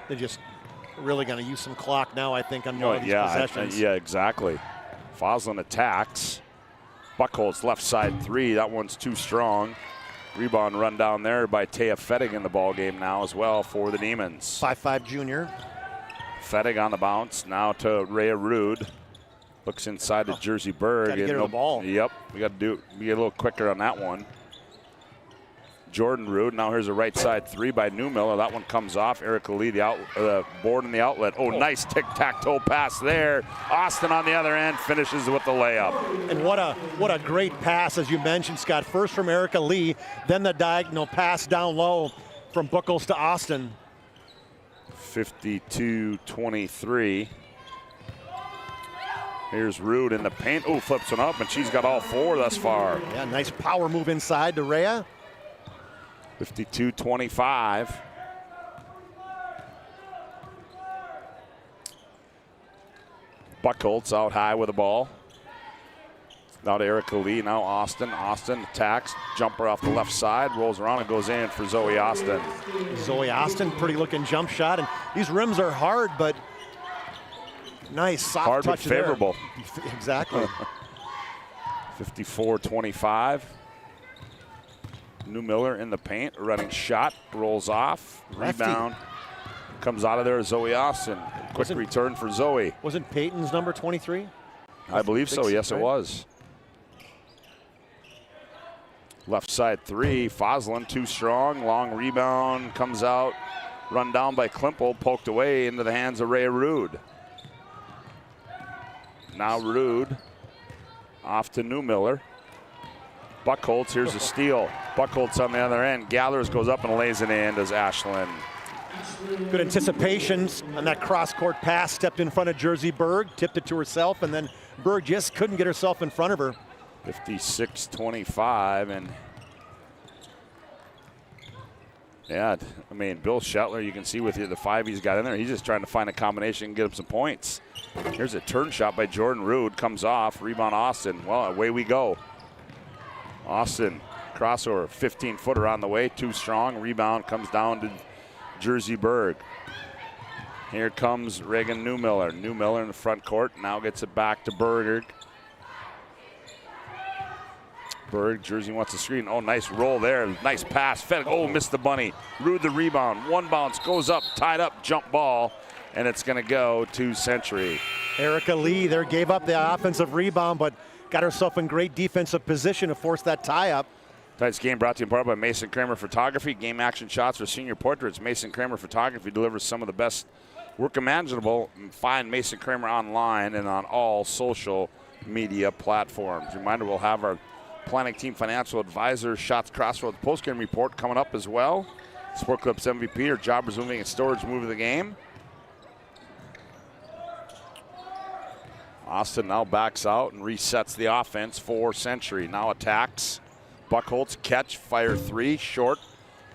They're just really going to use some clock now, I think, on more of these possessions. Yeah, exactly. Foslin attacks. Buckholtz left side 3. That one's too strong. Rebound run down there by Taya Fettig in the ball game now as well for the Demons. 5'5" junior. Fettig on the bounce now to Rhea Rude. Looks inside to Jersey Berg. Got to get her the ball. Yep, we got to be a little quicker on that one. Jordan Rude. Now here's a right side 3 by Newmiller. That one comes off. Erica Lee, the board in the outlet. Oh, nice tic-tac-toe pass there. Austin on the other end finishes with the layup. And what a great pass, as you mentioned, Scott. First from Erica Lee, then the diagonal pass down low from Buckholtz to Austin. 52-23. Here's Rude in the paint. Oh, flips one up, and she's got all 4 thus far. Yeah, nice power move inside to Rhea. 52-25. Buckholtz out high with the ball. Now to Erica Lee, now Austin. Austin attacks, jumper off the left side, rolls around and goes in for Zoe Austin. Zoe Austin, pretty looking jump shot. And these rims are hard, but nice soft hard touch but favorable. There. Exactly. 54-25. New Miller in the paint, running shot, rolls off, Lefty. Rebound. Comes out of there, Zoe Austin. Quick return for Zoe. Wasn't Peyton's number 23? I believe so, yes it was. Left side three, Foslin too strong, long rebound, comes out, run down by Klimple, poked away into the hands of Rhea Rude. Now Rude, off to New Miller. Buckholtz, here's a steal. Buckholtz on the other end, Gathers goes up and lays it in, does Ashlyn. Good anticipations on that cross-court pass, stepped in front of Jersey Berg, tipped it to herself, and then Berg just couldn't get herself in front of her. 56-25, and yeah, I mean, Bill Shetler, you can see with the 5 he's got in there, he's just trying to find a combination and get him some points. Here's a turn shot by Jordan Rude, comes off, rebound Austin. Well, away we go. Austin, crossover, 15-footer on the way, too strong, rebound comes down to Jersey Berg. Here comes Reagan Newmiller. Newmiller in the front court, now gets it back to Berger. Berg, Jersey wants the screen. Oh, nice roll there. Nice pass. Fed. Oh, missed the bunny. Rude the rebound. One bounce, goes up, tied up, jump ball, and it's going to go to Century. Erica Lee there gave up the offensive rebound, but got herself in great defensive position to force that tie-up. Tonight's game brought to you in part by Mason Kramer Photography. Game action shots for senior portraits. Mason Kramer Photography delivers some of the best work imaginable. Find Mason Kramer online and on all social media platforms. Reminder, we'll have our Planning Team Financial Advisor Shots Crossroads postgame report coming up as well. Sport Clips MVP or Jobbers Moving and Storage move of the game. Austin now backs out and resets the offense for Century. Now attacks. Buckholtz catch, fire three, short.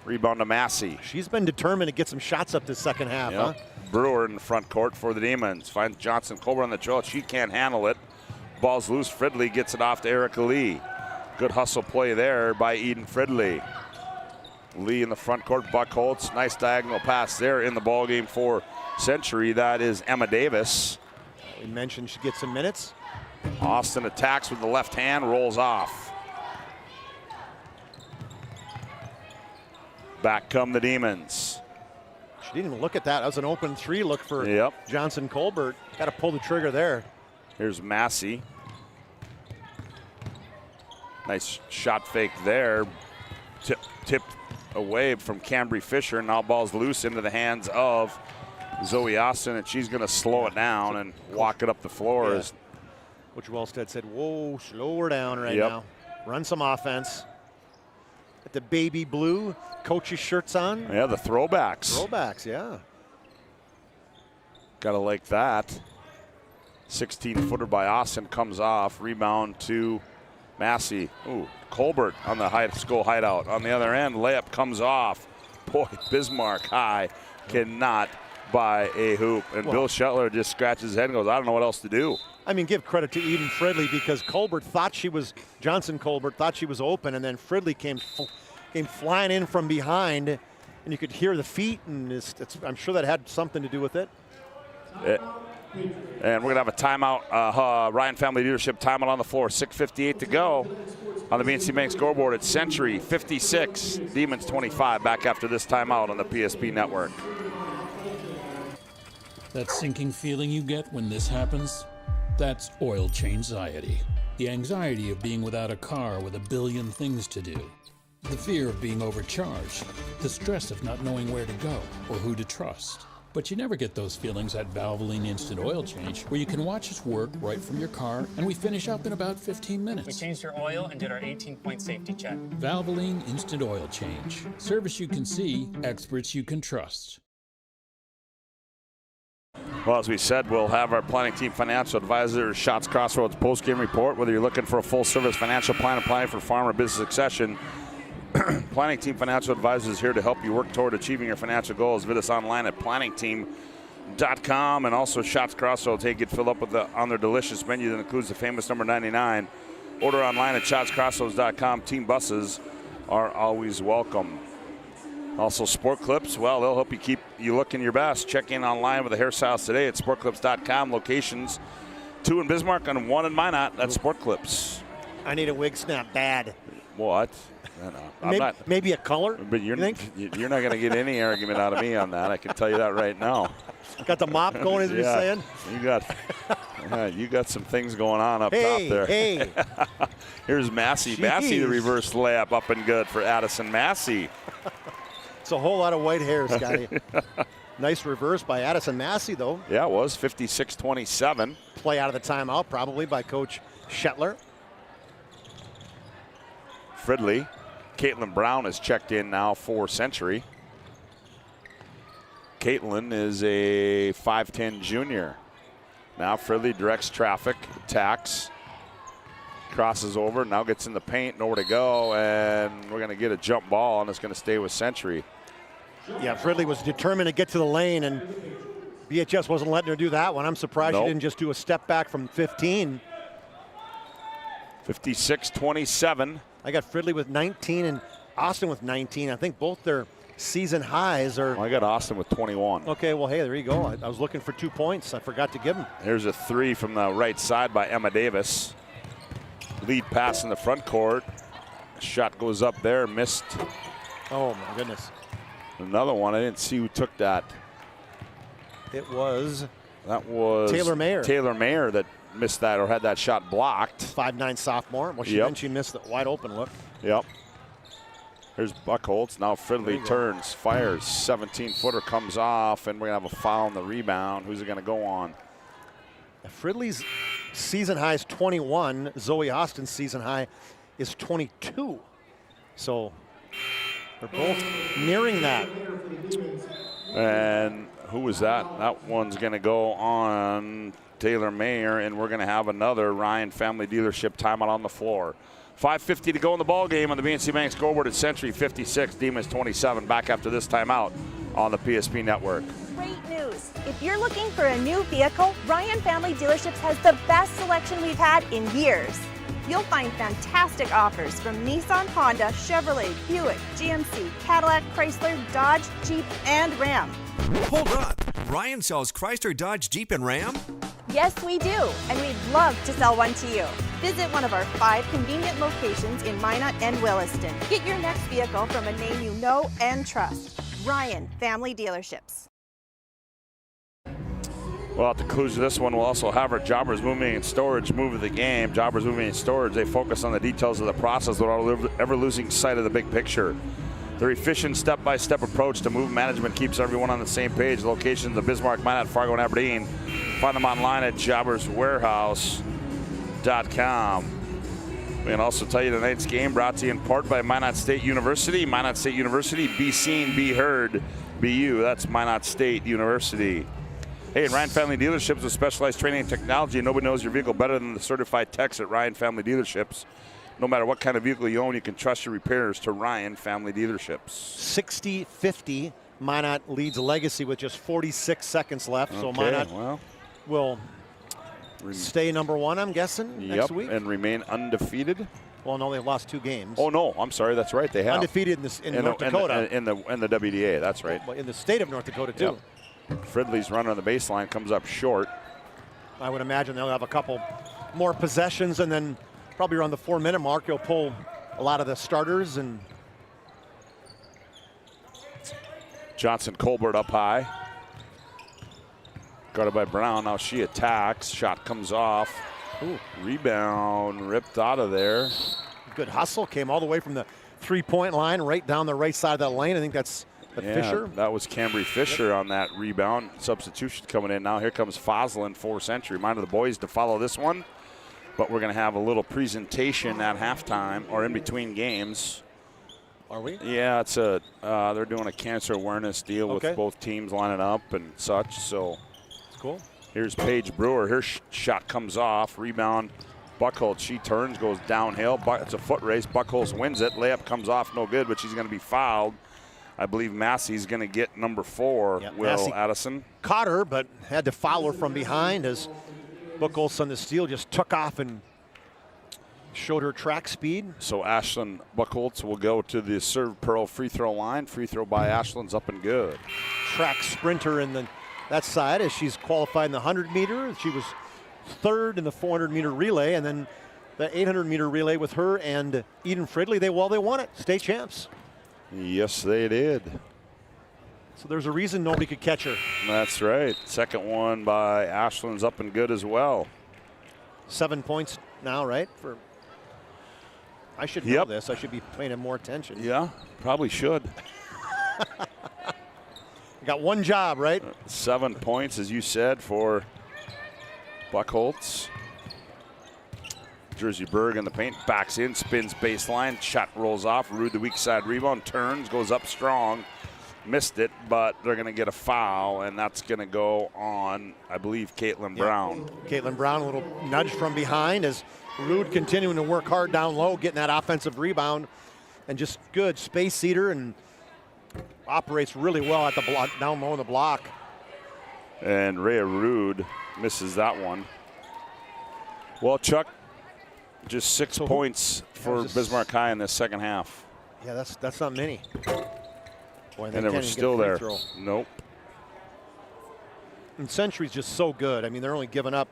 Rebound to Massey. She's been determined to get some shots up this second half, huh? Brewer in the front court for the Demons. Finds Johnson Colbert on the trail. She can't handle it. Ball's loose. Fridley gets it off to Erica Lee. Good hustle play there by Eden Fridley. Lee in the front court, Buckholtz. Nice diagonal pass there in the ballgame for Century. That is Emma Davis. We mentioned she gets some minutes. Austin attacks with the left hand, rolls off. Back come the Demons. She didn't even look at that. That was an open three look for Johnson Colbert. Got to pull the trigger there. Here's Massey. Nice shot fake there. Tipped away from Cambry Fisher. Now ball's loose into the hands of Zoe Austin, and she's going to slow it down and walk it up the floor. Yeah. Coach Wellstead said, whoa, slow her down right now. Run some offense. Got the baby blue coach's shirts on. Yeah, the throwbacks. Throwbacks, yeah. Gotta like that. 16-footer by Austin comes off. Rebound to Massey. Ooh, Colbert on the high school hideout. On the other end, layup comes off. Boy, Bismarck High cannot buy a hoop. And Bill Shetler just scratches his head and goes, I don't know what else to do. I mean, give credit to Eden Fridley because Johnson Colbert thought she was open, and then Fridley came flying in from behind, and you could hear the feet, and I'm sure that had something to do with it. And we're going to have a timeout, Ryan Family Leadership timeout on the floor. 6:58 to go on the BNC Bank scoreboard. It's Century 56, Demons 25. Back after this timeout on the PSP Network. That sinking feeling you get when this happens? That's oil change-anxiety. The anxiety of being without a car with a billion things to do. The fear of being overcharged. The stress of not knowing where to go or who to trust. But you never get those feelings at Valvoline Instant Oil Change, where you can watch us work right from your car, and we finish up in about 15 minutes. We changed your oil and did our 18-point safety check. Valvoline Instant Oil Change. Service you can see, experts you can trust. Well, as we said, we'll have our Planning Team Financial Advisor Shots Crossroads post-game report. Whether you're looking for a full-service financial plan, applying for farm or business succession, Planning Team Financial Advisors is here to help you work toward achieving your financial goals. Visit us online at planningteam.com, and also Shots Crossroads. Hey, get filled up on their delicious menu that includes the famous number 99. Order online at shotscrossroads.com. Team buses are always welcome. Also, Sport Clips, well, they'll help you keep you looking your best. Check in online with the hairstyles today at sportclips.com. Locations 2 in Bismarck and 1 in Minot. That's Sport Clips. I need a wig snap bad. What? No, maybe a color? But you're not going to get any argument out of me on that. I can tell you that right now. Got the mop going, as you're saying? You got some things going on up top there. Hey. Here's Massey. Jeez. Massey, the reverse layup, up and good for Addison Massey. It's a whole lot of white hair, Scotty. Nice reverse by Addison Massey, though. Yeah, it was 56-27. Play out of the timeout, probably by Coach Shetler. Fridley. Caitlin Brown is checked in now for Century. Caitlin is a 5'10 junior. Now Fridley directs traffic, attacks, crosses over, now gets in the paint, nowhere to go, and we're going to get a jump ball, and it's going to stay with Century. Yeah, Fridley was determined to get to the lane, and BHS wasn't letting her do that one. I'm surprised she didn't just do a step back from 15. 56-27. I got Fridley with 19 and Austin with 19. I think both their season highs are. Well, I got Austin with 21. Okay, well, hey, there you go. I was looking for 2 points. I forgot to give them. Here's a 3 from the right side by Emma Davis. Lead pass in the front court. Shot goes up there, missed. Oh, my goodness. Another one. I didn't see who took that. It was. That was Taylor Mayer. Taylor Mayer that missed that or had that shot blocked. 5'9" sophomore. Well, then she missed the wide open look. Yep. Here's Buckholz. Now Fridley turns, fires. 17-footer comes off, and we're going to have a foul on the rebound. Who's it going to go on? Fridley's season high is 21. Zoe Austin's season high is 22. So they're both nearing that. And who was that? That one's going to go on Taylor Mayer, and we're going to have another Ryan Family Dealership timeout on the floor. 5:50 to go in the ball game on the BNC Bank scoreboard at Century 56, Demons 27. Back after this timeout on the PSP Network. Great news! If you're looking for a new vehicle, Ryan Family Dealerships has the best selection we've had in years. You'll find fantastic offers from Nissan, Honda, Chevrolet, Buick, GMC, Cadillac, Chrysler, Dodge, Jeep, and Ram. Hold on. Ryan sells Chrysler, Dodge, Jeep, and Ram? Yes, we do, and we'd love to sell one to you. Visit one of our 5 convenient locations in Minot and Williston. Get your next vehicle from a name you know and trust. Ryan Family Dealerships. Well, at the conclusion of this one, we'll also have our Jobbers Moving and Storage move of the game. Jobbers Moving and Storage, they focus on the details of the process without ever losing sight of the big picture. Their efficient step-by-step approach to move management keeps everyone on the same page. Locations of Bismarck, Minot, Fargo, and Aberdeen. Find them online at jobberswarehouse.com. We can also tell you tonight's game brought to you in part by Minot State University. Minot State University, be seen, be heard, be you. That's Minot State University. Hey, and Ryan Family Dealerships with specialized training and technology. Nobody knows your vehicle better than the certified techs at Ryan Family Dealerships. No matter what kind of vehicle you own, you can trust your repairs to Ryan Family Dealerships. 60-50. Minot leads Legacy with just 46 seconds left. So Minot will stay number 1, I'm guessing, next week. And remain undefeated. Well, no, they've lost 2 games. Oh, no, I'm sorry. That's right. They have. Undefeated in North Dakota. In the WDA, that's right. In the state of North Dakota, too. Yep. Fridley's run on the baseline comes up short. I would imagine they'll have a couple more possessions, and then probably around the 4-minute mark, you'll pull a lot of the starters. And Johnson Colbert up high. Guarded by Brown. Now she attacks. Shot comes off. Ooh. Rebound ripped out of there. Good hustle. Came all the way from the 3-point line right down the right side of that lane. I think that's Fisher. That was Cambry Fisher on that rebound. Substitution coming in now. Here comes Foslin for Century. Reminder the boys to follow this one. But we're going to have a little presentation at halftime or in between games. Are we? Yeah, it's they're doing a cancer awareness deal with both teams lining up and such. So it's cool. Here's Paige Brewer. Her shot comes off. Rebound. Buckholz, she turns, goes downhill. It's a foot race. Buckholz wins it. Layup comes off, no good, but she's going to be fouled. I believe Massey's going to get number 4, Will Massey Addison. Caught her, but had to foul her from behind as Buckholz on the steal just took off and showed her track speed. So Ashlyn Buchholz will go to the serve pearl free throw line. Free throw by Ashlyn's up and good. Track sprinter in that side as she's qualified in the 100 meter. She was third in the 400 meter relay, and then the 800 meter relay with her and Eden Fridley, they won it, state champs. Yes, they did. So there's a reason nobody could catch her. That's right. Second one by Ashlyn's up and good as well. 7 points now, right? I should know this. I should be paying more attention. Yeah, probably should. Got one job, right? 7 points, as you said, for Buchholz. Jersey Berg in the paint, backs in, spins baseline, shot rolls off. Rude the weak side rebound, turns, goes up strong. Missed it, but they're going to get a foul, and that's going to go on, I believe, Caitlin Brown. Caitlin Brown, a little nudge from behind as Rude continuing to work hard down low, getting that offensive rebound, and just good space eater and operates really well at the block, down low in the block. And Rhea Rude misses that one. Well, Chuck, just 6 points for Bismarck High in the second half. Yeah, that's not many. Boy, and they were still there. Nope. And Century's just so good. I mean, they're only giving up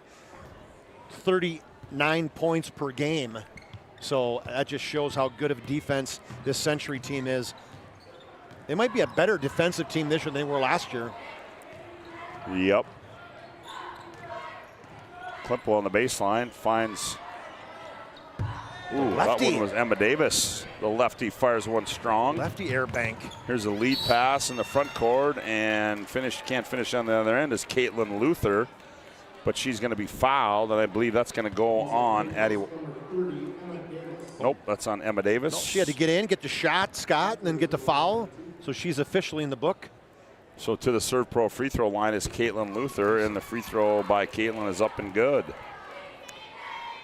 39 points per game. So that just shows how good of a defense this Century team is. They might be a better defensive team this year than they were last year. Yep. Klippel on the baseline finds. Ooh, that one was Emma Davis. The lefty fires one strong. Lefty air bank. Here's a lead pass in the front court, and can't finish on the other end is Caitlin Luther, but she's going to be fouled, and I believe that's going to go on Addie. Nope, that's on Emma Davis. No, she had to get in, get the shot, Scott, and then get the foul, so she's officially in the book. So to the serve pro free throw line is Caitlin Luther, and the free throw by Caitlin is up and good.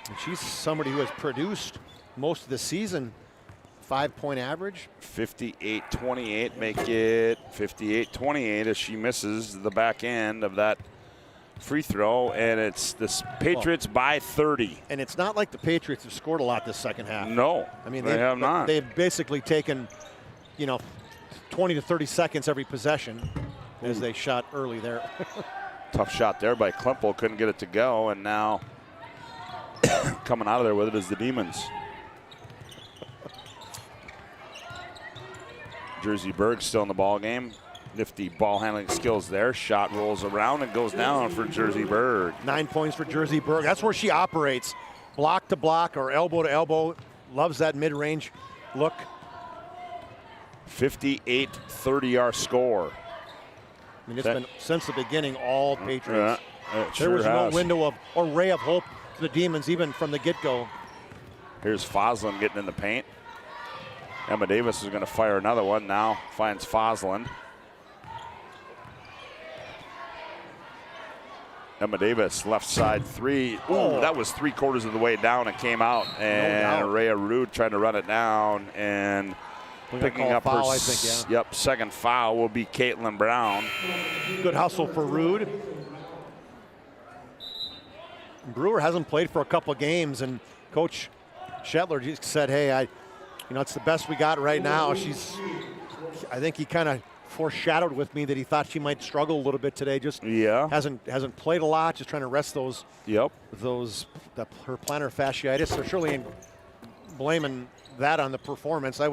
And she's somebody who has produced most of the season. 5-point average. 58-28, make it 58-28 as she misses the back end of that free throw, and it's the Patriots by 30. And it's not like the Patriots have scored a lot this second half. No, I mean they have not. They've basically taken, 20 to 30 seconds every possession as they shot early there. Tough shot there by Klippel, couldn't get it to go, and now coming out of there with it is the Demons. Jersey Berg still in the ball game. Nifty ball handling skills there. Shot rolls around and goes down for Jersey Berg. 9 points for Jersey Berg. That's where she operates. Block to block or elbow to elbow. Loves that mid-range look. 58-30 our score. I mean, it's been since the beginning all Patriots. There was no window or ray of hope to the Demons even from the get-go. Here's Foslin getting in the paint. Emma Davis is going to fire another one. Now finds Foslin. Emma Davis, left side three. Ooh, that was 3/4 of the way down and came out. And Rhea Rude trying to run it down and picking up foul, her I think, yeah. second foul will be Caitlin Brown. Good hustle for Rude. Brewer hasn't played for a couple of games, and Coach Shetler just said, hey, it's the best we got right now. I think he kind of foreshadowed with me that he thought she might struggle a little bit today. Just hasn't played a lot. Just trying to rest those her plantar fasciitis. So surely blaming that on the performance. I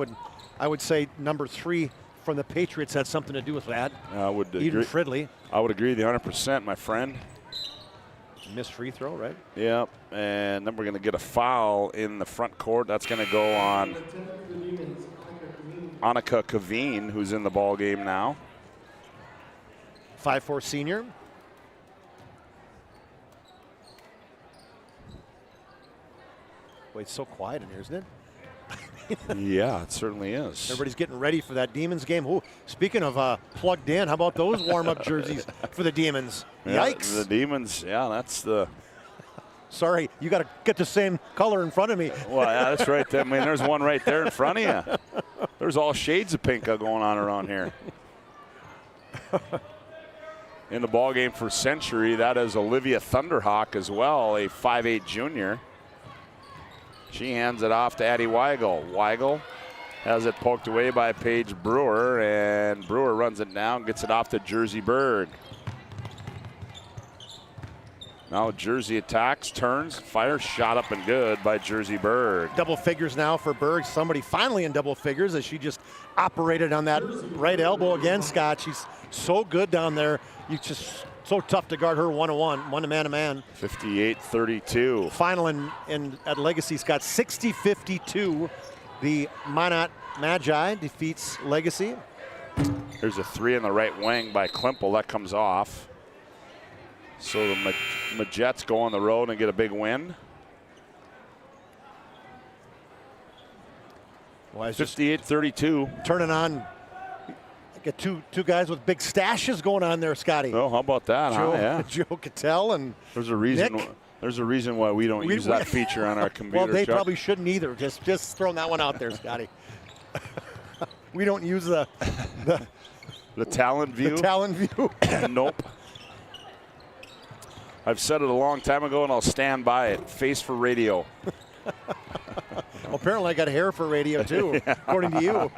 would say number 3 from the Patriots had something to do with that. I would Eden agree. Fridley. I would agree 100%, my friend. Missed free throw, right? Yep, and then we're going to get a foul in the front court. That's going to go on Annika Kaveen, who's in the ball game now. 5'4" senior. Boy, it's so quiet in here, isn't it? Yeah, it certainly is. Everybody's getting ready for that Demons game. Ooh, speaking of plugged in, how about those warm-up jerseys for the Demons? Yeah, Yikes. the Demons, that's the... Sorry, you got to get the same color in front of me. Well, yeah, that's right. I mean, there's one right there in front of you. There's all shades of pink going on around here. In the ball game for Century, that is Olivia Thunderhawk as well, a 5'8" junior. She hands it off to Addie Weigel. Weigel has it poked away by Paige Brewer, and Brewer runs it down, gets it off to Jersey Berg. Now Jersey attacks, turns, fires, shot up and good by Jersey Berg. Double figures now for Berg. Somebody finally in double figures as she just operated on that right elbow again, Scott. She's so good down there. You just so tough to guard her one-on-one, one-to-man-to-man. 58-32. Final at Legacy, Scott, 60-52. The Minot Magi defeats Legacy. Here's a three in the right wing by Klimple. That comes off. So the Majets go on the road and get a big win. Well, 58-32. Turning on. Got two guys with big stashes going on there, Scotty. Oh, how about that? Joe, Yeah. Joe Cattell and there's a reason. Nick. There's a reason why we don't use that feature on our computer. Well, they Chuck. probably shouldn't either. Just throwing that one out there, Scotty. We don't use the talent view. The talent view. Nope. I've said it a long time ago, and I'll stand by it. Face for radio. Well, apparently I got hair for radio too, according to you.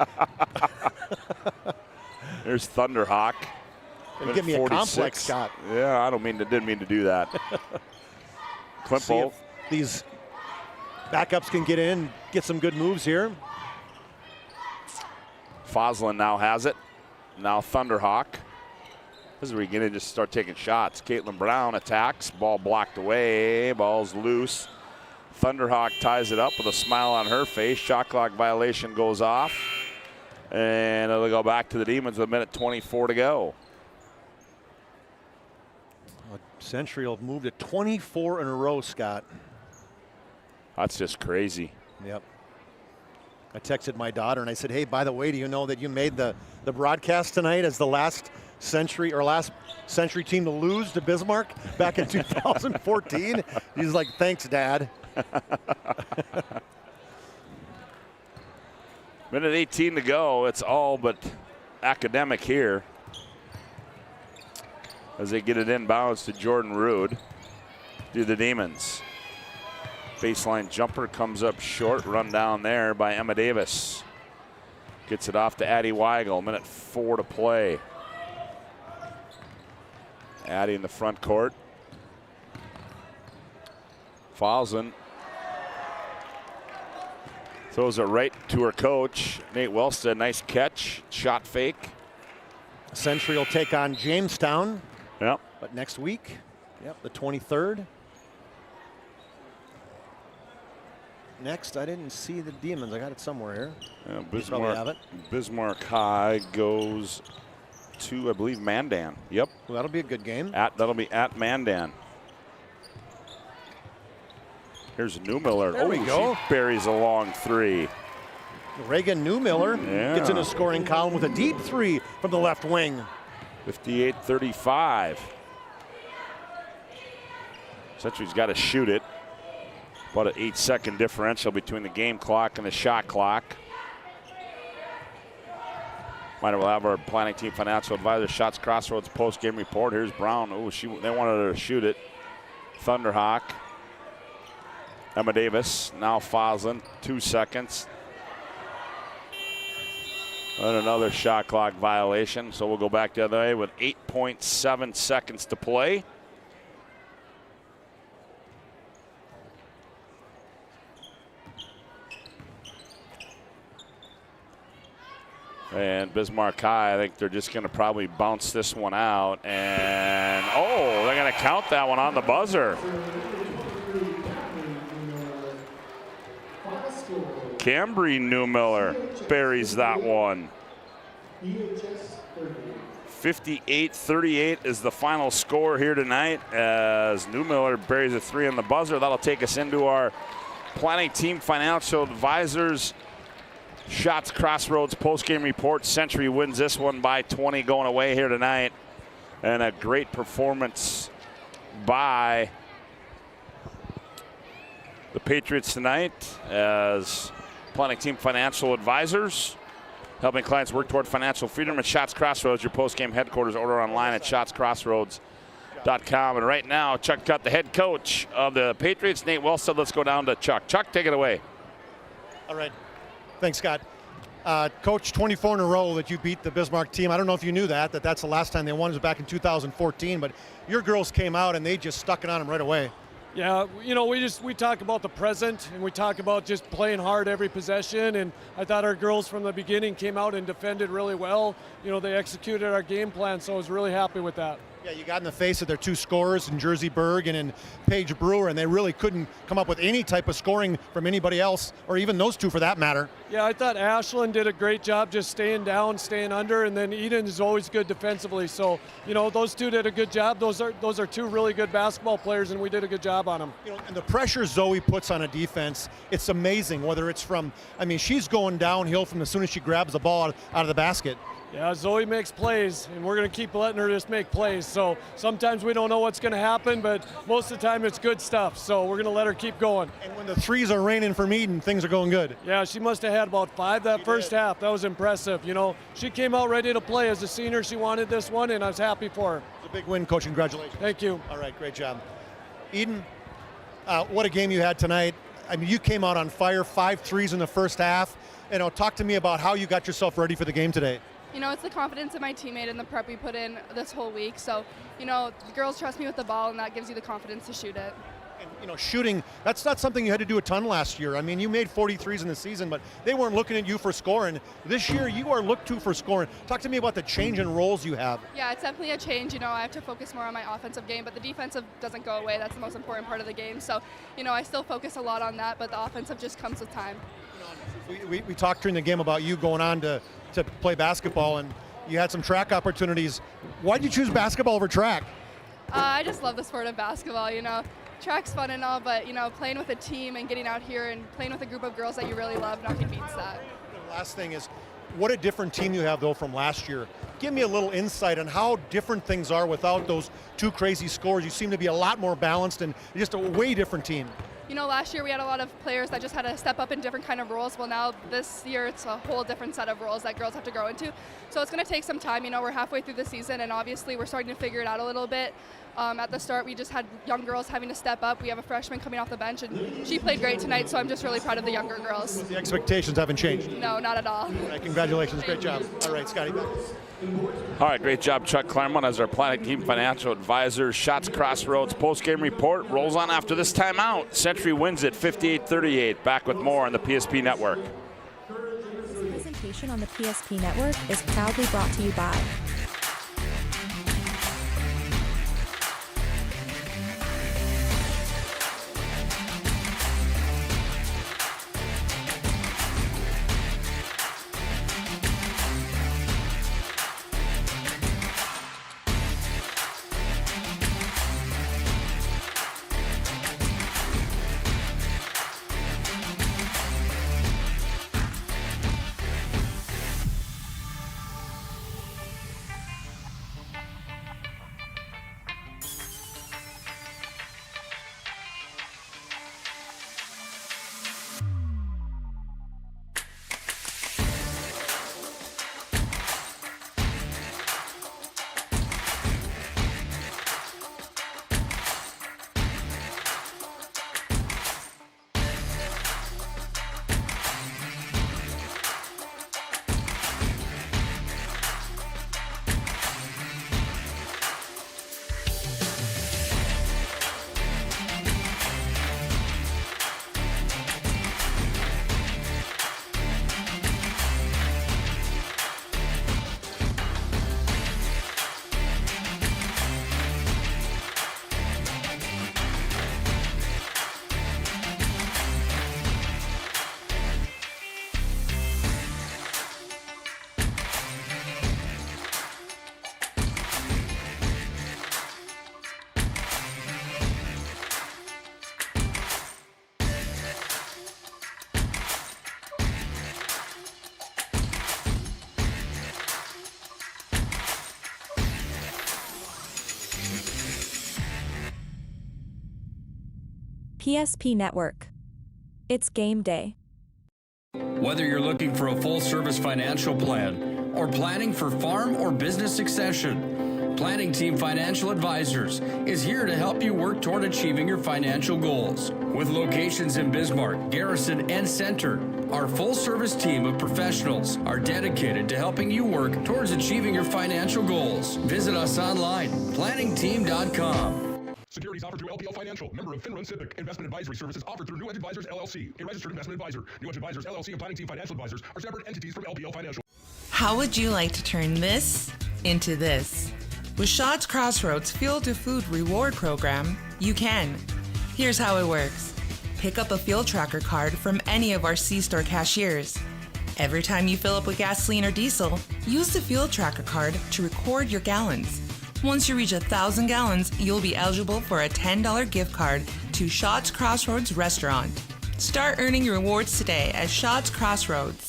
There's Thunderhawk. Give me 46. A complex shot. Yeah, didn't mean to do that. Klimple. These backups can get in, get some good moves here. Foslin now has it. Now Thunderhawk. This is where you're going to just start taking shots. Caitlin Brown attacks. Ball blocked away. Ball's loose. Thunderhawk ties it up with a smile on her face. Shot clock violation goes off. And it'll go back to the Demons with 1:24 to go. Century will move to 24 in a row, Scott. That's just crazy. Yep. I texted my daughter and I said, hey, by the way, do you know that you made the broadcast tonight as the last Century team to lose to Bismarck back in 2014? He's like, thanks, Dad. 1:18 to go. It's all but academic here as they get it inbounds to Jordan Rude. Do the Demons. Baseline jumper comes up short. Run down there by Emma Davis. Gets it off to Addie Weigel. 1:04 to play. Addie in the front court. Foslin throws it right to her coach, Nate Wellstead. Nice catch. Shot fake. Century will take on Jamestown. Yep. But next week, the 23rd. Next, I didn't see the Demons. I got it somewhere here. Yeah, probably have it. Bismarck High goes to, I believe, Mandan. Yep. Well, that'll be a good game. That'll be at Mandan. Here's Newmiller. There we go. She buries a long three. Reagan Newmiller gets in a scoring column with a deep three from the left wing. 58-35. Century's got to shoot it. About an 8-second differential between the game clock and the shot clock. Might will have our planning team financial advisor, Shots Crossroads post-game report. Here's Brown. Oh, they wanted her to shoot it. Thunderhawk. Emma Davis, now Foslin, 2 seconds. And another shot clock violation, so we'll go back the other way with 8.7 seconds to play. And Bismarck High, I think they're just going to probably bounce this one out. And, oh, they're going to count that one on the buzzer. Cambry Newmiller buries that one. 58-38 is the final score here tonight as Newmiller buries a three on the buzzer. That'll take us into our planning team financial advisors Shots Crossroads post-game report. Century wins this one by 20 going away here tonight. And a great performance by the Patriots tonight as planning team financial advisors, helping clients work toward financial freedom. At Shots Crossroads, your post-game headquarters. Order online at shotscrossroads.com. PSPNetwork.com. And right now, Chuck Cutt, the head coach of the Patriots, Nate Wilson. Let's go down to Chuck. Chuck, take it away. All right. Thanks, Scott. Coach, 24 in a row that you beat the Bismarck team. I don't know if you knew that's the last time they won. It was back in 2014, but your girls came out and they just stuck it on them right away. Yeah, you know, we talk about the present and we talk about just playing hard every possession, and I thought our girls from the beginning came out and defended really well. You know, they executed our game plan, so I was really happy with that. Yeah, you got in the face of their two scorers in Jersey Berg and Paige Brewer, and they really couldn't come up with any type of scoring from anybody else, or even those two for that matter. Yeah, I thought Ashlyn did a great job just staying down, staying under, and then Eden is always good defensively. So, you know, those two did a good job. Those are two really good basketball players, and we did a good job on them. You know, and the pressure Zoe puts on a defense, it's amazing. Whether it's from, I mean, she's going downhill from as soon as she grabs the ball out of the basket. Yeah, Zoe makes plays, and we're going to keep letting her just make plays. So sometimes we don't know what's going to happen, but most of the time it's good stuff. So we're going to let her keep going. And when the threes are raining from Eden, things are going good. Yeah, she must have had about 5 that first half. That was impressive. You know, she came out ready to play. As a senior, she wanted this one, and I was happy for her. It's a big win, Coach. Congratulations. Thank you. All right, great job. Eden, what a game you had tonight. I mean, you came out on fire, 5 threes in the first half. You know, talk to me about how you got yourself ready for the game today. You know, it's the confidence of my teammate and the prep we put in this whole week. So, you know, the girls trust me with the ball, and that gives you the confidence to shoot it. And, you know, shooting, that's not something you had to do a ton last year. I mean, you made 43s in the season, but they weren't looking at you for scoring. This year, you are looked to for scoring. Talk to me about the change in roles you have. Yeah, it's definitely a change. You know, I have to focus more on my offensive game, but the defensive doesn't go away. That's the most important part of the game. So, you know, I still focus a lot on that, but the offensive just comes with time. We talked during the game about you going on to play basketball, and you had some track opportunities. Why did you choose basketball over track? I just love the sport of basketball, you know. Track's fun and all, but, you know, playing with a team and getting out here and playing with a group of girls that you really love, nothing beats that. The last thing is, what a different team you have, though, from last year. Give me a little insight on how different things are without those two crazy scores. You seem to be a lot more balanced and just a way different team. You know, last year we had a lot of players that just had to step up in different kind of roles. Well, now this year it's a whole different set of roles that girls have to grow into. So it's going to take some time. You know, we're halfway through the season, and obviously we're starting to figure it out a little bit. At the start, we just had young girls having to step up. We have a freshman coming off the bench, and she played great tonight, so I'm just really proud of the younger girls. The expectations haven't changed. No, not at all. All right, congratulations. Great job. All right, Scotty. All right, great job, Chuck Claremont, as our planning team financial advisor. Shots Crossroads post-game report rolls on after this timeout. Century wins it 58-38. Back with more on the PSP Network. This presentation on the PSP Network is proudly brought to you by PSP Network. It's game day. Whether you're looking for a full-service financial plan or planning for farm or business succession, Planning Team Financial Advisors is here to help you work toward achieving your financial goals. With locations in Bismarck, Garrison, and Center, our full-service team of professionals are dedicated to helping you work towards achieving your financial goals. Visit us online, planningteam.com. Securities offered through LPL Financial, member of FINRA Civic. Investment advisory services offered through New Edge Advisors LLC, a registered investment advisor. New Edge Advisors LLC and Planning Team Financial Advisors are separate entities from LPL Financial. How would you like to turn this into this? With Shaw's Crossroads Fuel to Food Reward Program, you can. Here's how it works. Pick up a fuel tracker card from any of our C-store cashiers. Every time you fill up with gasoline or diesel, use the fuel tracker card to record your gallons. Once you reach 1,000 gallons, you'll be eligible for a $10 gift card to Shaw's Crossroads Restaurant. Start earning your rewards today at Shaw's Crossroads.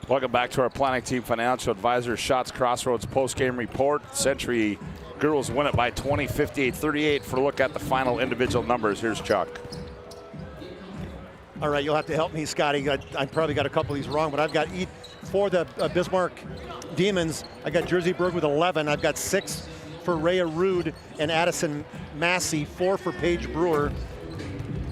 Welcome back to our Planning Team Financial Advisors Shots Crossroads post-game report. Century girls win it by 20, 58-38. For a look at the final individual numbers, here's Chuck. All right, you'll have to help me, Scotty. I probably got a couple of these wrong, but I've got for the Bismarck Demons, I got Jersey Berg with 11. I've got 6 for Rhea Rude and Addison Massey, 4 for Paige Brewer,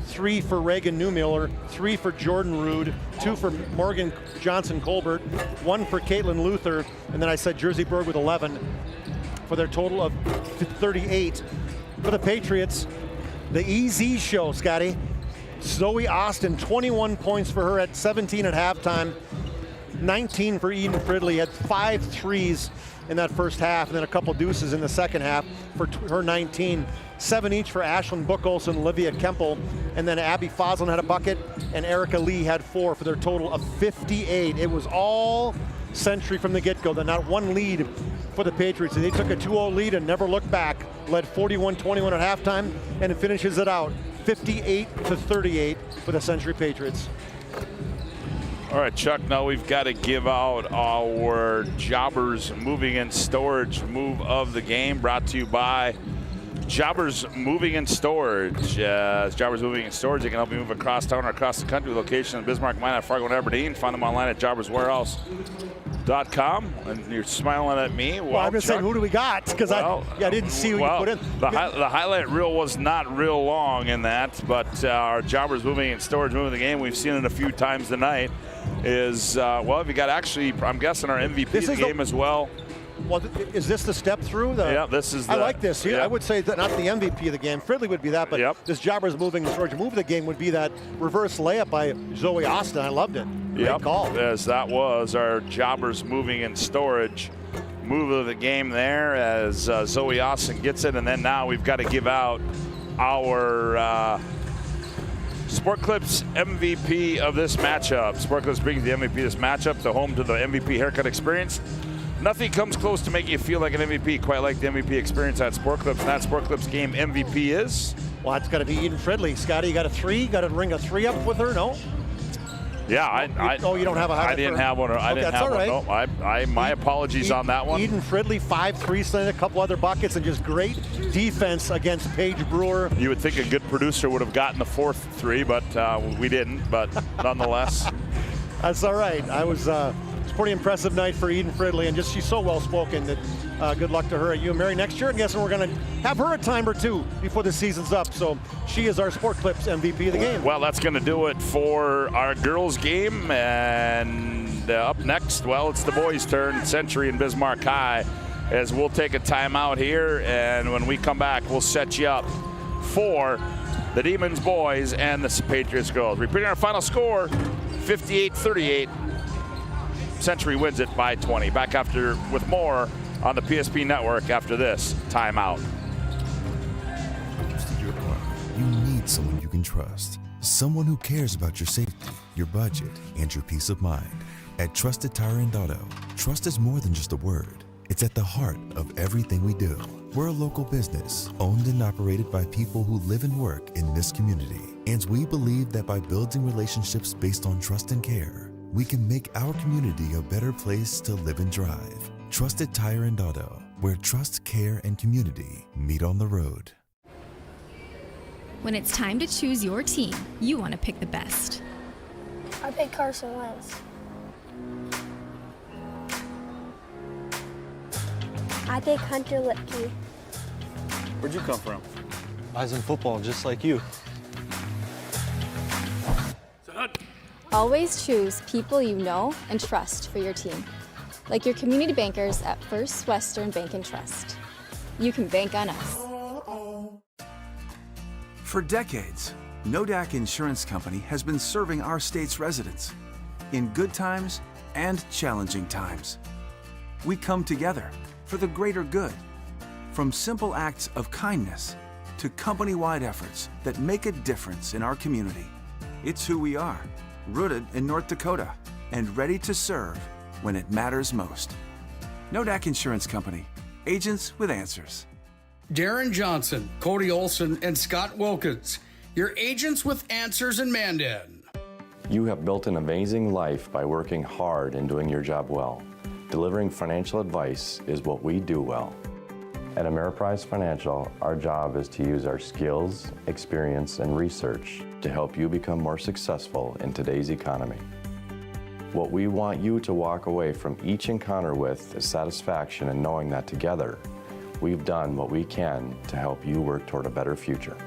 3 for Reagan Newmiller, 3 for Jordan Rude, 2 for Morgan Johnson Colbert, 1 for Caitlin Luther, and then I said Jersey Berg with 11 for their total of 38. For the Patriots, the EZ show, Scotty. Zoe Austin, 21 points for her at 17 at halftime, 19 for Eden Fridley, had 5 threes in that first half, and then a couple deuces in the second half for her 19. 7 each for Ashlyn Buchholz, Olivia Kempel, and then Abby Foslin had a bucket, and Erica Lee had 4 for their total of 58. It was all Century from the get-go. Then not one lead for the Patriots. They took a 2-0 lead and never looked back. Led 41-21 at halftime, and it finishes it out 58-38 for the Century Patriots. All right, Chuck, now we've got to give out our Jobbers Moving and Storage move of the game, brought to you by Jobbers Moving and Storage. Jobbers Moving and Storage, they can help you move across town or across the country. Location in Bismarck, Minot, Fargo, and Aberdeen. Find them online at jobberswarehouse.com. And you're smiling at me. Well, I'm just saying, who do we got? Because I didn't see who you put in. The highlight reel was not real long in that, but our Jobbers Moving and Storage move of the game, we've seen it a few times tonight, is, you got actually, I'm guessing, our MVP of the game as well. Well, is this the step through? Yeah, this is I like this. Yeah. I would say that not the MVP of the game. Fridley would be that, but this Jobbers Moving and Storage move of the game would be that reverse layup by Zoe Austin. I loved it. Great call. Yes, that was our Jobbers Moving and Storage move of the game there as Zoe Austin gets it. And then now we've got to give out our Sport Clips MVP of this matchup. Sport Clips brings the MVP of this matchup, the home to the MVP haircut experience. Nothing comes close to making you feel like an MVP, quite like the MVP experience at Sport Clips. And that Sport Clips game MVP is? Well, it's got to be Eden Fridley. Scotty, you got a 3? Got to ring a 3 up with her? No? Yeah, you don't have a highlight? I didn't have one. I didn't have one. No, my apologies on that one. Eden Fridley, 5 threes, a couple other buckets, and just great defense against Paige Brewer. You would think a good producer would have gotten the 4th 3, but we didn't. But nonetheless, that's all right. It's a pretty impressive night for Eden Fridley, and she's so well spoken that good luck to her at UMary next year. And guessing we're going to have her a time or two before the season's up. So she is our Sport Clips MVP of the game. Well, that's going to do it for our girls game. And up next, well, it's the boys' turn, Century and Bismarck High, as we'll take a timeout here. And when we come back, we'll set you up for the Demons boys and the Patriots girls. Repeating our final score, 58-38. Century wins it by 20. Back after with more on the PSP Network after this timeout. You need someone you can trust. Someone who cares about your safety, your budget, and your peace of mind. At Trusted Tire and Auto, trust is more than just a word. It's at the heart of everything we do. We're a local business, owned and operated by people who live and work in this community. And we believe that by building relationships based on trust and care, we can make our community a better place to live and drive. Trusted Tire and Auto, where trust, care, and community meet on the road. When it's time to choose your team, you want to pick the best. I pick Carson Wentz. I pick Hunter Lipke. Where'd you come from? I was in football, just like you. Always choose people you know and trust for your team, like your community bankers at First Western Bank and Trust. You can bank on us. For decades, Nodak Insurance Company has been serving our state's residents in good times and challenging times. We come together for the greater good, from simple acts of kindness to company-wide efforts that make a difference in our community. It's who we are, rooted in North Dakota and ready to serve when it matters most. Nodak Insurance Company, agents with answers. Darren Johnson, Cody Olson, and Scott Wilkins, your agents with answers in Mandan. You have built an amazing life by working hard and doing your job well. Delivering financial advice is what we do well. At Ameriprise Financial, our job is to use our skills, experience, and research to help you become more successful in today's economy. What we want you to walk away from each encounter with is satisfaction in knowing that together, we've done what we can to help you work toward a better future.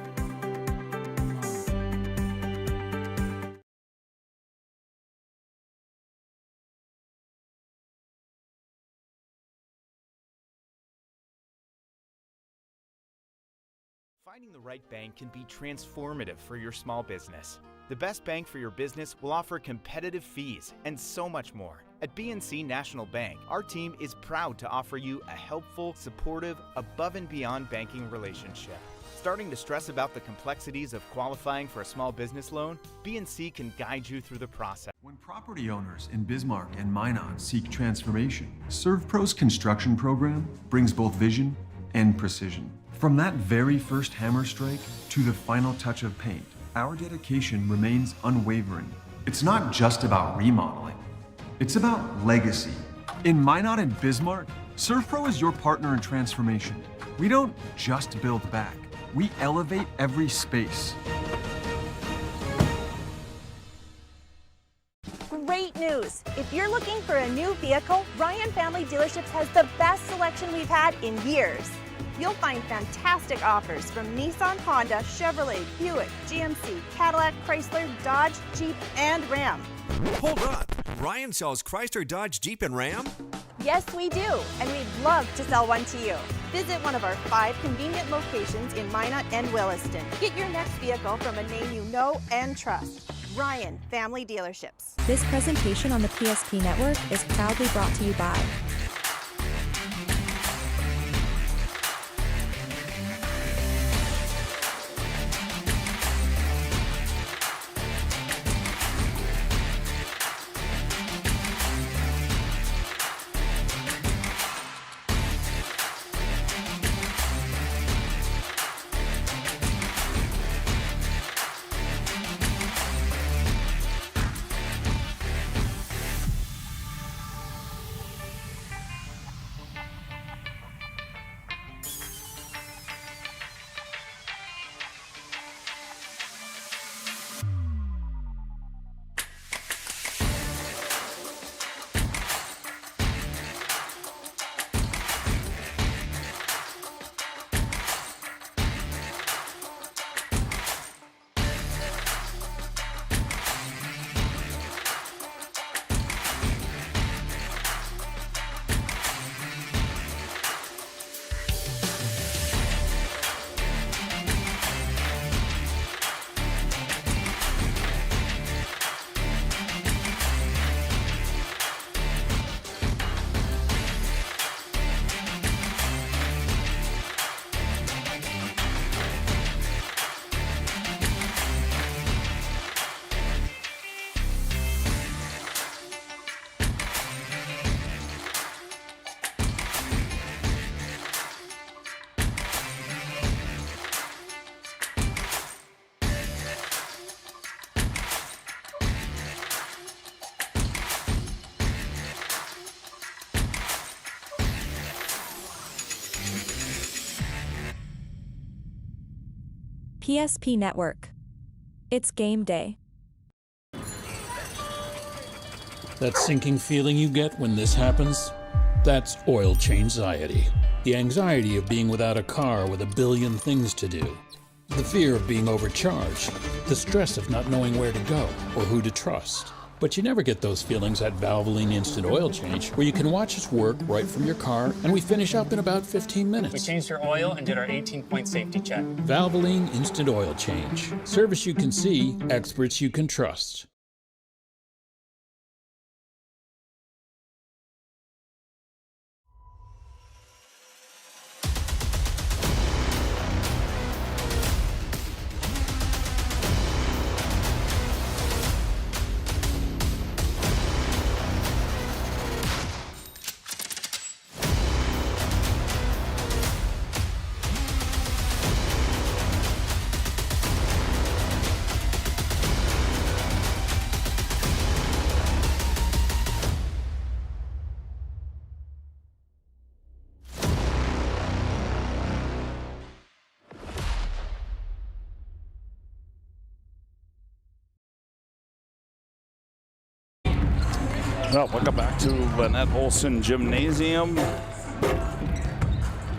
Finding the right bank can be transformative for your small business. The best bank for your business will offer competitive fees and so much more. At BNC National Bank, our team is proud to offer you a helpful, supportive, above and beyond banking relationship. Starting to stress about the complexities of qualifying for a small business loan? BNC can guide you through the process. When property owners in Bismarck and Minot seek transformation, ServPro's construction program brings both vision and precision. From that very first hammer strike to the final touch of paint, our dedication remains unwavering. It's not just about remodeling, it's about legacy. In Minot and Bismarck, ServPro is your partner in transformation. We don't just build back, we elevate every space. Great news! If you're looking for a new vehicle, Ryan Family Dealerships has the best selection we've had in years. You'll find fantastic offers from Nissan, Honda, Chevrolet, Buick, GMC, Cadillac, Chrysler, Dodge, Jeep, and Ram. Hold on. Ryan sells Chrysler, Dodge, Jeep, and Ram? Yes, we do, and we'd love to sell one to you. Visit one of our 5 convenient locations in Minot and Williston. Get your next vehicle from a name you know and trust. Ryan Family Dealerships. This presentation on the PSP Network is proudly brought to you by PSP Network. It's game day. That sinking feeling you get when this happens? That's oil change-anxiety. The anxiety of being without a car with a billion things to do. The fear of being overcharged. The stress of not knowing where to go or who to trust. But you never get those feelings at Valvoline Instant Oil Change, where you can watch us work right from your car, and we finish up in about 15 minutes. We changed your oil and did our 18-point safety check. Valvoline Instant Oil Change. Service you can see, experts you can trust. Well, welcome back to Lynette Olson Gymnasium.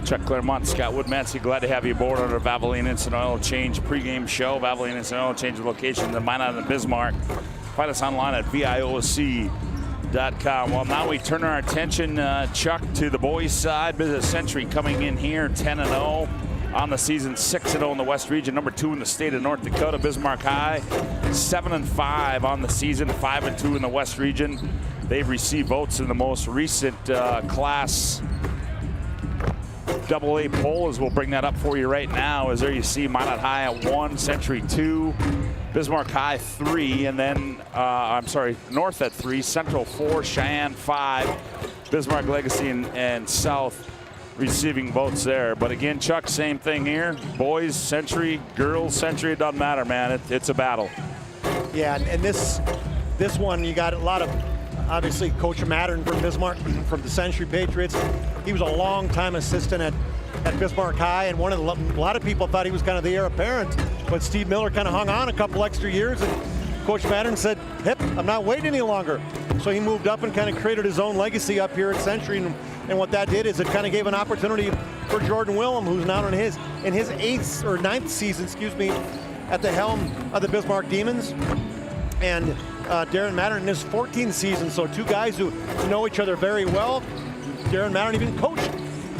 Chuck Claremont, Scott Woodmansey, glad to have you aboard on our Valvoline Instant Oil Change pregame show. Valvoline Instant Oil Change location in Minot and Bismarck. Find us online at VIOC.com. Well, now we turn our attention, Chuck, to the boys' side. Business Century coming in here 10-0 on the season, 6-0 in the West Region, number 2 in the state of North Dakota. Bismarck High, 7-5 on the season, 5-2 in the West Region. They've received votes in the most recent Class AA poll, as we'll bring that up for you right now. As there you see Minot High at 1, Century 2, Bismarck High 3, and then, North at 3, Central 4, Cheyenne 5, Bismarck Legacy and South receiving votes there. But again, Chuck, same thing here. Boys, Century, girls, Century, it doesn't matter, man. It's a battle. Yeah, and this one, you got a lot of, obviously, Coach Mattern from Bismarck, from the Century Patriots. He was a long-time assistant at Bismarck High, and a lot of people thought he was kind of the heir apparent, but Steve Miller kind of hung on a couple extra years, and Coach Mattern said, "Hip, I'm not waiting any longer." So he moved up and kind of created his own legacy up here at Century, and what that did is it kind of gave an opportunity for Jordan Willem, who's now in his 8th or 9th season, at the helm of the Bismarck Demons, and Darren Mattern in his 14th season. So two guys who know each other very well. Darren Mattern even coached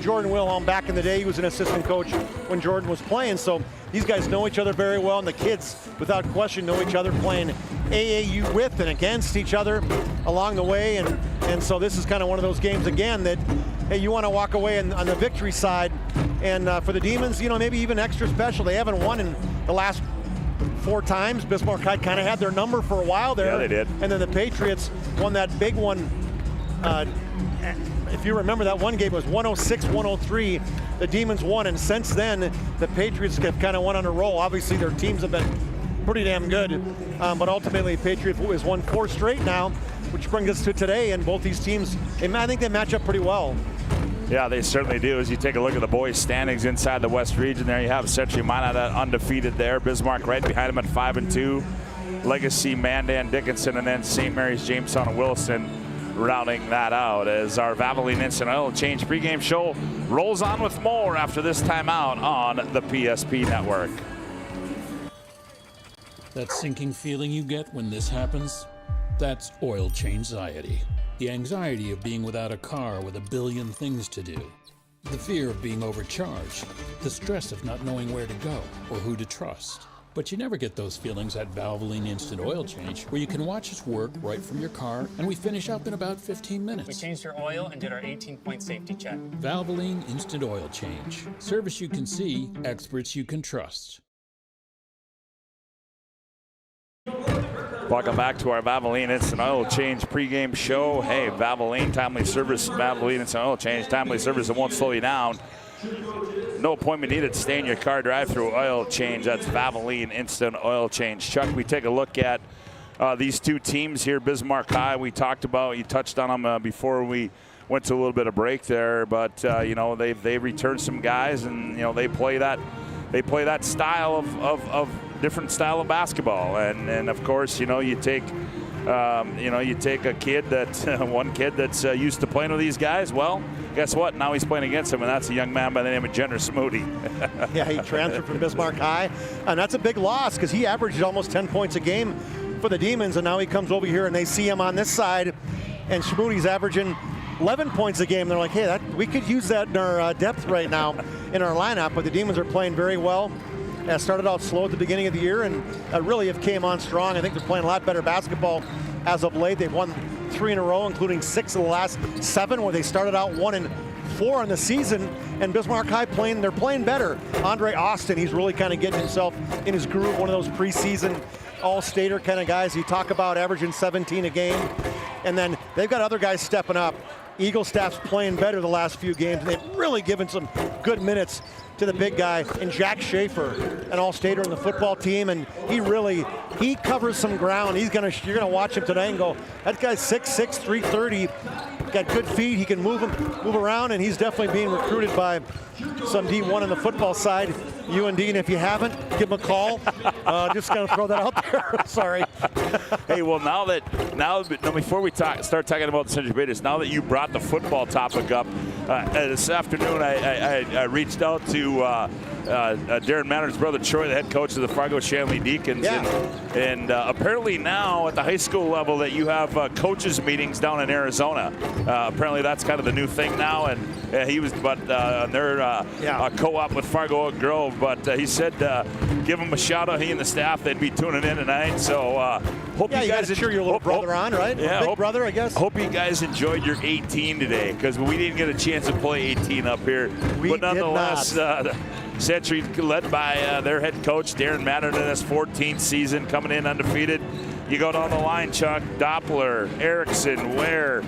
Jordan Wilhelm back in the day. He was an assistant coach when Jordan was playing. So these guys know each other very well, and the kids, without question, know each other, playing AAU with and against each other along the way. And so this is kind of one of those games, again, that, hey, you want to walk away on the victory side. And for the Demons, maybe even extra special. They haven't won in the last 4 times. Bismarck High kind of had their number for a while there. Yeah, they did. And then the Patriots won that big one. If you remember, that one game was 106-103. The Demons won, and since then, the Patriots have kind of won on a roll. Obviously, their teams have been pretty damn good, but ultimately, Patriots has won 4 straight now, which brings us to today, and both these teams, I think they match up pretty well. Yeah, they certainly do. As you take a look at the boys' standings inside the West Region, there you have Century Minot undefeated there. Bismarck right behind them at 5-2. Legacy, Mandan, Dickinson, and then St. Mary's, Jamestown, and Wilson rounding that out, as our Valvoline Instant Oil Change pregame show rolls on with more after this timeout on the PSP Network. That sinking feeling you get when this happens? That's oil change anxiety. The anxiety of being without a car with a billion things to do. The fear of being overcharged. The stress of not knowing where to go or who to trust. But you never get those feelings at Valvoline Instant Oil Change, where you can watch us work right from your car, and we finish up in about 15 minutes. We changed your oil and did our 18-point safety check. Valvoline Instant Oil Change. Service you can see, experts you can trust. Welcome back to our Valvoline Instant Oil Change pregame show. Hey, Valvoline, timely service, Valvoline Instant Oil Change, timely service that won't slow you down. No appointment needed. Stay in your car, drive through oil change. That's Valvoline Instant Oil Change. Chuck, we take a look at these two teams here. Bismarck High, we talked about, you touched on them before we went to a little bit of break there, but they returned some guys, and they play that they play that style of different style of basketball. And of course, you take a kid that one kid that's used to playing with these guys. Well, guess what? Now he's playing against him, and that's a young man by the name of Jenner Smoody. Yeah, he transferred from Bismarck High, and that's a big loss because he averaged almost 10 points a game for the Demons, and now he comes over here and they see him on this side, and Smoody's averaging 11 points a game. They're like, hey, we could use that in our depth right now in our lineup, but the Demons are playing very well. Started out slow at the beginning of the year and really have came on strong. I think they're playing a lot better basketball as of late. They've won 3 in a row, including 6 of the last 7, where they started out 1-4 in the season. And Bismarck High they're playing better. Andre Austin, he's really kind of getting himself in his groove, one of those preseason all-stater kind of guys. You talk about averaging 17 a game. And then they've got other guys stepping up. Eagle staff's playing better the last few games. They've really given some good minutes to the big guy, and Jack Schaefer, an all-stater in the football team, and he covers some ground. You're gonna watch him tonight and go, that guy's 6'6", 330, got good feet, he can move around, and he's definitely being recruited by some D1 on the football side. UND, and if you haven't, give him a call. Just gonna throw that out there. Sorry. Hey, well, now before we start talking about the Century Patriots, now that you brought the football topic up, this afternoon I reached out to Darren Matter's brother Troy, the head coach of the Fargo Shanley Deacons, and apparently now at the high school level that you have coaches meetings down in Arizona. Apparently that's kind of the new thing now, and they're co-op with Fargo Oak Grove. But he said give him a shout out, he and the staff, they'd be tuning in tonight. So hope you guys cheer your little brother on, right? Yeah, big brother, I guess. Hope you guys enjoyed your 18 today, because we didn't get a chance to play 18 up here. But nonetheless, Century led by their head coach Darren Madden in his 14th season, coming in undefeated. You go down the line, Chuck. Doppler, Erickson, Ware.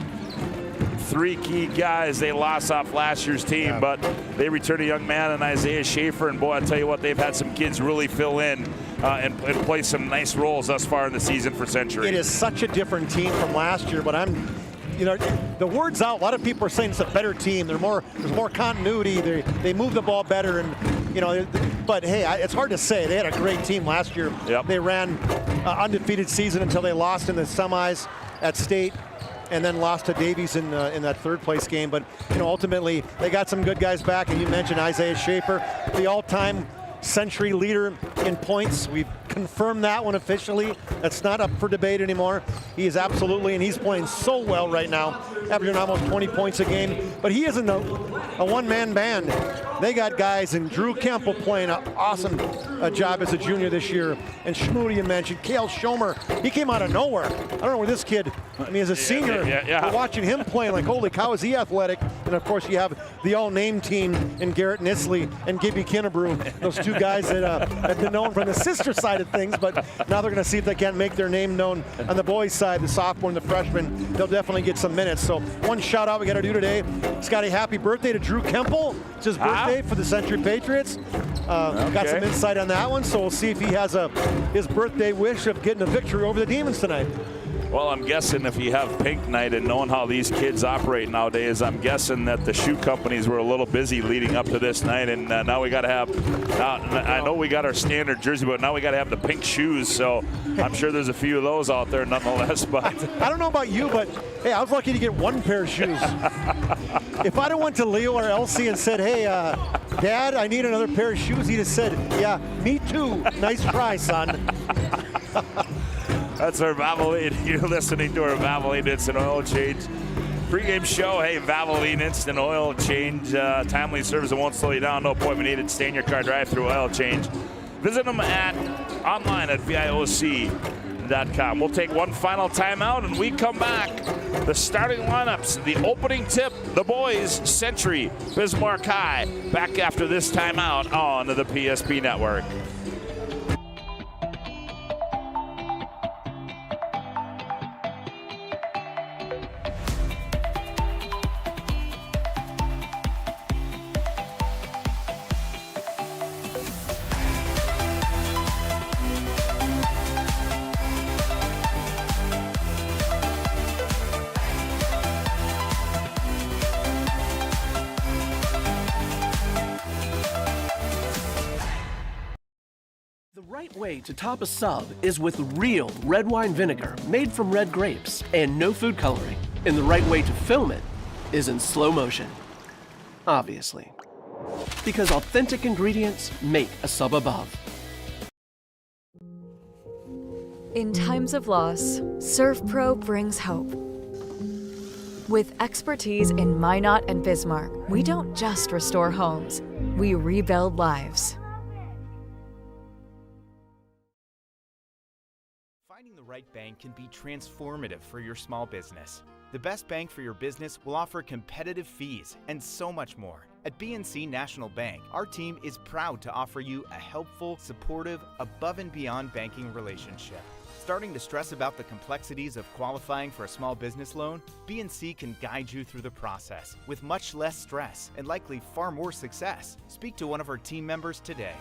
3 key guys they lost off last year's team, but they returned a young man in Isaiah Schaefer, and boy, I tell you what, they've had some kids really fill in and play some nice roles thus far in the season for Century. It is such a different team from last year, but the word's out. A lot of people are saying it's a better team. There's more continuity. They move the ball better, and but hey, it's hard to say. They had a great team last year. Yep. They ran undefeated season until they lost in the semis at state, and then lost to Davies in that third place game. But ultimately they got some good guys back, and you mentioned Isaiah Schaefer, the all-time Century leader in points. We've confirmed that one officially. That's not up for debate anymore. He is absolutely, and he's playing so well right now, averaging almost 20 points a game. But he isn't a one-man band. They got guys, and Drew Kemple playing an awesome job as a junior this year. And Schmoody, you mentioned, Kale Schomer, he came out of nowhere. I don't know where this kid, as a senior, we're watching him playing like, holy cow, is he athletic? And of course you have the all-name team in Garrett Nisley and Gibby Kinnebrew, those 2 guys that have been known from the sister side of things, but now they're going to see if they can't make their name known on the boys' side, the sophomore and the freshman. They'll definitely get some minutes. So one shout out we got to do today. Scotty, happy birthday to Drew Kemple. It's his birthday for the Century Patriots. Got some insight on that one, so we'll see if he has his birthday wish of getting a victory over the Demons tonight. Well, I'm guessing if you have pink night and knowing how these kids operate nowadays, I'm guessing that the shoe companies were a little busy leading up to this night, and now we got to have, I know we got our standard jersey, but now we got to have the pink shoes, so I'm sure there's a few of those out there nonetheless. But I don't know about you, but hey, I was lucky to get 1 pair of shoes. If I'd have went to Leo or Elsie and said, hey, Dad, I need another pair of shoes, he'd have said, yeah, me too. Nice try, son. That's our Valvoline. You're listening to our Valvoline Instant Oil Change pregame show. Hey, Valvoline Instant Oil Change. Timely service that won't slow you down. No appointment needed. Stay in your car, drive through oil change. Visit them online at VIOC.com. We'll take one final timeout, and we come back. The starting lineups, the opening tip, the boys, Century, Bismarck High. Back after this timeout on the PSP Network. right way to top a sub is with real red wine vinegar made from red grapes and no food coloring. And the right way to film it is in slow motion. Obviously. Because authentic ingredients make a sub above. In times of loss, ServPro brings hope. With expertise in Minot and Bismarck, we don't just restore homes, we rebuild lives. Finding the right bank can be transformative for your small business. The best bank for your business will offer competitive fees and so much more. At BNC National Bank, our team is proud to offer you a helpful, supportive, above and beyond banking relationship. Starting to stress about the complexities of qualifying for a small business loan? BNC can guide you through the process with much less stress and likely far more success. Speak to one of our team members today.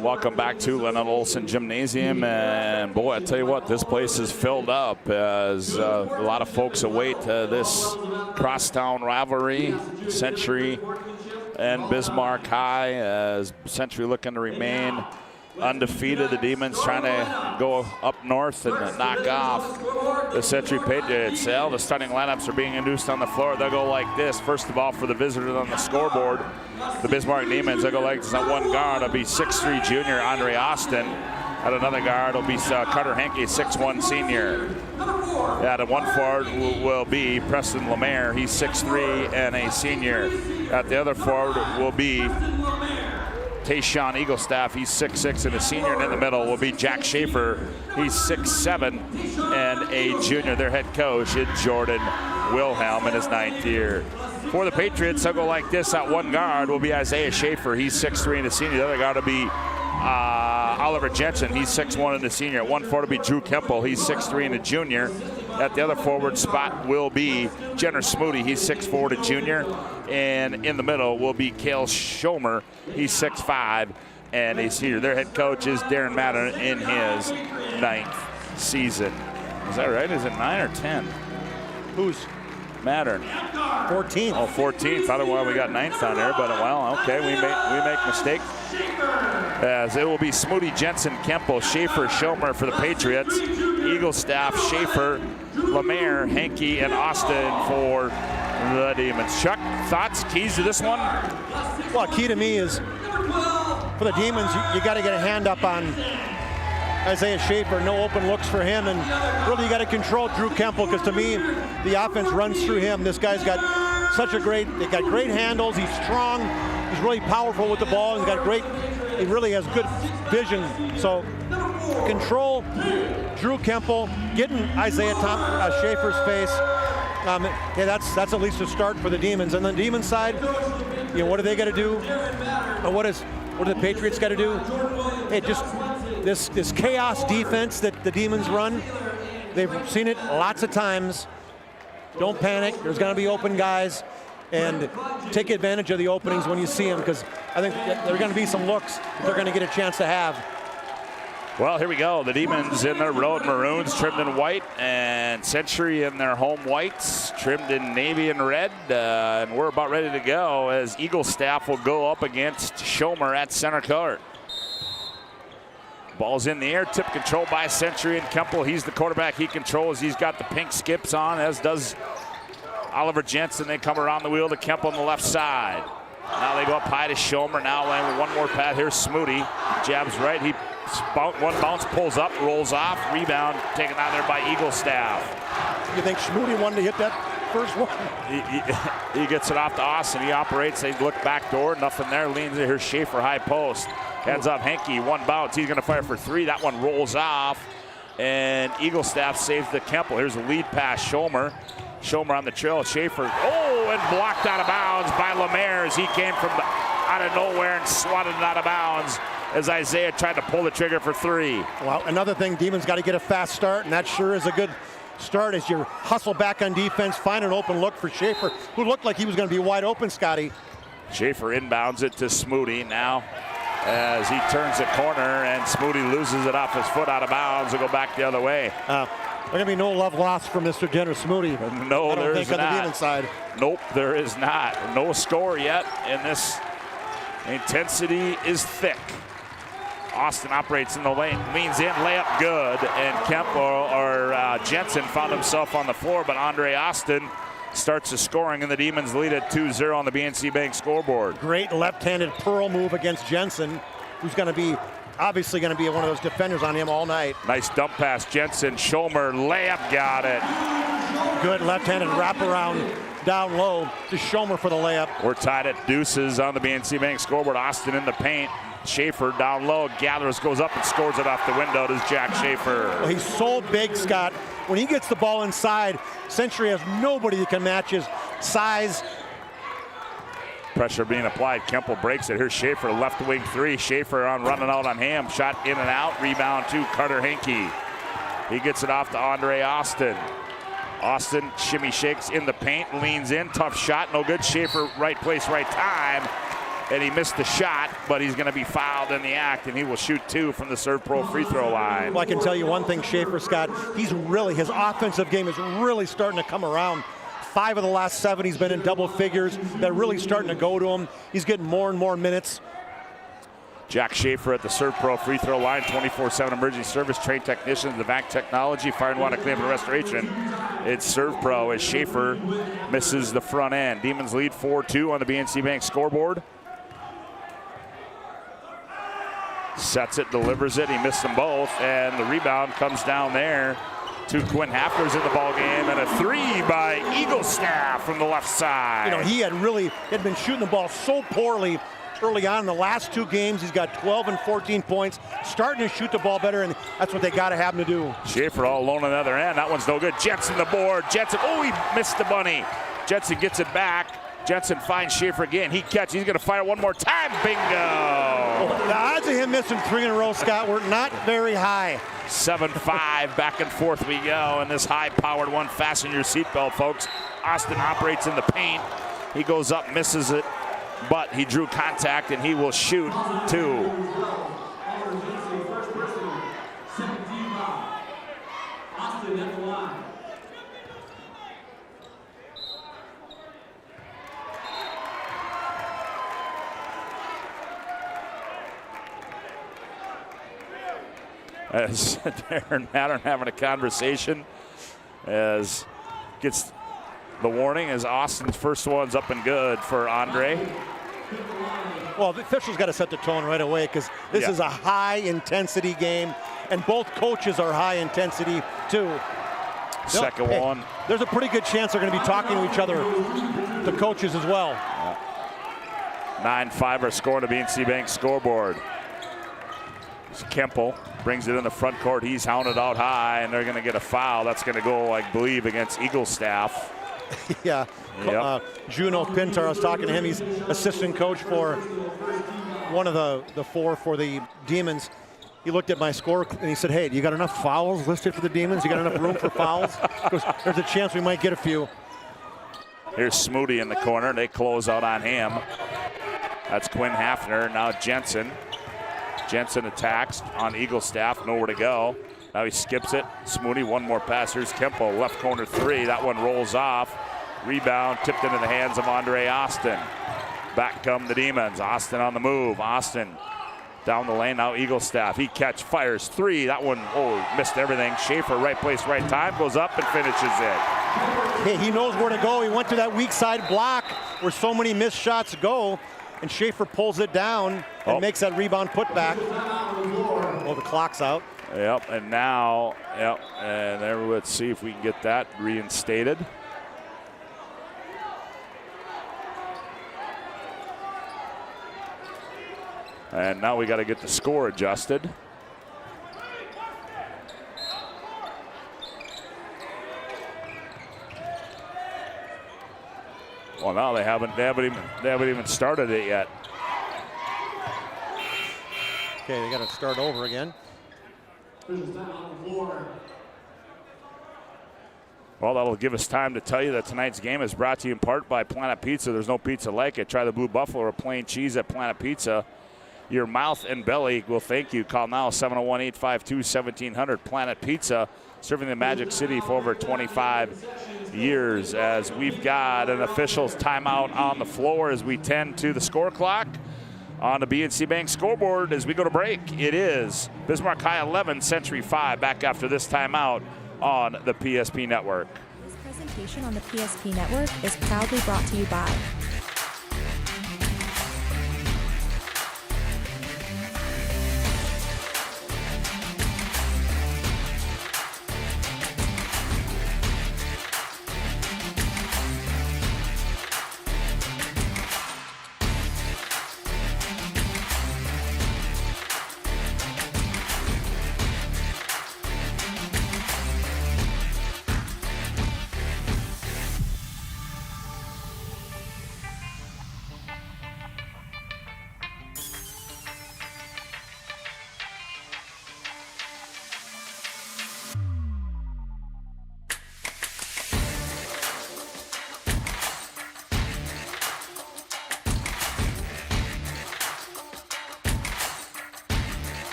Welcome back to Leonard Olson Gymnasium, and boy, I tell you what, this place is filled up as a lot of folks await this crosstown rivalry. Century and Bismarck High, as Century looking to remain undefeated. The Demons trying to go up north and knock off the Century Patriots. The starting lineups are being induced on the floor. They'll go like this. First of all, for the visitors on the scoreboard, the Bismarck Demons, they'll go like this. At one guard, it'll be 6'3" junior Andre Austin. At another guard, it'll be Carter Henke, 6'1" senior. At one forward will be Preston Lemaire. He's 6'3" and a senior. At the other forward will be Tayshawn Eaglestaff, he's 6'6" and a senior, and in the middle will be Jack Schaefer. He's 6'7" and a junior. Their head coach is Jordan Wilhelm in his 9th year. For the Patriots, they'll go like this. At one guard will be Isaiah Schaefer. He's 6'3" and a senior. The other guard will be Oliver Jensen. He's 6'1" and a senior. At one forward will be Drew Kemple. He's 6'3" and a junior. At the other forward spot will be Jenner Smoody. He's 6'4" and a junior. And in the middle will be Cale Schomer. He's 6'5" and a senior. Their head coach is Darren Mattern in his 9th season. Is that right? Is it 9 or 10? Who's? Mattern. 14th. Oh, 14th. Otherwise, we got 9th on there, but well, okay, we make mistakes. As it will be Smoody, Jensen, Kemple, Schaefer, Schomer for the Patriots, Eaglestaff, Schaefer, Lemaire, Henke, and Austin for the Demons. Chuck, thoughts, keys to this one? Well, key to me is for the Demons, you got to get a hand up on Isaiah Schaefer. No open looks for him, and really you got to control Drew Kemple, because to me, the offense runs through him. This guy's got they got great handles. He's strong. He's really powerful with the ball. He really has good vision. So control Drew Kemple, getting Isaiah Schaefer's face. Yeah, that's at least a start for the Demons. And then the Demons side, what are they got to do? What do the Patriots got to do? Hey, just this chaos defense that the Demons run. They've seen it lots of times. Don't panic. There's going to be open guys, and take advantage of the openings when you see them, because I think there are going to be some looks that they're going to get a chance to have. Well, here we go. The Demons in their road maroons, trimmed in white, and Century in their home whites, trimmed in navy and red. And we're about ready to go as Eaglestaff will go up against Schomer at center court. Ball's in the air, tip controlled by Century, and Kemple, he's the quarterback. He controls. He's got the pink skips on, as does Oliver Jensen. They come around the wheel to Kemple on the left side. Now they go up high to Schomer. Now laying with one more pat. Here's Smoody. Jabs right. He one bounce, pulls up, rolls off. Rebound taken out there by Eaglestaff. You think Smoody wanted to hit that first one? He gets it off to Austin. He operates. They look back door. Nothing there. Leans in. Here's Schaefer, high post. Heads up Henke. One bounce. He's going to fire for three. That one rolls off. And Eaglestaff saves the Kemple. Here's a lead pass. Schomer on the trail. Schaefer. Oh, and blocked out of bounds by Lemaire as he came from out of nowhere and swatted it out of bounds as Isaiah tried to pull the trigger for three. Well, another thing, Demons got to get a fast start, and that sure is a good start as you hustle back on defense, find an open look for Schaefer, who looked like he was going to be wide open, Scotty. Schaefer inbounds it to Smoody now as he turns the corner, and Smoody loses it off his foot out of bounds. He'll go back the other way. going to be no love lost from Mr. Jenner Smoody. No, I don't there think is on the not. Demon side. Nope, there is not. No score yet, and this intensity is thick. Austin operates in the lane, leans in, layup good, and Jensen found himself on the floor, but Andre Austin starts the scoring, and the Demons lead at 2-0 on the BNC Bank scoreboard. Great left-handed pearl move against Jensen, who's going to be obviously going to be one of those defenders on him all night. Nice dump pass, Jensen. Schomer, layup, got it. Good left-handed wraparound down low to Schomer for the layup. We're tied at deuces on the BNC Bank scoreboard. Austin in the paint. Schaefer down low, gathers, goes up and scores it off the window. Does Jack Schaefer. Well, he's so big, Scott. When he gets the ball inside, Century has nobody that can match his size. Pressure being applied. Kemple breaks it. Here's Schaefer, left wing three. Schaefer running out on him. Shot in and out. Rebound to Carter Hinkie. He gets it off to Andre Austin. Austin shimmy shakes in the paint, leans in. Tough shot, no good. Schaefer, right place, right time. And he missed the shot, but he's going to be fouled in the act, and he will shoot 2 from the Serve Pro free throw line. Well, I can tell you one thing, Schaefer, Scott, his offensive game is really starting to come around. 5 of the last 7, he's been in double figures. They're really starting to go to him. He's getting more and more minutes. Jack Schaefer at the Serve Pro free throw line, 24/7 emergency service, trained technicians, the VAC technology, fire and water cleanup and restoration. It's Serve Pro as Schaefer misses the front end. Demons lead 4-2 on the BNC Bank scoreboard. Sets it, delivers it, he missed them both, and the rebound comes down there to Quinn Hafner's in the ball game, and a 3 by Eaglestaff from the left side. You know, he had been shooting the ball so poorly early on in the last 2 games. He's got 12 and 14 points, starting to shoot the ball better, and that's what they got to have him to do. Schaefer all alone on the other end. That one's no good. Jensen the board. Jensen, oh, he missed the bunny. Jensen gets it back. Jensen finds Schaefer again. He catches. He's going to fire one more time. Bingo. Well, the odds of him missing 3 in a row, Scott, were not very high. 7-5, back and forth we go. And this high-powered one, fasten your seatbelt, folks. Austin operates in the paint. He goes up, misses it, but he drew contact, and he will shoot 2. As Darren Mattern having a conversation as gets the warning as Austin's first one's up and good for Andre. Well, the officials got to set the tone right away because this is a high-intensity game, and both coaches are high-intensity too. Second one. There's a pretty good chance they're going to be talking to each other, the coaches as well. 9-5 are scoring to BNC Bank scoreboard. Kemple brings it in the front court. He's hounded out high, and they're going to get a foul. That's going to go, I believe, against Eaglestaff. Yeah. Yep. Juno Pintar, I was talking to him. He's assistant coach for one of the 4 for the Demons. He looked at my score, and he said, hey, you got enough fouls listed for the Demons? You got enough room for fouls? Because there's a chance we might get a few. Here's Smoody in the corner. They close out on him. That's Quinn Hafner. Now Jensen. Jensen attacks on Eaglestaff, nowhere to go. Now he skips it. Smoody, one more pass. Here's Kemple, left corner 3. That one rolls off. Rebound tipped into the hands of Andre Austin. Back come the Demons. Austin on the move. Austin down the lane. Now Eaglestaff. He fires 3. That one, missed everything. Schaefer, right place, right time. Goes up and finishes it. Hey, he knows where to go. He went to that weak side block where so many missed shots go. And Schaefer pulls it down and makes that rebound putback. Well, the clock's out. Yep, and now, and there, let's see if we can get that reinstated. And now we got to get the score adjusted. Well, now they haven't even started it yet. Okay, they got to start over again. Well, that'll give us time to tell you that tonight's game is brought to you in part by Planet Pizza. There's no pizza like it. Try the Blue Buffalo or plain cheese at Planet Pizza. Your mouth and belly will thank you. Call now 701-852-1700. Planet Pizza, serving the Magic City for over 25 years. As we've got an official's timeout on the floor as we tend to the score clock on the BNC Bank scoreboard as we go to break. It is Bismarck High 11, Century 5, back after this timeout on the PSP Network. This presentation on the PSP Network is proudly brought to you by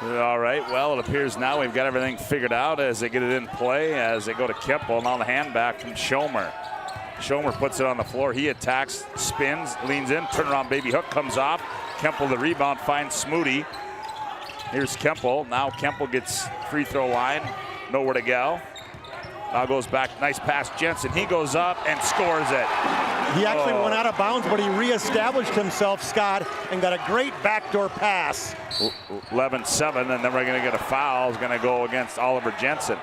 All right, well, it appears now we've got everything figured out as they get it in play, as they go to Kemple. Now the hand back from Schomer. Schomer puts it on the floor. He attacks, spins, leans in, turnaround baby hook comes off. Kemple the rebound, finds Smoody. Here's Kemple. Now Kemple gets free throw line, nowhere to go. Now goes back, nice pass, Jensen. He goes up and scores it. He actually went out of bounds, but he reestablished himself, Scott, and got a great backdoor pass. 11-7, and then we're going to get a foul. It's going to go against Oliver Jensen.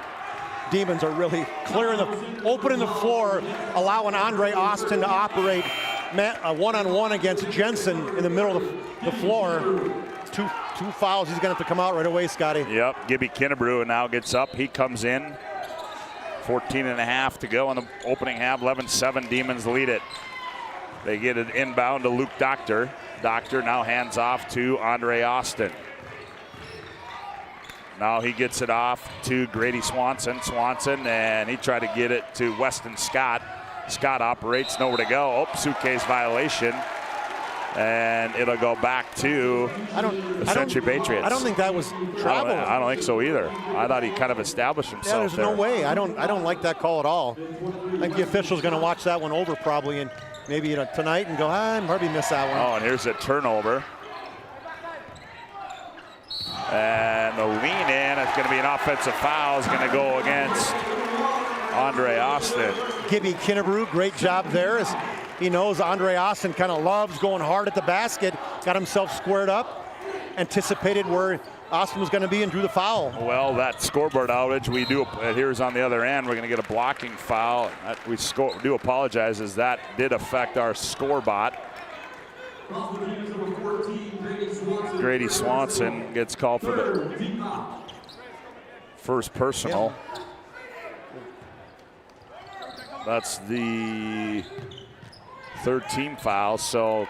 Demons are really opening the floor, allowing Andre Austin to operate a one-on-one against Jensen in the middle of the floor. Two fouls. He's going to have to come out right away, Scotty. Yep, Gibby Kinnebrew now gets up. He comes in. 14.5 to go in the opening half. 11-7, Demons lead it. They get it inbound to Luke Doctor. Doctor now hands off to Andre Austin. Now he gets it off to Grady Swanson. Swanson, and he tried to get it to Weston Scott. Scott operates, nowhere to go. Oh, Suke's violation. And it'll go back to the Century Patriots. I don't think that was travel. I don't think so either. I thought he kind of established himself. Yeah, there's no way. I don't like that call at all. I think the official's going to watch that one over probably, and maybe tonight and go, I probably missed that one. Oh, and here's a turnover. And the lean in, it's going to be an offensive foul. Is going to go against Andre Austin. Gibby Kinnebrew, great job there. As he knows Andre Austin kind of loves going hard at the basket, got himself squared up, anticipated where Austin was going to be and drew the foul. Well, that scoreboard outage, we do, here's on the other end, we're going to get a blocking foul. We do apologize as that did affect our score bot. Grady Swanson gets called for the first personal. That's the third team foul, so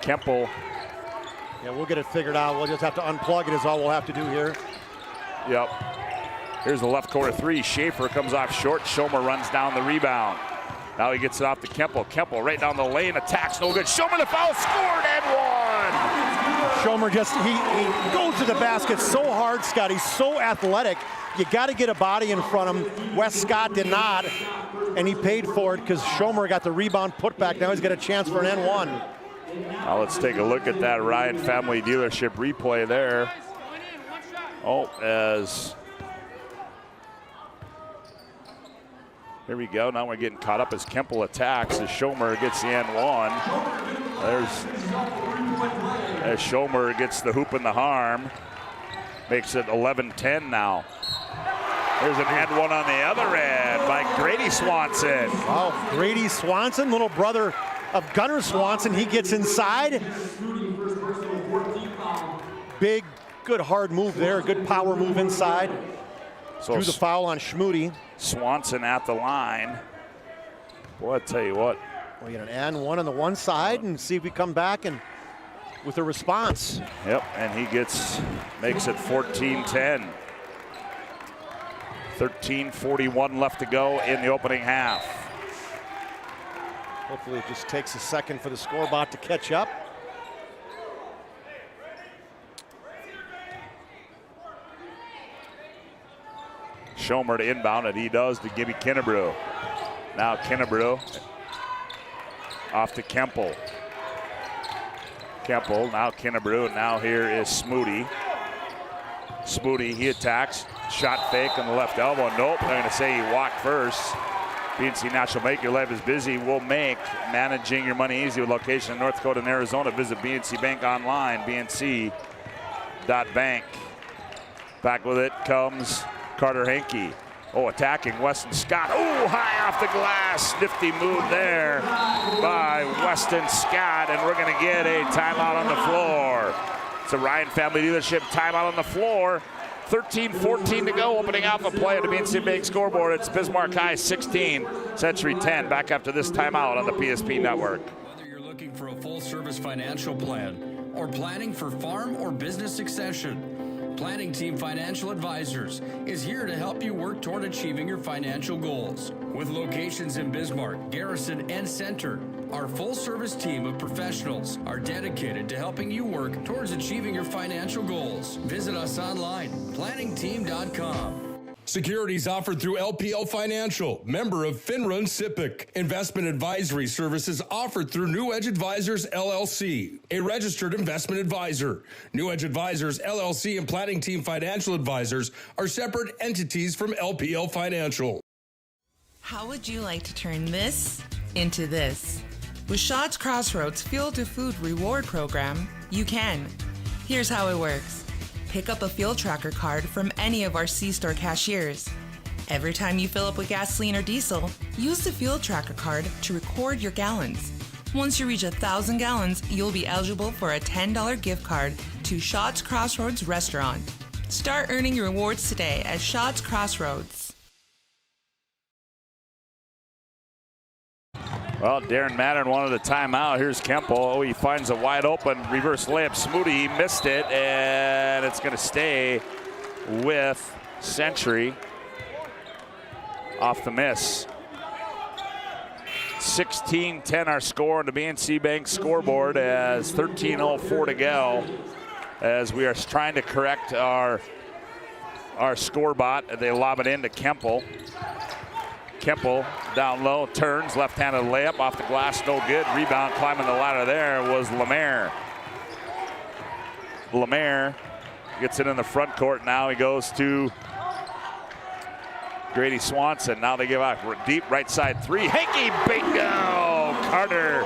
Kemple. Yeah, we'll get it figured out. We'll just have to unplug it is all we'll have to do here. Yep. Here's the left corner three. Schaefer comes off short. Schomer runs down the rebound. Now he gets it off to Kemple. Kemple right down the lane, attacks, no good. Schomer the foul, scored and one. Schomer just, he goes to the basket so hard, Scott. He's so athletic. You got to get a body in front of him. Wes Scott did not, and he paid for it because Schomer got the rebound put back. Now he's got a chance for an N1. Now let's take a look at that Ryan Family Dealership replay there. Oh, as here we go. Now we're getting caught up as Kemple attacks as Schomer gets the N1. As Schomer gets the hoop and the harm. Makes it 11-10 now. There's an N1 on the other end by Grady Swanson. Oh, Grady Swanson, little brother of Gunnar Swanson. He gets inside. Big, good hard move there. Good power move inside. So drew the foul on Schmoody. Swanson at the line. Boy, I tell you what. We get an N1 on the one side and see if we come back and with a response. Yep, and he makes it 14-10. 13:41 left to go in the opening half. Hopefully it just takes a second for the scoreboard to catch up. Schomer to inbound, and he does to Gibby Kinnebrew. Now Kinnebrew off to Kemple. Kemple, now Kinnebrew, and now here is Smoody. Smoody, he attacks. Shot fake on the left elbow. Nope, I'm going to say he walked first. BNC National Bank, your life is busy. We'll make managing your money easy with location in North Dakota and Arizona. Visit BNC Bank online, bnc.bank. Back with it comes Carter Henke. Oh, attacking Weston Scott. Oh, high off the glass. Nifty move there by Weston Scott, and we're going to get a timeout on the floor. It's a Ryan Family Dealership timeout on the floor. 13:14 to go, opening alpha play at the BNC Bank scoreboard. It's Bismarck High 16, Century 10. Back after this timeout on the PSP Network. Whether you're looking for a full-service financial plan or planning for farm or business succession, Planning Team Financial Advisors is here to help you work toward achieving your financial goals. With locations in Bismarck, Garrison, and Center, our full-service team of professionals are dedicated to helping you work towards achieving your financial goals. Visit us online, planningteam.com. Securities offered through LPL Financial, member of FINRA and SIPC. Investment advisory services offered through New Edge Advisors, LLC, a registered investment advisor. New Edge Advisors, LLC, and Planning Team Financial Advisors are separate entities from LPL Financial. How would you like to turn this into this? With Shaw's Crossroads Fuel to Food Reward Program, you can. Here's how it works. Pick up a fuel tracker card from any of our C-store cashiers. Every time you fill up with gasoline or diesel, use the fuel tracker card to record your gallons. Once you reach 1,000 gallons, you'll be eligible for a $10 gift card to Shaw's Crossroads Restaurant. Start earning your rewards today at Shaw's Crossroads. Well, Darren Mattern wanted a timeout. Here's Kemple. Oh, he finds a wide open reverse layup. Smoody, he missed it, and it's going to stay with Century off the miss. 16-10 our score on the BNC Bank scoreboard as 13:04 to go. As we are trying to correct our score bot, they lob it into Kemple. Kemple down low, turns, left-handed layup off the glass, no good. Rebound climbing the ladder there was Lemaire. Lemaire gets it in the front court. Now he goes to Grady Swanson. Now they give out deep right side three. Henke, bingo! Carter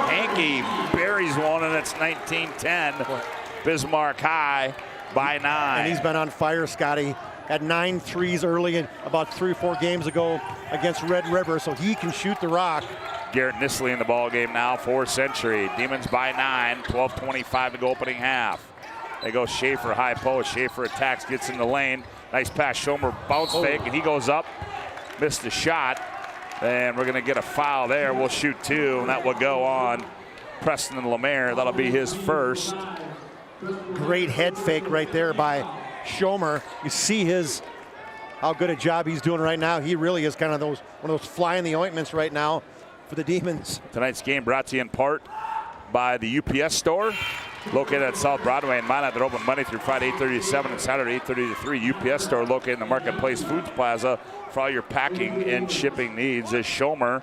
Henke buries one, and it's 19-10. Bismarck High by 9. And he's been on fire, Scotty. Had 9 threes early in about 3 or 4 games ago against Red River, so he can shoot the rock. Garrett Nisley in the ball game now for Century. Demons by 9, 12:25 to go opening half. They go Schaefer high post. Schaefer attacks, gets in the lane. Nice pass, Schomer bounce fake, and he goes up, missed the shot, and we're gonna get a foul there. We'll shoot 2, and that will go on Preston Lemaire. That'll be his first. Great head fake right there by Schomer. You see how good a job he's doing right now. He really is kind of one of those fly in the ointments right now for the Demons. Tonight's game brought to you in part by the UPS store, located at South Broadway in Minot. They're open Monday through Friday, 8:30 to 7, and Saturday, 8:30 to 3. UPS store located in the Marketplace Foods Plaza for all your packing and shipping needs. As Schomer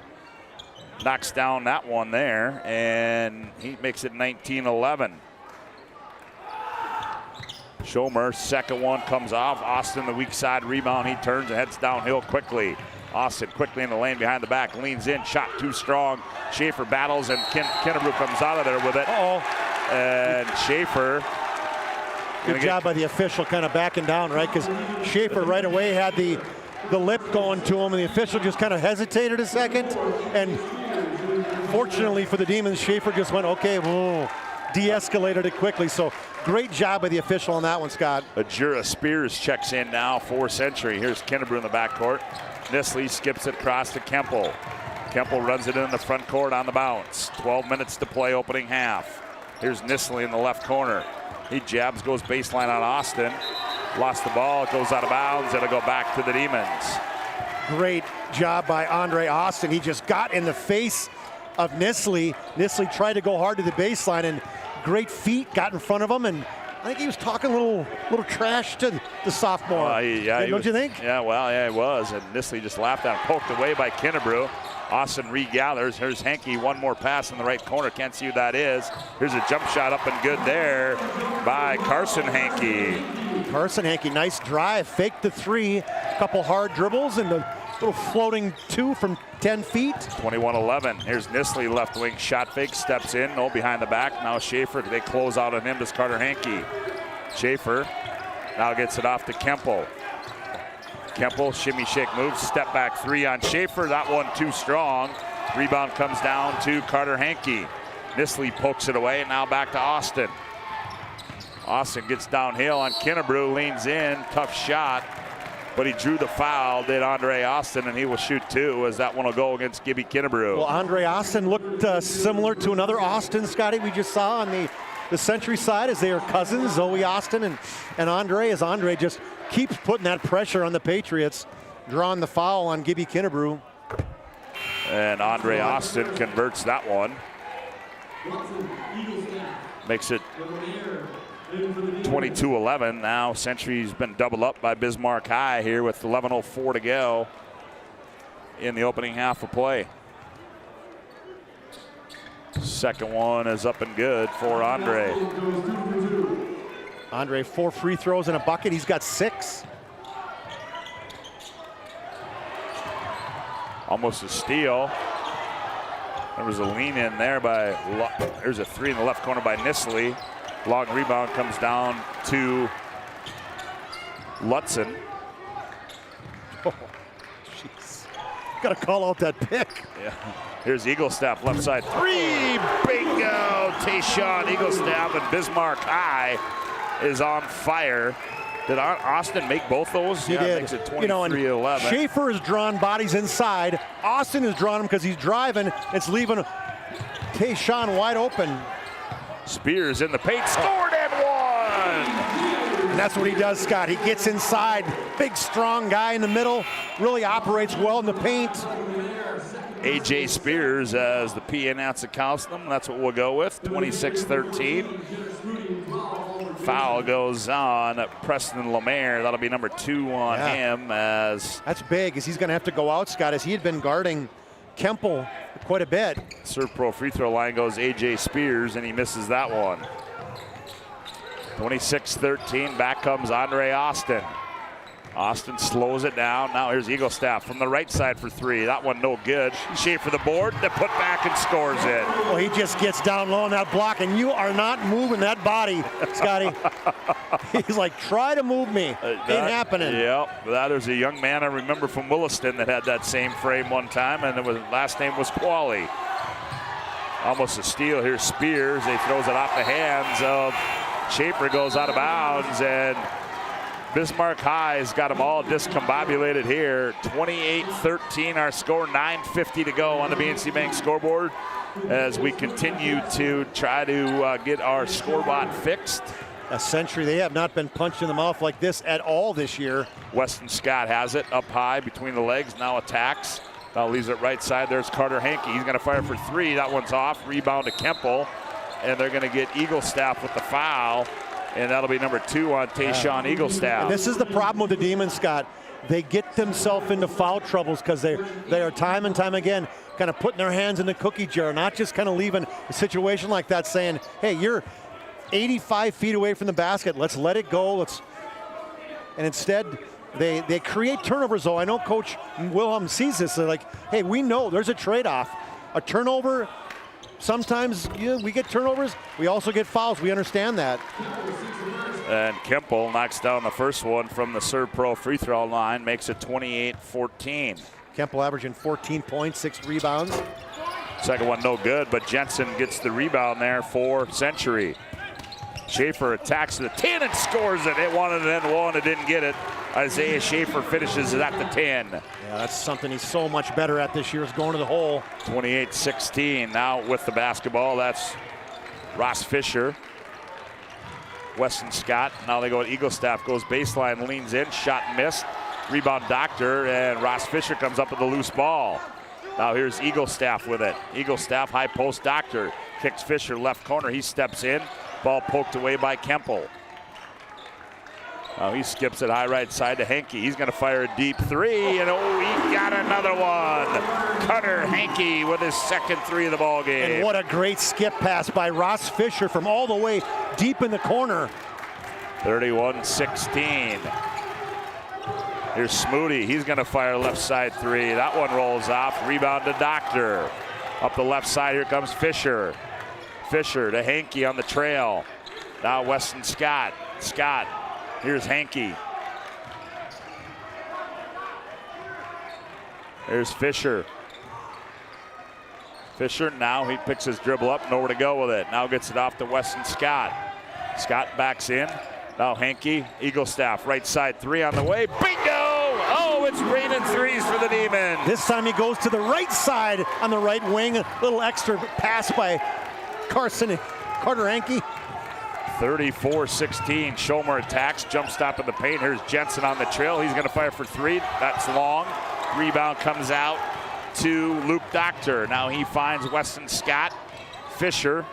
knocks down that one there, and he makes it 19-11. Schomer, second one comes off. Austin, the weak side rebound. He turns and heads downhill quickly. Austin quickly in the lane behind the back, leans in, shot too strong. Schaefer battles, and Kinnebrew comes out of there with it. And Schaefer. Good job by the official kind of backing down, right? Because Schaefer right away had the lip going to him, and the official just kind of hesitated a second. And fortunately for the Demons, Schaefer just went, okay, whoa, de-escalated it quickly. So great job by the official on that one, Scott. Ajura Spears checks in now for Century. Here's Kinnebrew in the backcourt. Nisley skips it across to Kemple. Kemple runs it in the front court on the bounce. 12 minutes to play opening half. Here's Nisley in the left corner. He jabs, goes baseline on Austin. Lost the ball, it goes out of bounds. It'll go back to the Demons. Great job by Andre Austin. He just got in the face of Nisley. Nisley tried to go hard to the baseline, and great feet got in front of him, and I think he was talking a little trash to the sophomore. Don't you think? Yeah, well, yeah, he was. And Nisley just laughed at him, poked away by Kinnebrew. Austin regathers. Here's Henke, one more pass in the right corner. Can't see who that is. Here's a jump shot up and good there by Carson Henke. Carson Henke, nice drive, faked the three, couple hard dribbles, and a little floating two from 10 feet. 21-11. Here's Nisley, left wing shot fake, steps in, no behind the back. Now Schaefer, they close out on him, does Carter Henke. Schaefer now gets it off to Kemple. Kemple, shimmy shake move, step back three on Schaefer. That one too strong. Rebound comes down to Carter Henke. Nisley pokes it away, and now back to Austin. Austin gets downhill on Kinnebrew, leans in, tough shot, but he drew the foul, did Andre Austin, and he will shoot two as that one will go against Gibby Kinnebrew. Well, Andre Austin looked similar to another Austin, Scotty, we just saw on the Century side, as they are cousins, Zoe Austin and Andre, as Andre just keeps putting that pressure on the Patriots, drawing the foul on Gibby Kinnebrew. And Andre Austin converts that one. Makes it 22-11. Now Century's been doubled up by Bismarck High here with 11:04 to go in the opening half of play. Second one is up and good for Andre. Andre, 4 free throws and a bucket. He's got 6. Almost a steal. There was a lean in there by, there's a three in the left corner by Nisley. Long rebound comes down to Lutzen. Oh, jeez. Got to call out that pick. Yeah. Here's Eaglestaff, left side three. Bingo! Tayshawn Eaglestaff, and Bismarck High is on fire. Did Austin make both those? He did. Makes it 23-11. Schaefer has drawn bodies inside. Austin has drawn them because he's driving. It's leaving Tayshawn wide open. Spears in the paint, scored and one! And that's what he does, Scott. He gets inside. Big, strong guy in the middle. Really operates well in the paint. A.J. Spears as the P announcer counts them. That's what we'll go with, 26-13. Foul goes on Preston Lemaire. That'll be number 2 on him. As that's big, as he's going to have to go out, Scott, as he had been guarding Kemple quite a bit. Serve pro free throw line goes A.J. Spears, and he misses that one. 26-13, back comes Andre Austin. Austin slows it down. Now here's Eaglestaff from the right side for three. That one no good. Schaefer the board, then put back and scores it. Well, he just gets down low on that block, and you are not moving that body, Scotty. He's like, try to move me. Ain't happening. Yep, that is a young man I remember from Williston that had that same frame one time, and last name was Qualley. Almost a steal here, Spears. He throws it off the hands of Schaefer, goes out of bounds, and Bismarck High's got them all discombobulated here. 28-13 our score, 9:50 to go on the BNC Bank scoreboard as we continue to try to get our scoreboard fixed. A Century, they have not been punched in the mouth like this at all this year. Weston Scott has it up high between the legs, now attacks. Now leaves it right side, there's Carter Henke. He's gonna fire for three, that one's off, rebound to Kemple. And they're gonna get Eaglestaff with the foul. And that'll be number 2 on Tayshawn Eaglestaff. And this is the problem with the Demons, Scott. They get themselves into foul troubles because they are time and time again kind of putting their hands in the cookie jar, not just kind of leaving a situation like that saying, hey, you're 85 feet away from the basket. Let's let it go. And instead, they create turnovers, though. I know Coach Wilhelm sees this. They're like, hey, we know there's a trade-off. A turnover, sometimes we get turnovers. We also get fouls. We understand that. And Kemple knocks down the first one from the Serve Pro free throw line, makes it 28-14. Kemple averaging 14 points, 6 rebounds. Second one no good, but Jensen gets the rebound there for Century. Schaefer attacks to the 10 and scores it. It wanted an and one, it didn't get it. Isaiah Schaefer finishes it at the 10. Yeah, that's something he's so much better at this year, is going to the hole. 28-16 now with the basketball. That's Ross Fisher. Weston Scott. Now they go at Eaglestaff. Goes baseline, leans in, shot missed. Rebound Doctor, and Ross Fisher comes up with a loose ball. Now here's Eaglestaff with it. Eaglestaff, high post, Doctor. Kicks Fisher left corner. He steps in. Ball poked away by Kemple. Now he skips it high right side to Hankey. He's going to fire a deep three, and oh, he got another one. Cutter Hankey with his second three of the ball game. And what a great skip pass by Ross Fisher from all the way deep in the corner. 31-16. Here's Smoody. He's going to fire left side three. That one rolls off. Rebound to Doctor. Up the left side, here comes Fisher. Fisher to Hankey on the trail. Now Weston Scott. Scott. Here's Hankey. Here's Fisher. Fisher, now he picks his dribble up, nowhere to go with it. Now gets it off to Weston Scott. Scott backs in. Now Hankey, Eaglestaff, right side three on the way. Bingo! Oh, it's raining threes for the Demons. This time he goes to the right side on the right wing. A little extra pass by Carter Hankey. 34-16. Schomer attacks, jump stop in the paint. Here's Jensen on the trail. He's going to fire for three. That's long. Rebound comes out to Luke Doctor. Now he finds Weston Scott. Fisher.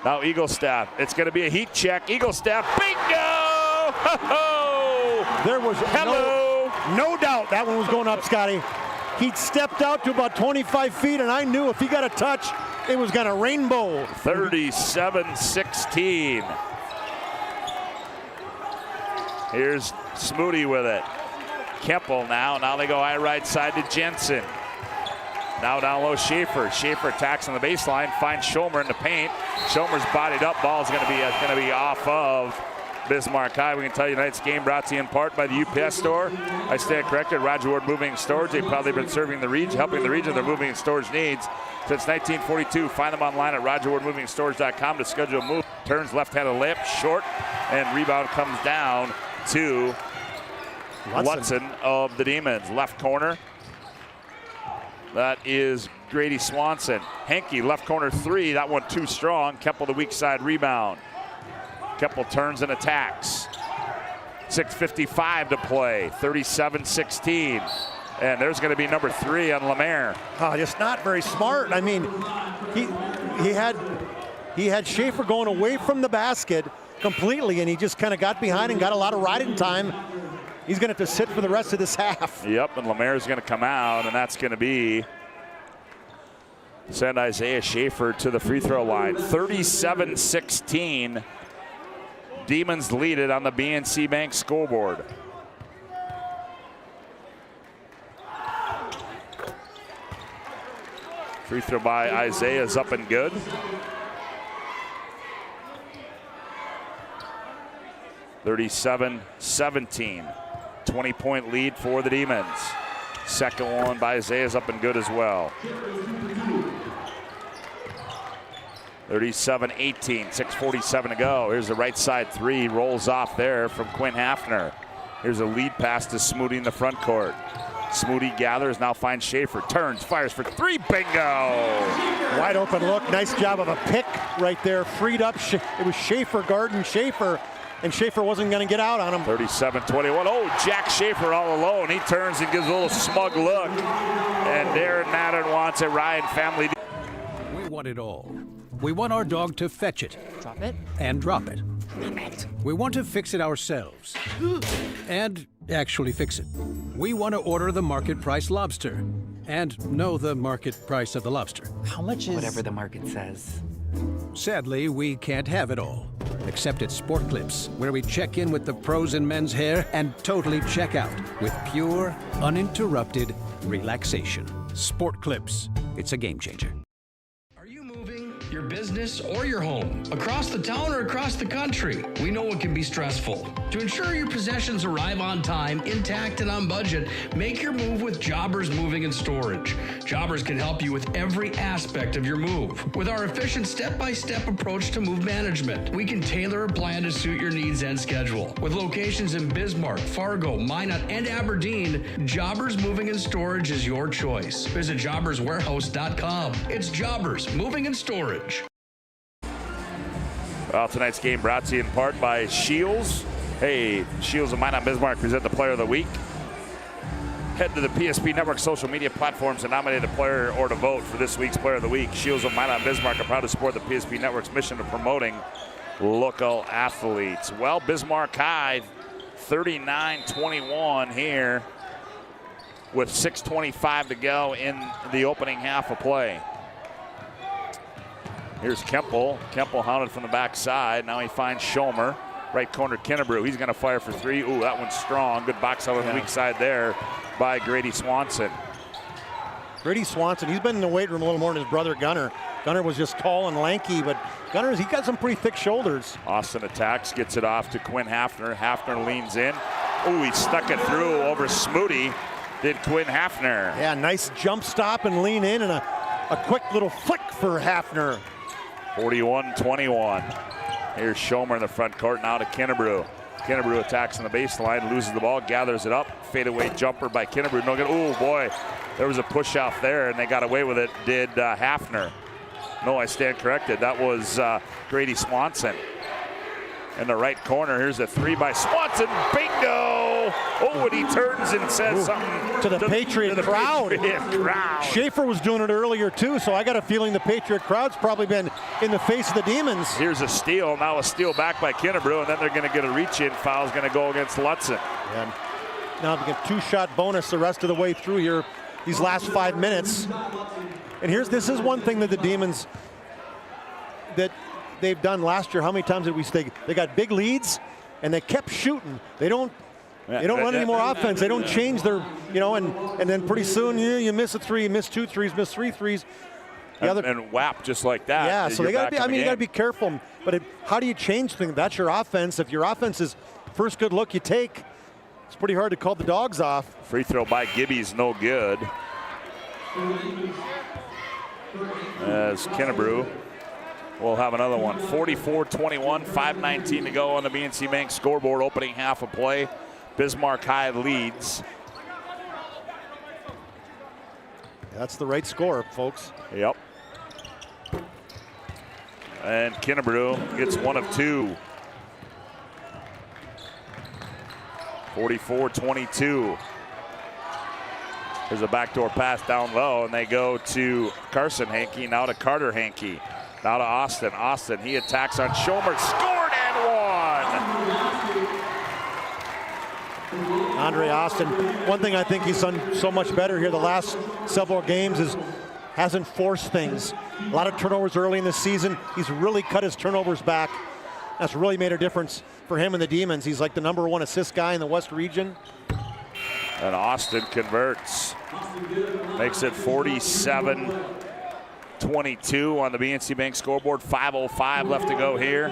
Now Eaglestaff. It's going to be a heat check. Eaglestaff. Bingo! Ho-ho! There was no doubt that one was going up, Scotty. He stepped out to about 25 feet, and I knew if he got a touch, it was going to rainbow. 37-16. Here's Smoody with it. Kemple now. Now they go high right side to Jensen. Now down low Schaefer. Schaefer attacks on the baseline. Finds Schomer in the paint. Schomer's bodied up. Ball's going to be off of Bismarck High. We can tell you tonight's game brought to you in part by the UPS store. I stand corrected. Roger Ward Moving and Storage. They've probably been serving the region, helping the region with their moving and storage needs since 1942. Find them online at RogerWardMovingStorage.com to schedule a move. Turns left-handed layup, short, and rebound comes down to Lutson of the Demons. Left corner. That is Grady Swanson. Hankey, left corner three. That one too strong. Kemple, the weak side rebound. Kemple turns and attacks. 6:55 to play. 37-16. And there's going to be number three on Lemaire. Oh, just not very smart. I mean, he had Schaefer going away from the basket completely, and he just kind of got behind and got a lot of riding time. He's going to have to sit for the rest of this half. Yep, and Lemaire's going to come out, and that's going to be send Isaiah Schaefer to the free throw line. 37-16. Demons lead it on the BNC Bank scoreboard. Free throw by Isaiah is up and good. (37-17). 20-point lead for the Demons. Second one by Isaiah is up and good as well. 37-18, 6:47 to go. Here's the right side three, rolls off there from Quinn Hafner. Here's a lead pass to Smoody in the front court. Smoody gathers, now finds Schaefer, turns, fires for three, bingo! Wide open look, nice job of a pick right there, freed up. It was Schaefer guarding Schaefer, and Schaefer wasn't going to get out on him. 37-21. Oh, Jack Schaefer all alone. He turns and gives a little smug look. And Darren Madden wants it. Ryan family. We want it all. We want our dog to fetch it. Drop it. And drop it. We want to fix it ourselves. And actually fix it. We want to order the market price lobster. And know the market price of the lobster. How much is... Whatever the market says. Sadly, we can't have it all. Except at Sport Clips, where we check in with the pros in men's hair and totally check out with pure, uninterrupted relaxation. Sport Clips. It's a game changer. Your business or your home, across the town or across the country. We know it can be stressful. To ensure your possessions arrive on time, intact, and on budget, make your move with Jobbers Moving and Storage. Jobbers can help you with every aspect of your move. With our efficient step-by-step approach to move management, we can tailor a plan to suit your needs and schedule. With locations in Bismarck, Fargo, Minot, and Aberdeen, Jobbers Moving and Storage is your choice. Visit jobberswarehouse.com. It's Jobbers Moving and Storage. Well, tonight's game brought to you in part by Shields. Hey, Shields of Minot Bismarck present the Player of the Week. Head to the PSP Network social media platforms and nominate a player or to vote for this week's Player of the Week. Shields of Minot Bismarck are proud to support the PSP Network's mission of promoting local athletes. Well, Bismarck High, 39-21 here with 6:25 to go in the opening half of play. Here's Kemple. Kemple hounded from the backside. Now he finds Schomer. Right corner, Kennebrew. He's going to fire for three. Ooh, that one's strong. Good box out on the weak side there by Grady Swanson. Grady Swanson, he's been in the weight room a little more than his brother Gunnar. Gunnar was just tall and lanky, but Gunnar, he got some pretty thick shoulders. Austin attacks, gets it off to Quinn Hafner. Hafner leans in. Ooh, he stuck it through over Smoody. Did Quinn Hafner. Yeah, nice jump stop and lean in and a quick little flick for Hafner. 41-21. Here's Schomer in the front court, now to Kennebrew. Kennebrew attacks on the baseline, loses the ball, gathers it up. Fadeaway jumper by Kennebrew. No good. Oh boy, there was a push off there and they got away with it, did Hafner. No, I stand corrected. That was Grady Swanson. In the right corner, here's a three by Swanson. Bingo! Oh, and he turns and says something to the Patriot crowd. Schaefer was doing it earlier too, so I got a feeling the Patriot crowd's probably been in the face of the Demons. Here's a steal, now a steal back by Kennebrew, and then they're going to get a reach-in foul. Is going to go against Lutzen. And now they get two-shot bonus the rest of the way through here, these last 5 minutes. And this is one thing that the Demons, that they've done last year. How many times did we say they got big leads and they kept shooting? They don't run any more offense. They don't change their, and then pretty soon you miss a three, you miss 2 threes, miss 3 threes. And whap just like that. Yeah, so they got to be. You got to be careful. But how do you change things? That's your offense. If your offense is first good look you take, it's pretty hard to call the dogs off. Free throw by Gibby's no good. As Kennebrew will have another one. 44-21, 5:19 to go on the BNC Bank scoreboard. Opening half of play. Bismarck High leads. That's the right score, folks. Yep. And Kennebrew gets one of two. 44-22. There's a backdoor pass down low, and they go to Carson Hankey, now to Carter Hankey. Now to Austin. Austin, he attacks on Schomer. Scored and one! Andre Austin, one thing I think he's done so much better here the last several games is hasn't forced things. A lot of turnovers early in the season. He's really cut his turnovers back. That's really made a difference for him and the Demons. He's like the #1 assist guy in the West region. And Austin converts. Makes it 47-22 on the BNC Bank scoreboard. 5:05 left to go here.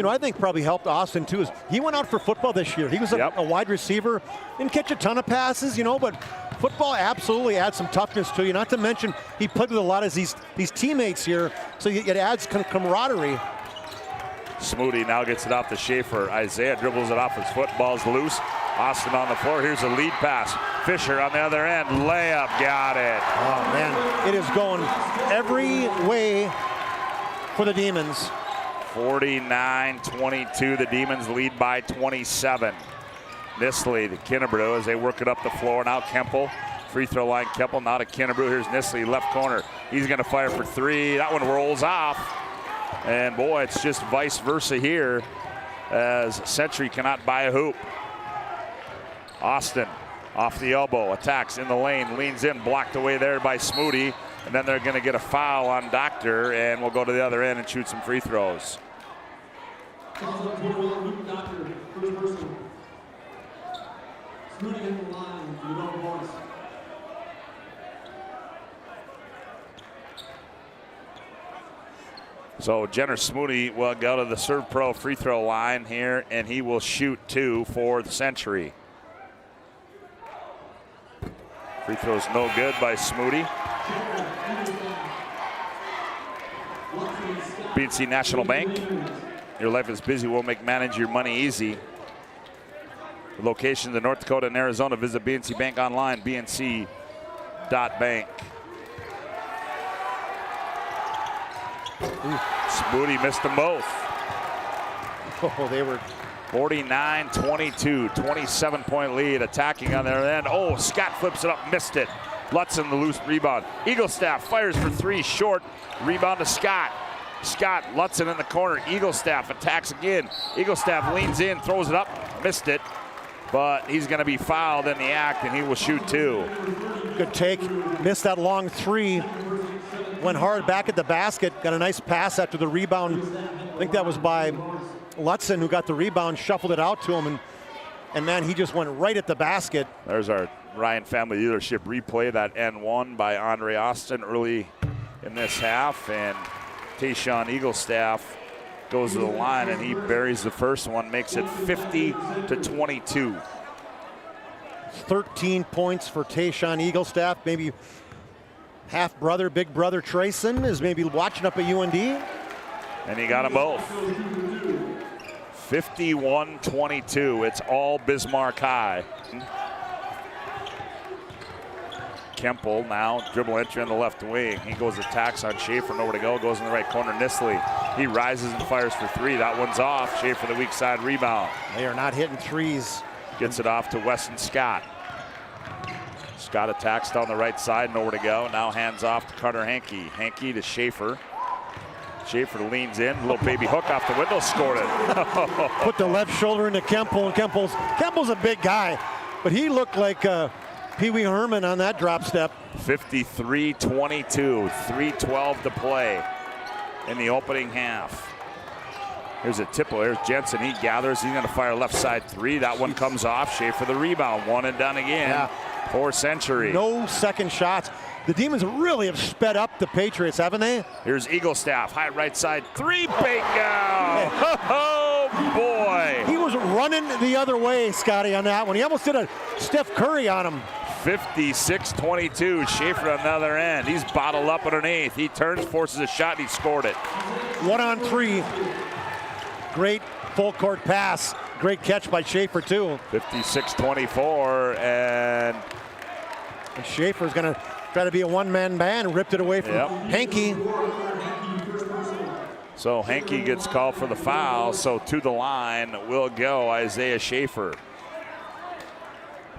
I think probably helped Austin too is he went out for football this year. He was a wide receiver, didn't catch a ton of passes, but football absolutely adds some toughness to you. Not to mention he played with a lot of these teammates here, so it adds camaraderie. Smoody now gets it off to Schaefer. Isaiah dribbles it off his foot, ball's loose. Austin on the floor, here's a lead pass. Fisher on the other end, layup, got it. Oh man, it is going every way for the Demons. 49-22, the Demons lead by 27. Nisley to Kennebrew as they work it up the floor. Now Kemple, free throw line Kemple, now to Kennebrew. Here's Nisley, left corner. He's gonna fire for three. That one rolls off. And boy, it's just vice versa here as Century cannot buy a hoop. Austin off the elbow, attacks in the lane, leans in, blocked away there by Smoody. And then they're going to get a foul on Doctor, and we'll go to the other end and shoot some free throws. So Jenner Smoody will go to the Serve Pro free throw line here, and he will shoot 2 for the Century. Free throw's no good by Smoody. BNC National Bank. Your life is busy. We'll make manage your money easy. Locations in North Dakota and Arizona. Visit BNC Bank online, bnc.bank. Spoody missed them both. Oh, they were 49-22, 27-point lead, attacking on their end. Oh, Scott flips it up, missed it. Lutzen the loose rebound. Eaglestaff fires for three, short. Rebound to Scott. Scott, Lutzen in the corner. Eaglestaff attacks again. Eaglestaff leans in, throws it up, missed it. But he's going to be fouled in the act, and he will shoot two. Good take. Missed that long three. Went hard back at the basket. Got a nice pass after the rebound. I think that was by Lutzen, who got the rebound, shuffled it out to him, and man, he just went right at the basket. There's our Ryan Family Dealership replay, that N1 by Andre Austin early in this half, and Tayshawn Eaglestaff goes to the line and he buries the first one, makes it 50-22. 13 points for Tayshawn Eaglestaff. Maybe half brother, big brother Trayson is maybe watching up at UND. And he got them both. 51-22. It's all Bismarck High. Kemple now dribble entry on the left wing. He goes attacks on Schaefer, nowhere to go. Goes in the right corner. Nisley. He rises and fires for three. That one's off. Schaefer the weak side rebound. They are not hitting threes. Gets it off to Weston Scott. Scott attacks down the right side, nowhere to go. Now hands off to Carter Hankey. Hankey to Schaefer. Schaefer leans in, little baby hook off the window, scored it. Put the left shoulder into Kemple, and Kemple's a big guy, but he looked like Pee Wee Herman on that drop step. 53-22, 3:12 to play in the opening half. Here's a tipple. There's Jensen. He gathers. He's going to fire left side three. That one comes off. Schaefer the rebound. One and done again for Century. No second shots. The Demons really have sped up the Patriots, haven't they? Here's Eaglestaff. High right side three. Bingo! Oh, boy. He was running the other way, Scotty, on that one. He almost did a Steph Curry on him. 56-22. Schaefer on the other end. He's bottled up underneath. He turns, forces a shot, and he scored it. 1-on-3. Great full court pass. Great catch by Schaefer, too. 56-24, and Schaefer's going to try to be a one-man band. Ripped it away from Hankey. So Hankey gets called for the foul. So to the line will go Isaiah Schaefer.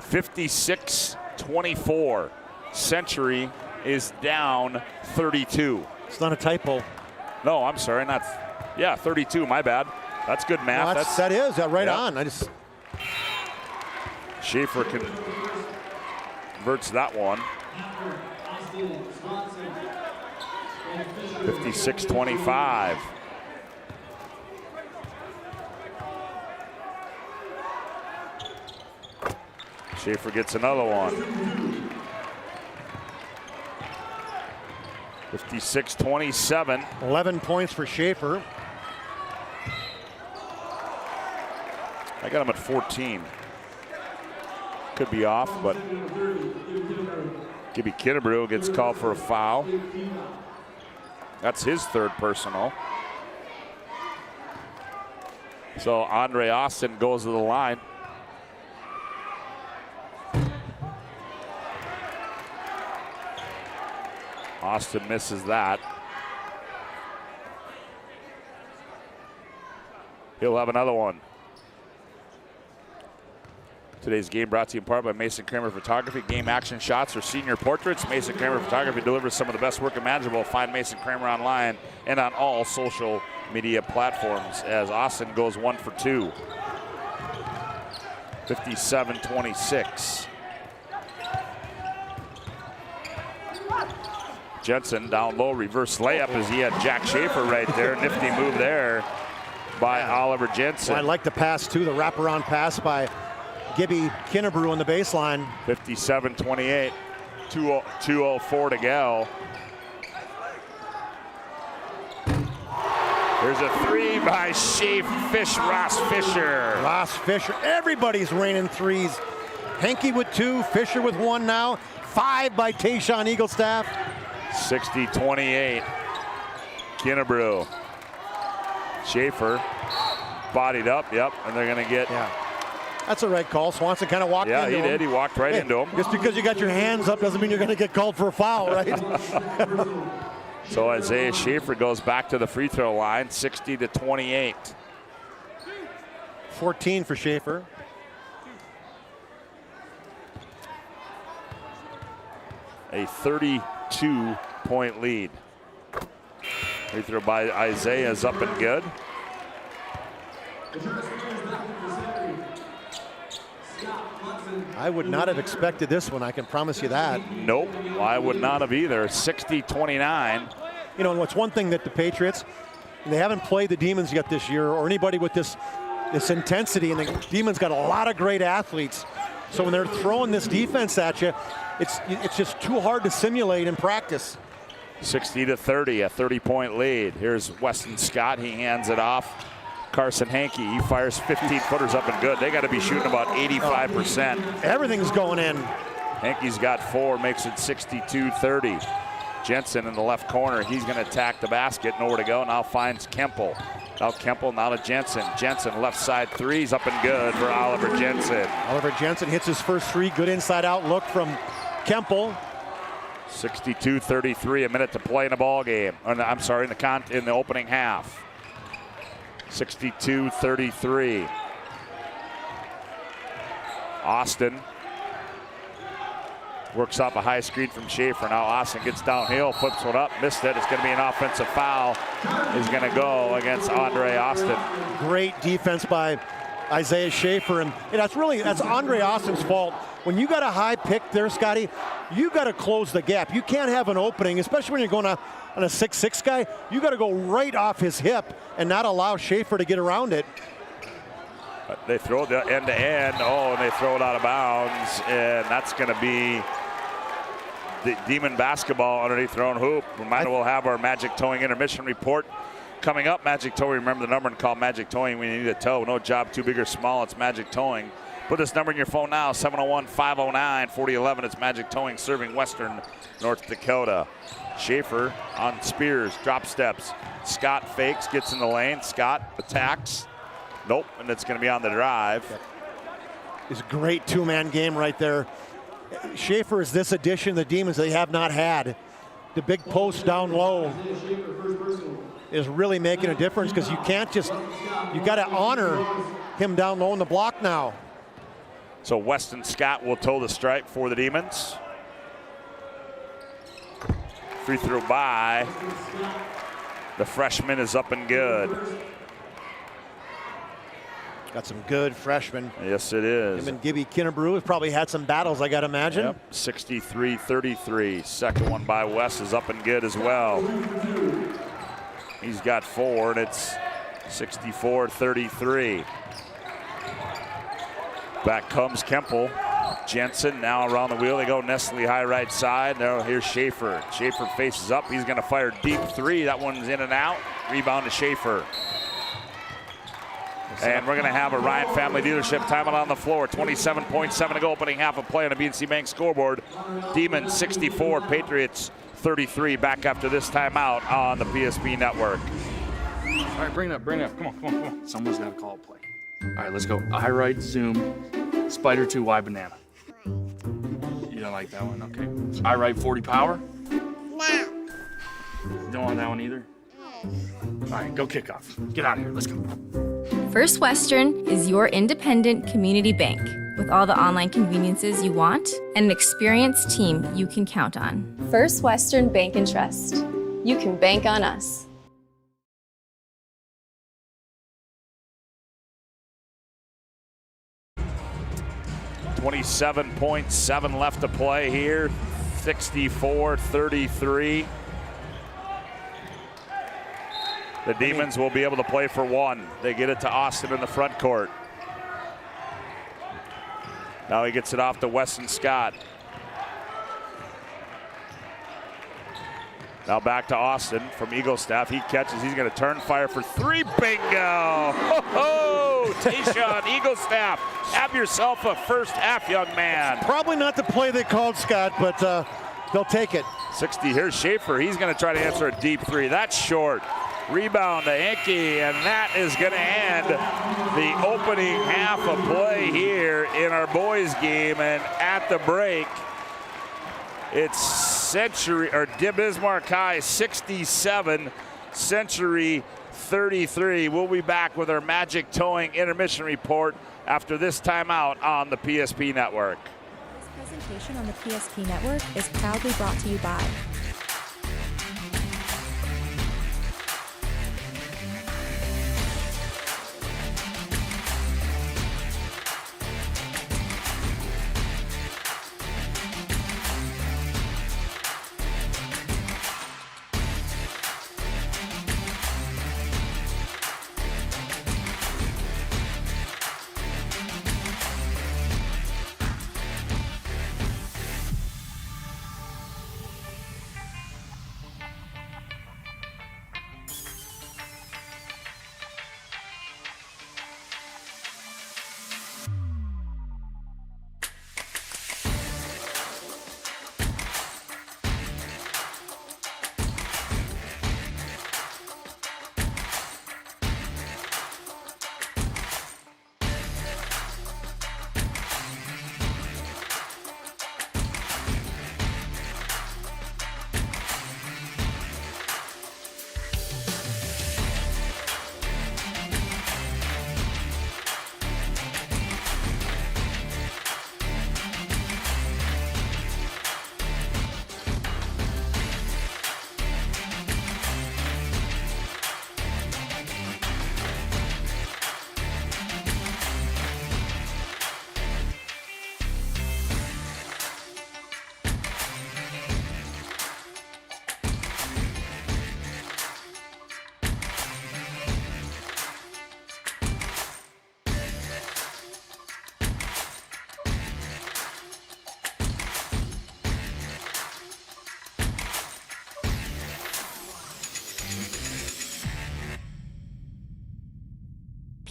56-24. Century is down 32. It's not a typo. No, I'm sorry. 32. My bad. That's good math. No, that is right on. Schaefer converts that one. 56-25. Schaefer gets another one. 56-27. 11 points for Schaefer. I got him at 14. Could be off, but Gibby Kinnebrew gets called for a foul. That's his third personal. So Andre Austin goes to the line. Austin misses that. He'll have another one. Today's game brought to you in part by Mason Kramer Photography. Game action shots or senior portraits. Mason Kramer Photography delivers some of the best work imaginable. Find Mason Kramer online and on all social media platforms as Austin goes 1 for 2. 57-26. Jensen down low, reverse layup as he had Jack Schaefer right there. Nifty move there by Oliver Jensen. Well, I like the pass too, the wraparound pass by Gibby Kinnebrew on the baseline. 57-28, 2:04 to go. There's a three by Ross Fisher. Ross Fisher, everybody's raining threes. Hankey with 2, Fisher with 1 now. 5 by Tayshawn Eaglestaff. 60-28, Kinnebrew. Schaefer bodied up, and they're gonna get. That's a right call. Swanson kind of walked into him. Yeah, he did. He walked right into him. Just because you got your hands up doesn't mean you're going to get called for a foul, right? So Isaiah Schaefer goes back to the free throw line, 60-28. 14 for Schaefer. A 32-point lead. Free throw by Isaiah is up and good. I would not have expected this one, I can promise you that. Nope, I would not have either. 60-29. You know, and what's one thing that the Patriots, they haven't played the Demons yet this year, or anybody with this intensity, and the Demons got a lot of great athletes. So when they're throwing this defense at you, it's just too hard to simulate in practice. 60-30, a 30-point lead. Here's Weston Scott, he hands it off. Carson Hankey, he fires 15-footers up and good. They got to be shooting about 85%. Everything's going in. Hankey's got 4, makes it 62-30. Jensen in the left corner, he's going to attack the basket, nowhere to go. Now finds Kemple. Now Kemple, now to Jensen. Jensen left side 3's up and good for Oliver Jensen. Oliver Jensen hits his first 3, good inside out look from Kemple. 62-33, a minute to play in the ball game. I'm sorry, in the opening half. 62-33. Austin works off a high screen from Schaefer. Now Austin gets downhill, flips one up, missed it. It's going to be an offensive foul. Is going to go against Andre Austin. Great defense by Isaiah Schaefer, and that's Andre Austin's fault. When you got a high pick there, Scotty, you got to close the gap. You can't have an opening, especially when you're going on a 6'6" guy. You got to go right off his hip and not allow Schaefer to get around it. They throw the end to end. And they throw it out of bounds, and that's going to be the Demon basketball underneath their own hoop. Reminder, we'll have our Magic Towing intermission report coming up. Magic Towing, remember the number and call Magic Towing when you need a tow. No job too big or small, it's Magic Towing. Put this number in your phone now, 701-509-4011. It's Magic Towing, serving Western North Dakota. Schaefer on Spears, drop steps. Scott fakes, gets in the lane. Scott attacks. Nope, and it's going to be on the drive. It's a great two-man game right there. Schaefer is this addition to the Demons they have not had. The big post down low is really making a difference, because you can't just, you got to honor him down low in the block now. So Weston Scott will toe the stripe for the Demons. Free throw by the freshman is up and good. Got some good freshmen. Yes, it is. Him and Gibby Kinnebrew have probably had some battles, I got to imagine. Yep, 63-33. Second one by West is up and good as well. He's got 4, and it's 64-33. Back comes Kemple. Jensen now around the wheel. They go Nestle High right side. Now here's Schaefer. Schaefer faces up. He's going to fire deep 3. That one's in and out. Rebound to Schaefer. And we're going to have a Ryan Family Dealership timeout on the floor. 27.7 to go, opening half of play on the BNC Bank scoreboard. Demons 64, Patriots 33. Back after this timeout on the PSP network. All right, bring it up. Come on. Someone's got to call a play. All right, let's go. I right, zoom, spider 2, Y banana. You don't like that one? Okay. I right, 40 power? No. Don't want that one either? All right, go kick off. Get out of here. Let's go. First Western is your independent community bank with all the online conveniences you want and an experienced team you can count on. First Western Bank and Trust. You can bank on us. .7 left to play here. 64-33. The Demons will be able to play for 1. They get it to Austin in the front court. Now he gets it off to Weston Scott. Now back to Austin from Eagle Staff. He catches, he's going to turn, fire for 3. Bingo! Ho-ho! Tayshawn Eagle Staff, have yourself a first half, young man. Probably not the play they called, Scott, but they'll take it. 60, here's Schaefer. He's going to try to answer a deep 3. That's short. Rebound to Hankey, and that is going to end the opening half of play here in our boys game. And at the break, it's Bismarck High 67, Century 33. We'll be back with our Magic Towing intermission report after this timeout on the PSP Network. This presentation on the PSP Network is proudly brought to you by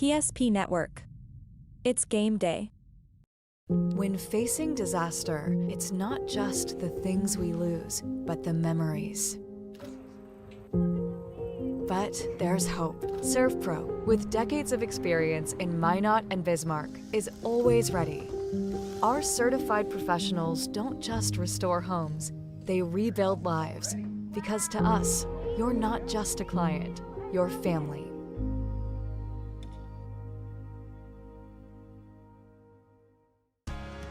PSP Network. It's game day. When facing disaster, it's not just the things we lose, but the memories. But there's hope. ServPro, with decades of experience in Minot and Bismarck, is always ready. Our certified professionals don't just restore homes, they rebuild lives. Because to us, you're not just a client, you're family.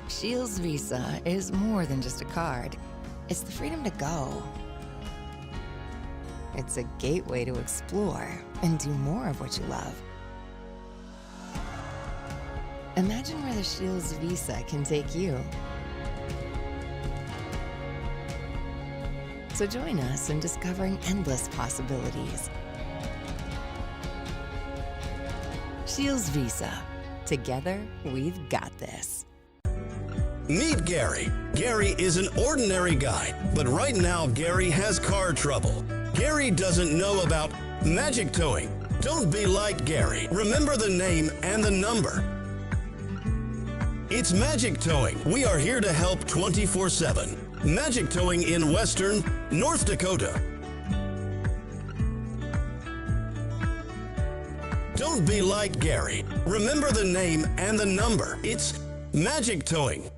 Shields Visa is more than just a card. It's the freedom to go. It's a gateway to explore and do more of what you love. Imagine where the Shields Visa can take you. So join us in discovering endless possibilities. Shields Visa. Together, we've got this. Meet Gary. Gary is an ordinary guy, but right now Gary has car trouble. Gary doesn't know about magic towing. Don't be like Gary. Remember the name and the number. It's Magic Towing. We are here to help 24/7. Magic Towing in Western North Dakota. Don't be like Gary. Remember the name and the number. It's Magic Towing.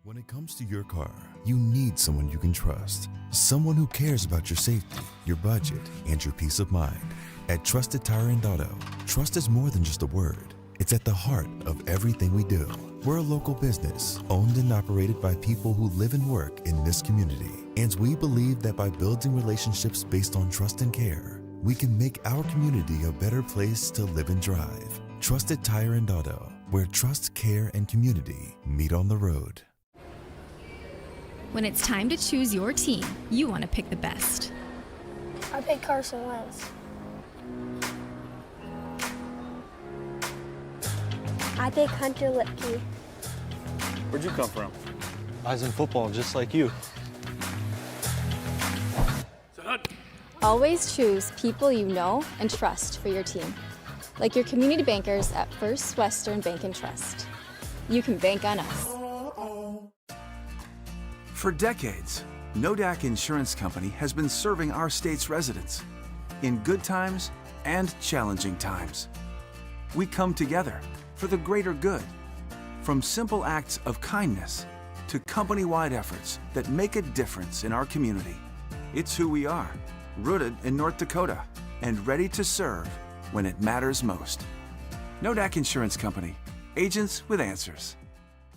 When it comes to your car, you need someone you can trust. Someone who cares about your safety, your budget, and your peace of mind. At Trusted Tire and Auto, trust is more than just a word. It's at the heart of everything we do. We're a local business, owned and operated by people who live and work in this community. And we believe that by building relationships based on trust and care, we can make our community a better place to live and drive. Trusted Tire and Auto, where trust, care, and community meet on the road. When it's time to choose your team, you want to pick the best. I picked Carson Wentz. I picked Hunter Lipke. Where'd you come from? I was in football, just like you. Always choose people you know and trust for your team, like your community bankers at First Western Bank and Trust. You can bank on us. For decades, Nodak Insurance Company has been serving our state's residents in good times and challenging times. We come together for the greater good. From simple acts of kindness to company-wide efforts that make a difference in our community. It's who we are, rooted in North Dakota and ready to serve when it matters most. Nodak Insurance Company, agents with answers.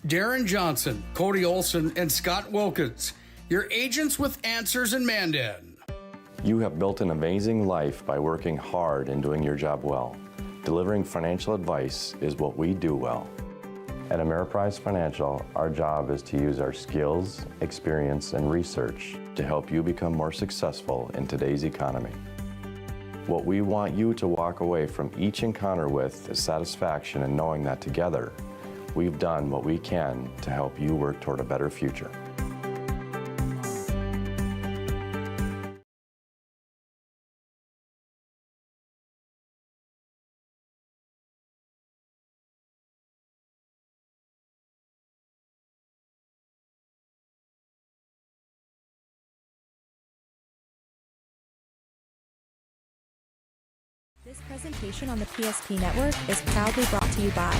Darren Johnson, Cody Olson, and Scott Wilkins, your agents with answers in Mandan. You have built an amazing life by working hard and doing your job well. Delivering financial advice is what we do well. At Ameriprise Financial, our job is to use our skills, experience, and research to help you become more successful in today's economy. What we want you to walk away from each encounter with is satisfaction in knowing that together, we've done what we can to help you work toward a better future. This presentation on the PSP Network is proudly brought to you by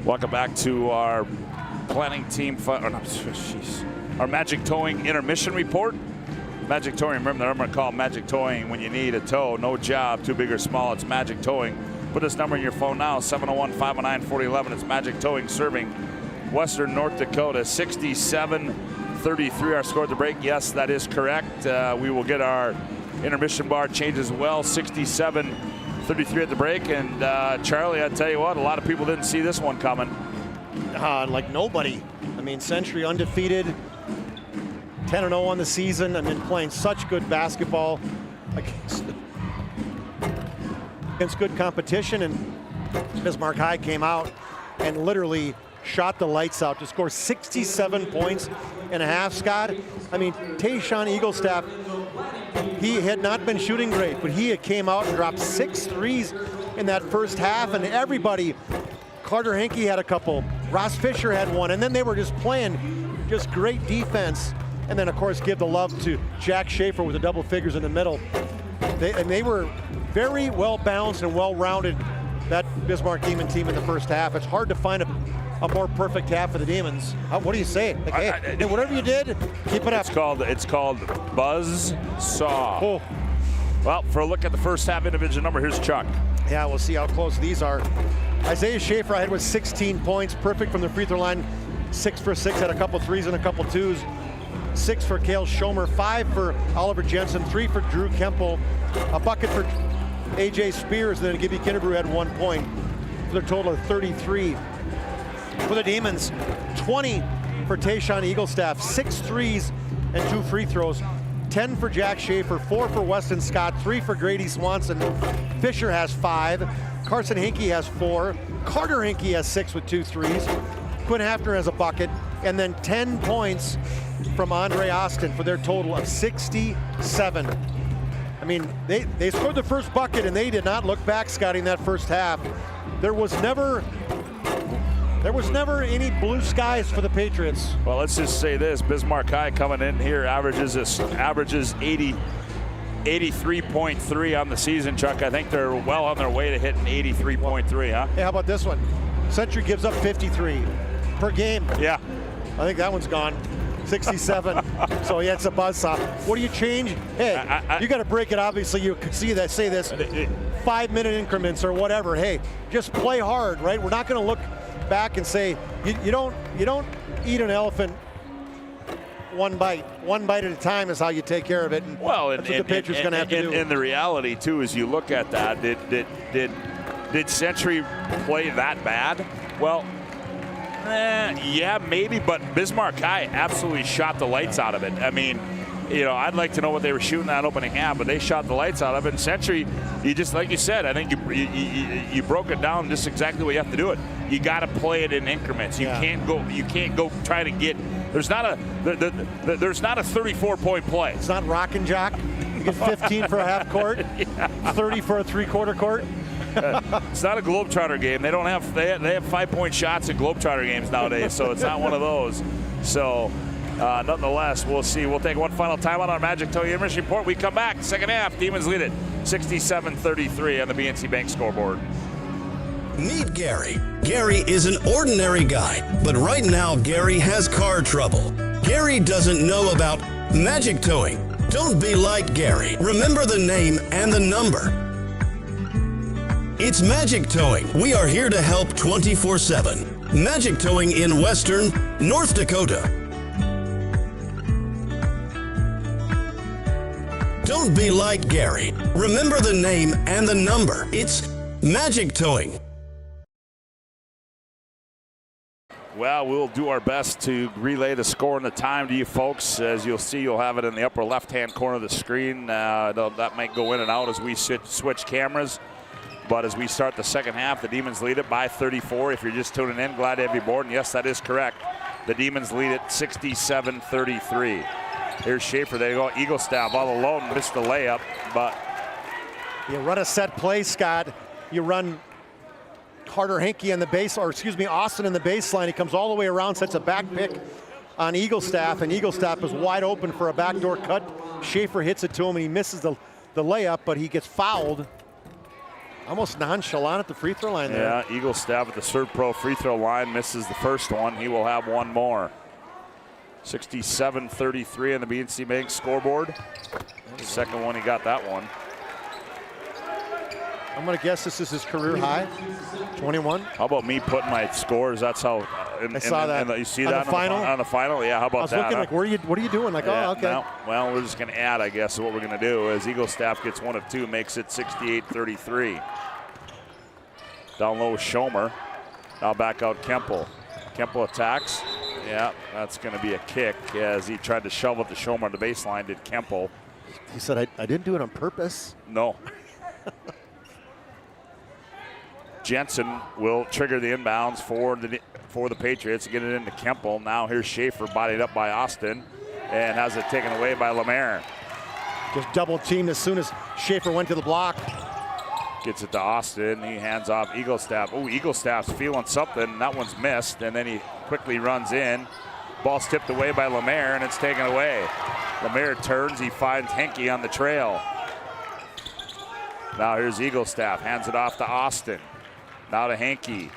Welcome back to our planning team, our Magic Towing intermission report. Magic Towing, remember the number to call Magic Towing when you need a tow. No job, too big or small, it's Magic Towing. Put this number in your phone now, 701-509-4011. It's Magic Towing serving Western North Dakota, 67-33 our score at the break. Yes, that is correct. We will get our intermission bar changed as well, 67-33 at the break. And Charlie, I tell you what, a lot of people didn't see this one coming. Like nobody. I mean, Century undefeated, 10-0 on the season. I mean, playing such good basketball against good competition. And Bismarck High came out and literally shot the lights out to score 67 points and a half, Scott. I mean, Tayshawn Eaglestaff, he had not been shooting great, but he came out and dropped 6 threes in that first half, and everybody, Carter Henke had a couple, Ross Fisher had one, and then they were just playing just great defense. And then, of course, give the love to Jack Schaefer with the double figures in the middle. They were very well-balanced and well-rounded, that Bismarck Demon team in the first half. It's hard to find a more perfect half for the Demons. What do you say? Like, hey, whatever you did, keep it up. It's called Buzz Saw. Oh. Well, for a look at the first half individual number, here's Chuck. Yeah, we'll see how close these are. Isaiah Schaefer ahead with 16 points, perfect from the free throw line, 6 for 6, had a couple threes and a couple twos. 6 for Cale Schomer, 5 for Oliver Jensen, 3 for Drew Kemple, a bucket for AJ Spears, and then Gibby Kinnebrew had 1 point for a total of 33. For the Demons, 20 for Tayshawn Eaglestaff, 6 threes and 2 free throws. 10 for Jack Schaefer, 4 for Weston Scott, 3 for Grady Swanson. Fisher has 5. Carson Henke has 4. Carter Henke has 6 with 2 threes. Quinn Hafner has a bucket. And then 10 points from Andre Austin for their total of 67. I mean, they scored the first bucket and they did not look back, Scotty, in that first half. There was never any blue skies for the Patriots. Well, let's just say this, Bismarck High coming in here averages 83.3 on the season, Chuck. I think they're well on their way to hitting 83.3, huh? Hey, how about this one? Century gives up 53 per game. Yeah. I think that one's gone. 67. So yeah, it's a buzzsaw. What do you change? Hey, you got to break it. Obviously, you could see that. Say this, 5-minute increments or whatever. Hey, just play hard, right? We're not going to look back and say you don't eat an elephant one bite at a time is how you take care of it. And well, that's what the Patriots going to have to do. And the reality too is you look at that. Did Century play that bad? Well. Yeah, maybe, but Bismarck High absolutely shot the lights out of it. I mean, you know, I'd like to know what they were shooting that opening half, but they shot the lights out of it. And Century, you just, like you said, I think you broke it down just exactly what you have to do it. You got to play it in increments. You can't go try to get. There's not a 34-point play. It's not rock and jock. You get 15 for a half court, 30 for a three-quarter court. It's not a Globetrotter game. They don't have they have 5-point shots in Globetrotter games nowadays, so it's not one of those. So nonetheless, we'll see. We'll take one final time on our Magic Towing Information Report. We come back, second half. Demons lead it 67-33 on the BNC Bank scoreboard. Meet Gary. Gary is an ordinary guy, but right now Gary has car trouble. Gary doesn't know about magic towing. Don't be like Gary. Remember the name and the number. It's Magic Towing. We are here to help 24/7. Magic Towing in Western North Dakota. Don't be like Gary. Remember the name and the number. It's Magic Towing. Well, we'll do our best to relay the score and the time to you folks. As you'll see, you'll have it in the upper left-hand corner of the screen. That might go in and out as we switch cameras. But as we start the second half, the Demons lead it by 34. If you're just tuning in, glad to have you aboard. And yes, that is correct. The Demons lead it 67-33. Here's Schaefer. They go Eagle Staff all alone. Missed the layup, but you run a set play, Scott. You run Carter Henke on the base, or excuse me, Austin in the baseline. He comes all the way around, sets a back pick on Eagle Staff, and Eagle Staff is wide open for a backdoor cut. Schaefer hits it to him, and he misses the layup, but he gets fouled. Almost nonchalant at the free throw line there. Yeah, Eagle Staff at the Serve Pro free throw line misses the first one. He will have one more. 67-33 on the BNC Bank scoreboard. The second one, he got that one. I'm going to guess this is his career high, 21. How about me putting my scores? That's how. I saw that. You see on that the final? On the final? Yeah, how about that? I was looking like, what are you doing? Like, yeah, oh, okay. No, well, we're just going to add, I guess, what we're going to do is Eagle Staff gets one of two, makes it 68-33. Down low is Schomer. Now back out Kemple. Kemple attacks. Yeah, that's going to be a kick as he tried to shovel it to Schomer on the baseline, did Kemple. He said, I didn't do it on purpose. No. Jensen will trigger the inbounds for the Patriots, get it into Kemple. Now here's Schaefer, bodied up by Austin, and has it taken away by Lemaire. Just double teamed as soon as Schaefer went to the block. Gets it to Austin. He hands off Eagle Staff. Oh, Eagle Staff's feeling something. That one's missed, and then he quickly runs in. Ball's tipped away by Lemaire, and it's taken away. Lemaire turns. He finds Henke on the trail. Now here's Eagle Staff. Hands it off to Austin. Now to Henke.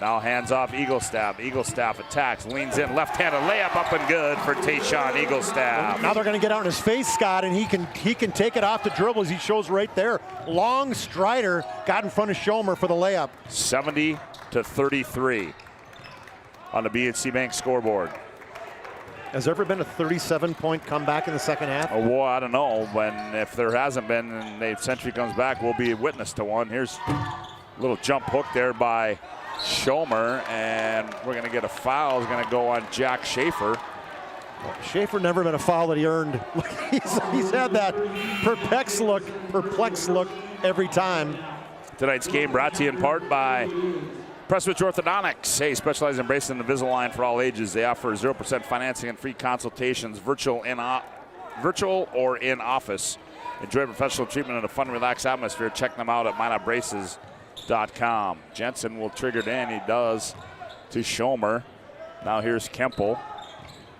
Now hands off Eagle Staff. Eagle Staff attacks, leans in, left-handed layup up and good for Tayshawn Eagle Staff. Now they're going to get out in his face, Scott, and he can take it off the dribble as he shows right there. Long strider, got in front of Schomer for the layup. 70-33 on the BNC Bank scoreboard. Has there ever been a 37-point comeback in the second half? Oh, well, I don't know. If there hasn't been, and Century comes back, we'll be a witness to one. Here's a little jump hook there by Schomer, and we're going to get a foul. It's going to go on Jack Schaefer. Schaefer never been a foul that he earned. he's had that perplexed look every time. Tonight's game brought to you in part by Prestwich Orthodontics. Hey, specializing in bracing and Invisalign for all ages. They offer 0% financing and free consultations, virtual or in office. Enjoy professional treatment in a fun, relaxed atmosphere. Check them out at MyNotBraces.com. Jensen will trigger it in. He does to Schomer. Now here's Kemple.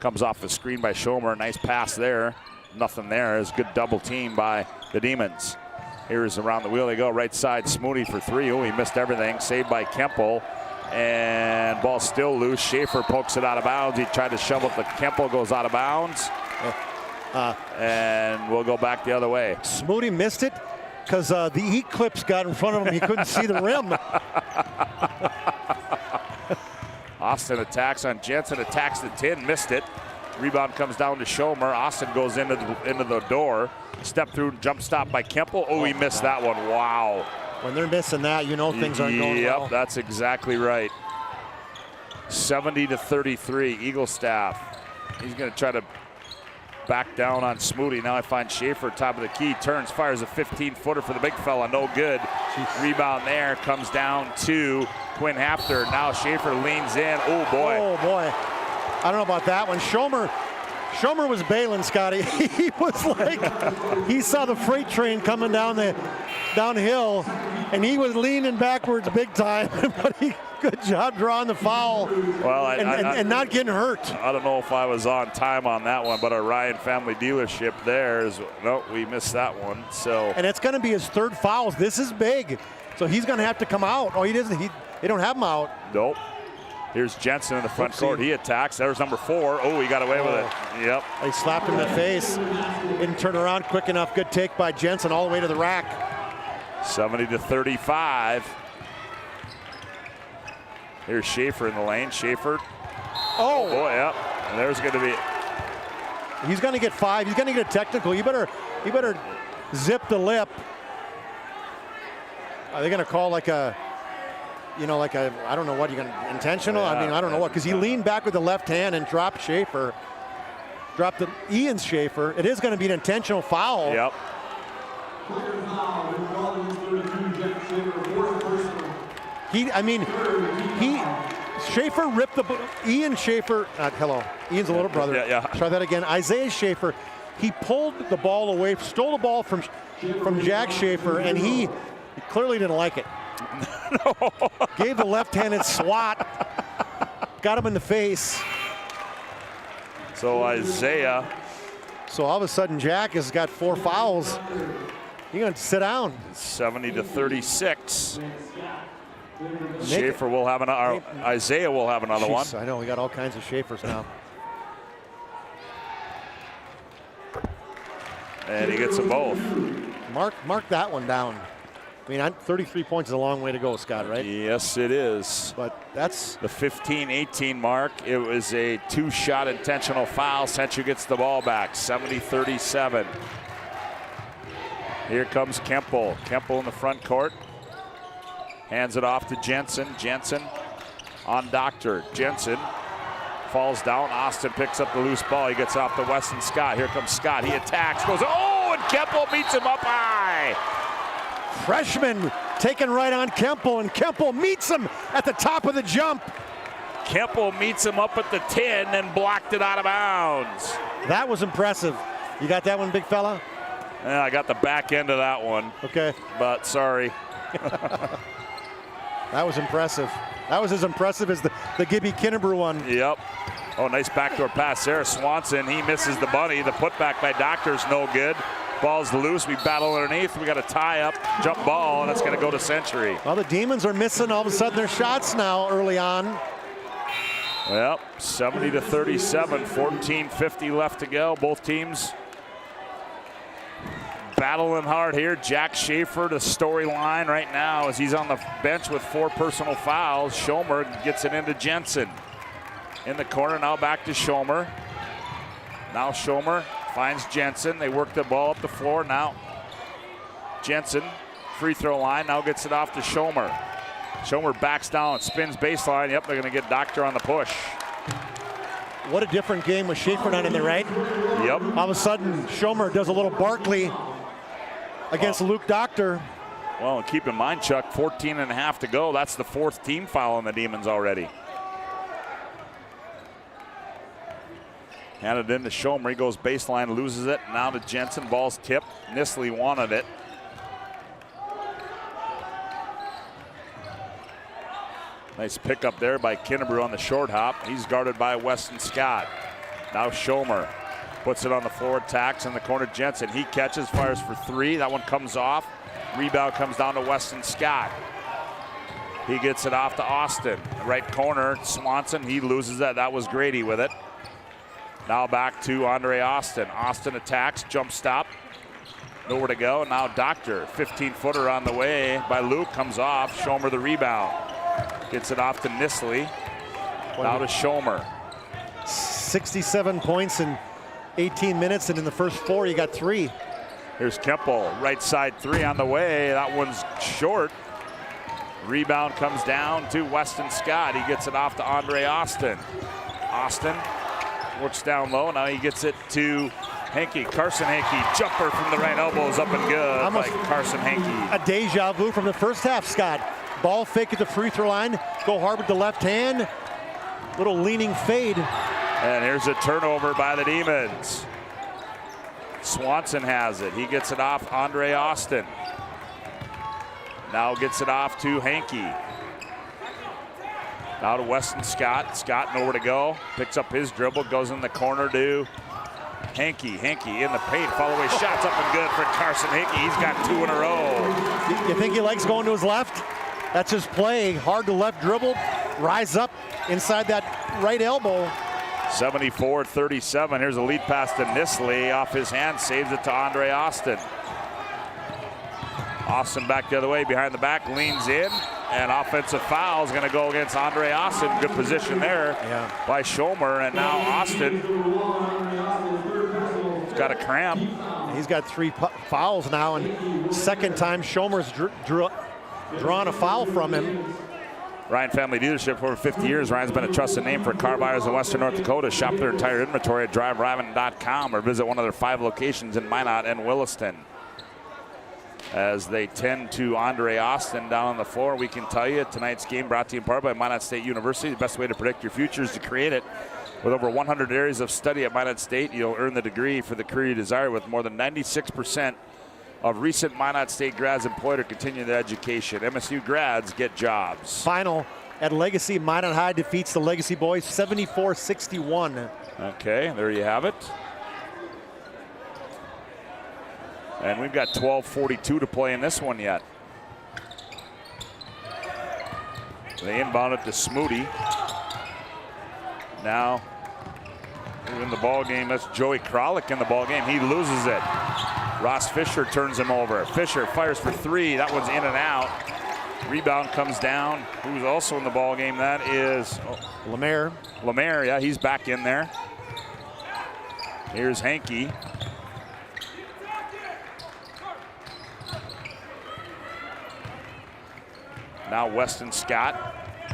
Comes off the screen by Schomer. Nice pass there. Nothing there. It's a good double team by the Demons. Here's around the wheel they go. Right side, Smooney for three. Oh, he missed everything. Saved by Kemple. And ball still loose. Schaefer pokes it out of bounds. He tried to shovel it, but Kemple goes out of bounds. And we'll go back the other way. Smooney missed it because the E-clips got in front of him. He couldn't see the rim. Austin attacks on Jensen, attacks the 10, missed it. Rebound comes down to Schomer. Austin goes into the door. Step through, jump stop by Kemple. Oh, he missed that one. Wow. When they're missing that, you know things aren't going well. Yep, that's exactly right. 70-33, Eagle Staff. He's going to try to Back down on Smoody. Now I find Schaefer, top of the key, turns, fires a 15-footer for the big fella. No good. Rebound there. Comes down to Quinn Hafter. Now Schaefer leans in. Oh, boy. Oh, boy. I don't know about that one. Schomer was bailing, Scotty. He was like, he saw the freight train coming downhill, and he was leaning backwards big time. But good job drawing the foul. Well, and not getting hurt. I don't know if I was on time on that one, but our Ryan family dealership there is, no, we missed that one. So. And it's going to be his third foul. This is big. So he's going to have to come out. Oh, he doesn't. They don't have him out. Nope. Here's Jensen in the front court. He attacks. There's number 4. Oh, he got away with it. Yep. They slapped him in the face. Didn't turn around quick enough. Good take by Jensen all the way to the rack. 70-35. Here's Schaefer in the lane. Schaefer. Oh. Boy, yep. And there's going to be. He's going to get 5. He's going to get a technical. You better zip the lip. Are they going to call like a, I don't know what you're going to, intentional? Yeah, I mean, I don't know what, because he leaned back with the left hand and dropped Schaefer. Dropped Ian Schaefer. It is going to be an intentional foul. Yep. Schaefer ripped Ian Schaefer, Ian's a little brother. Yeah. Try that again. Isaiah Schaefer, he pulled the ball away, stole the ball from Jack Schaefer, and he clearly didn't like it. No. Gave the left-handed swat, got him in the face. So Isaiah. So all of a sudden Jack has got 4 fouls. He's going to sit down. 70-36. Schaefer will have Isaiah will have another one. I know, we got all kinds of Schaefers now. And he gets them both. Mark that one down. I mean, 33 points is a long way to go, Scott, right? Yes, it is. But that's the 15-18 mark. It was a 2-shot intentional foul. Central gets the ball back. 70-37. Here comes Kemple. Kemple in the front court. Hands it off to Jensen. Jensen on Doctor. Jensen falls down. Austin picks up the loose ball. He gets off to Weston Scott. Here comes Scott. He attacks. Goes, and Kemple meets him up high. Freshman taken right on Kemple, and Kemple meets him at the top of the jump. Kemple meets him up at the 10 and blocked it out of bounds. That was impressive. You got that one, big fella? Yeah, I got the back end of that one. Okay. But sorry. That was impressive. That was as impressive as the Gibby Kinnebrew one. Yep. Oh, nice backdoor pass there. Swanson, he misses the bunny. The putback by Doctor's no good. Ball's loose. We battle underneath. We got a tie-up jump ball, and that's going to go to Century. Well, the Demons are missing all of a sudden their shots now early on. Well, 70-37, 14:50 left to go. Both teams battling hard here. Jack Schaefer, the storyline right now, as he's on the bench with 4 personal fouls. Schomer gets it into Jensen. In the corner, now back to Schomer. Now Schomer finds Jensen. They work the ball up the floor. Now Jensen, free throw line, now gets it off to Schomer. Schomer backs down, spins baseline. Yep, they're going to get Doctor on the push. What a different game with Schaefer not in there, right? Yep. All of a sudden, Schomer does a little Barkley against Luke Doctor. Well, and keep in mind, Chuck, 14.5 to go. That's the 4th team foul on the Demons already. Handed in to Schomer. He goes baseline, loses it. Now to Jensen. Ball's tipped. Nisley wanted it. Nice pickup there by Kinnebrew on the short hop. He's guarded by Weston Scott. Now Schomer puts it on the floor, attacks in the corner. Jensen, he catches, fires for 3. That one comes off. Rebound comes down to Weston Scott. He gets it off to Austin. Right corner, Swanson, he loses that. That was Grady with it. Now back to Andre Austin. Austin attacks, jump stop. Nowhere to go. Now Doctor, 15-footer on the way by Luke, comes off. Schomer the rebound. Gets it off to Nisley. Now to Schomer. 67 points in 18 minutes, and in the first 4, he got 3. Here's Kemple, right side 3 on the way. That one's short. Rebound comes down to Weston Scott. He gets it off to Andre Austin. Austin works down low. Now he gets it to Hankey, Carson Hankey, jumper from the right elbow is up and good. Almost by Carson Hankey. A deja vu from the first half, Scott. Ball fake at the free throw line. Go hard with the left hand. Little leaning fade. And here's a turnover by the Demons. Swanson has it. He gets it off Andre Austin. Now gets it off to Hankey. Now to Weston Scott. Scott nowhere to go. Picks up his dribble, goes in the corner to Hankey. Hankey in the paint. Follow away shots up and good for Carson Hankey. He's got 2 in a row. You think he likes going to his left? That's his play. Hard to left dribble. Rise up inside that right elbow. 74-37. Here's a lead pass to Nisley. Off his hand. Saves it to Andre Austin. Austin back the other way, behind the back, leans in, and offensive foul is going to go against Andre Austin. Good position there by Schomer, and now Austin has got a cramp. He's got 3 fouls now, and second time Schomer's drawn a foul from him. Ryan Family Dealership for over 50 years. Ryan's been a trusted name for car buyers in Western North Dakota. Shop their entire inventory at driveryman.com or visit one of their 5 locations in Minot and Williston. As they tend to Andre Austin down on the floor, we can tell you tonight's game brought to you in part by Minot State University. The best way to predict your future is to create it. With over 100 areas of study at Minot State, you'll earn the degree for the career you desire, with more than 96% of recent Minot State grads employed or continuing their education. MSU grads get jobs. Final at Legacy. Minot High defeats the Legacy boys 74-61. Okay, there you have it. And we've got 12:42 to play in this one yet. They inbound it to Smoody. Now, in the ball game, that's Joey Kralik in the ball game. He loses it. Ross Fisher turns him over. Fisher fires for 3. That one's in and out. Rebound comes down. Who's also in the ball game? That is Lemaire. Lemaire, yeah, he's back in there. Here's Hankey. Now Weston Scott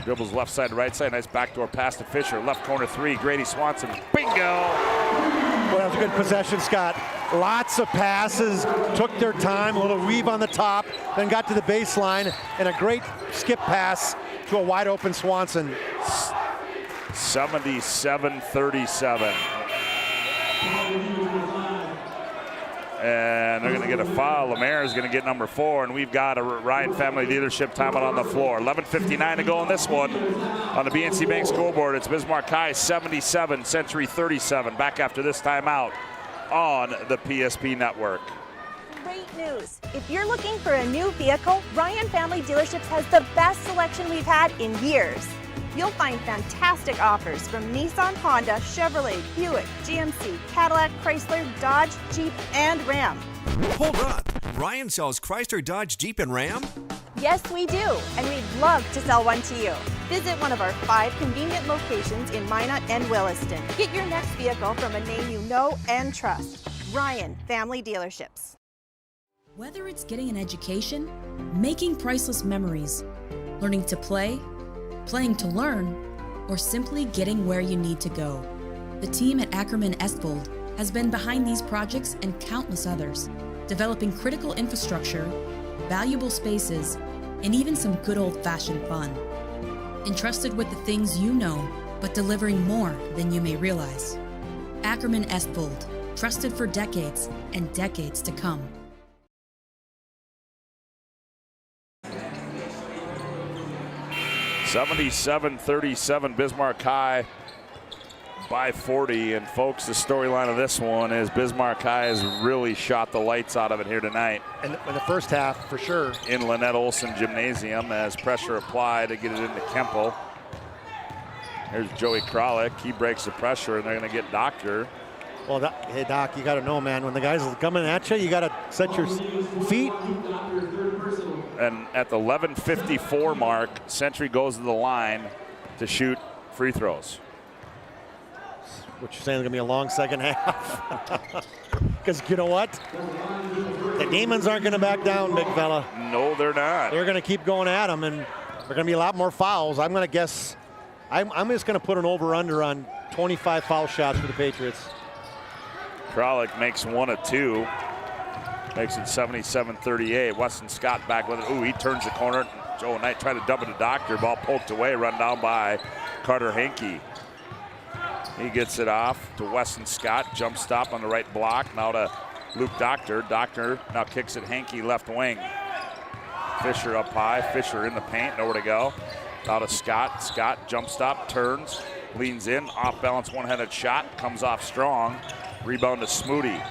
dribbles left side to right side. Nice backdoor pass to Fisher. Left corner 3. Grady Swanson. Bingo! Well, that was a good possession, Scott. Lots of passes. Took their time. A little weave on the top. Then got to the baseline. And a great skip pass to a wide open Swanson. 77-37. And they're going to get a foul. Lemaire is going to get number 4, and we've got a Ryan Family Dealership timeout on the floor. 11:59 to go in this one. On the BNC Bank scoreboard, it's Bismarck High 77, Century 37. Back after this timeout on the PSP Network. Great news. If you're looking for a new vehicle, Ryan Family Dealerships has the best selection we've had in years. You'll find fantastic offers from Nissan, Honda, Chevrolet, Buick, GMC, Cadillac, Chrysler, Dodge, Jeep, and Ram. Hold on. Ryan sells Chrysler, Dodge, Jeep, and Ram? Yes, we do, and we'd love to sell one to you. Visit one of our 5 convenient locations in Minot and Williston. Get your next vehicle from a name you know and trust. Ryan Family Dealerships. Whether it's getting an education, making priceless memories, learning to play, playing to learn, or simply getting where you need to go, the team at Ackerman Estvold has been behind these projects and countless others, developing critical infrastructure, valuable spaces, and even some good old-fashioned fun. Entrusted with the things you know, but delivering more than you may realize. Ackerman Estvold, trusted for decades and decades to come. (77-37) Bismarck High by 40. And folks, the storyline of this one is Bismarck High has really shot the lights out of it here tonight. And in the first half, for sure. In Lynette Olson Gymnasium, as pressure applied to get it into Kemple. Here's Joey Kralik. He breaks the pressure, and they're going to get Doctor. Well, hey, Doc, you got to know, man, when the guys are coming at you got to set your feet. And at the 11:54 mark, Century goes to the line to shoot free throws. What you're saying is going to be a long second half. Because you know what? The Demons aren't going to back down, big fella. No, they're not. They're going to keep going at them, and there are going to be a lot more fouls. I'm going to guess, I'm just going to put an over-under on 25 foul shots for the Patriots. Kralik makes one of two. Makes it 77-38. Weston Scott back with it. Ooh, he turns the corner. Joe Knight tried to dump it to Doctor. Ball poked away, run down by Carter Henke. He gets it off to Weston Scott. Jump stop on the right block. Now to Luke Doctor. Doctor now kicks it Henke left wing. Fisher up high. Fisher in the paint. Nowhere to go. Now to Scott. Scott jump stop. Turns. Leans in. Off balance one-handed shot. Comes off strong. Rebound to Smoody.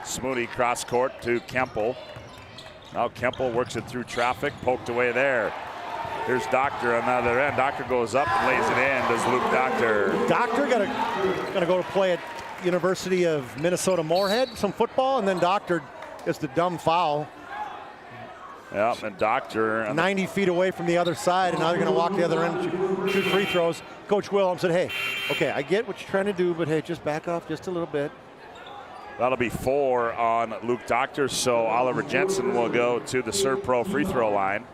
Smoody cross court to Kemple. Now Kemple works it through traffic. Poked away there. Here's Doctor on the other end. Doctor goes up and lays it in. Does Luke Doctor. Doctor gonna go to play at University of Minnesota Moorhead, some football, and then Doctor gets the dumb foul. Yep, and Doctor 90 feet away from the other side, and now they're gonna walk the other end and shoot free throws. Coach Willem said, hey, okay, I get what you're trying to do, but hey, just back off just a little bit. That'll be 4 on Luke Doctor, so Oliver Jensen will go to the Serve Pro free throw line.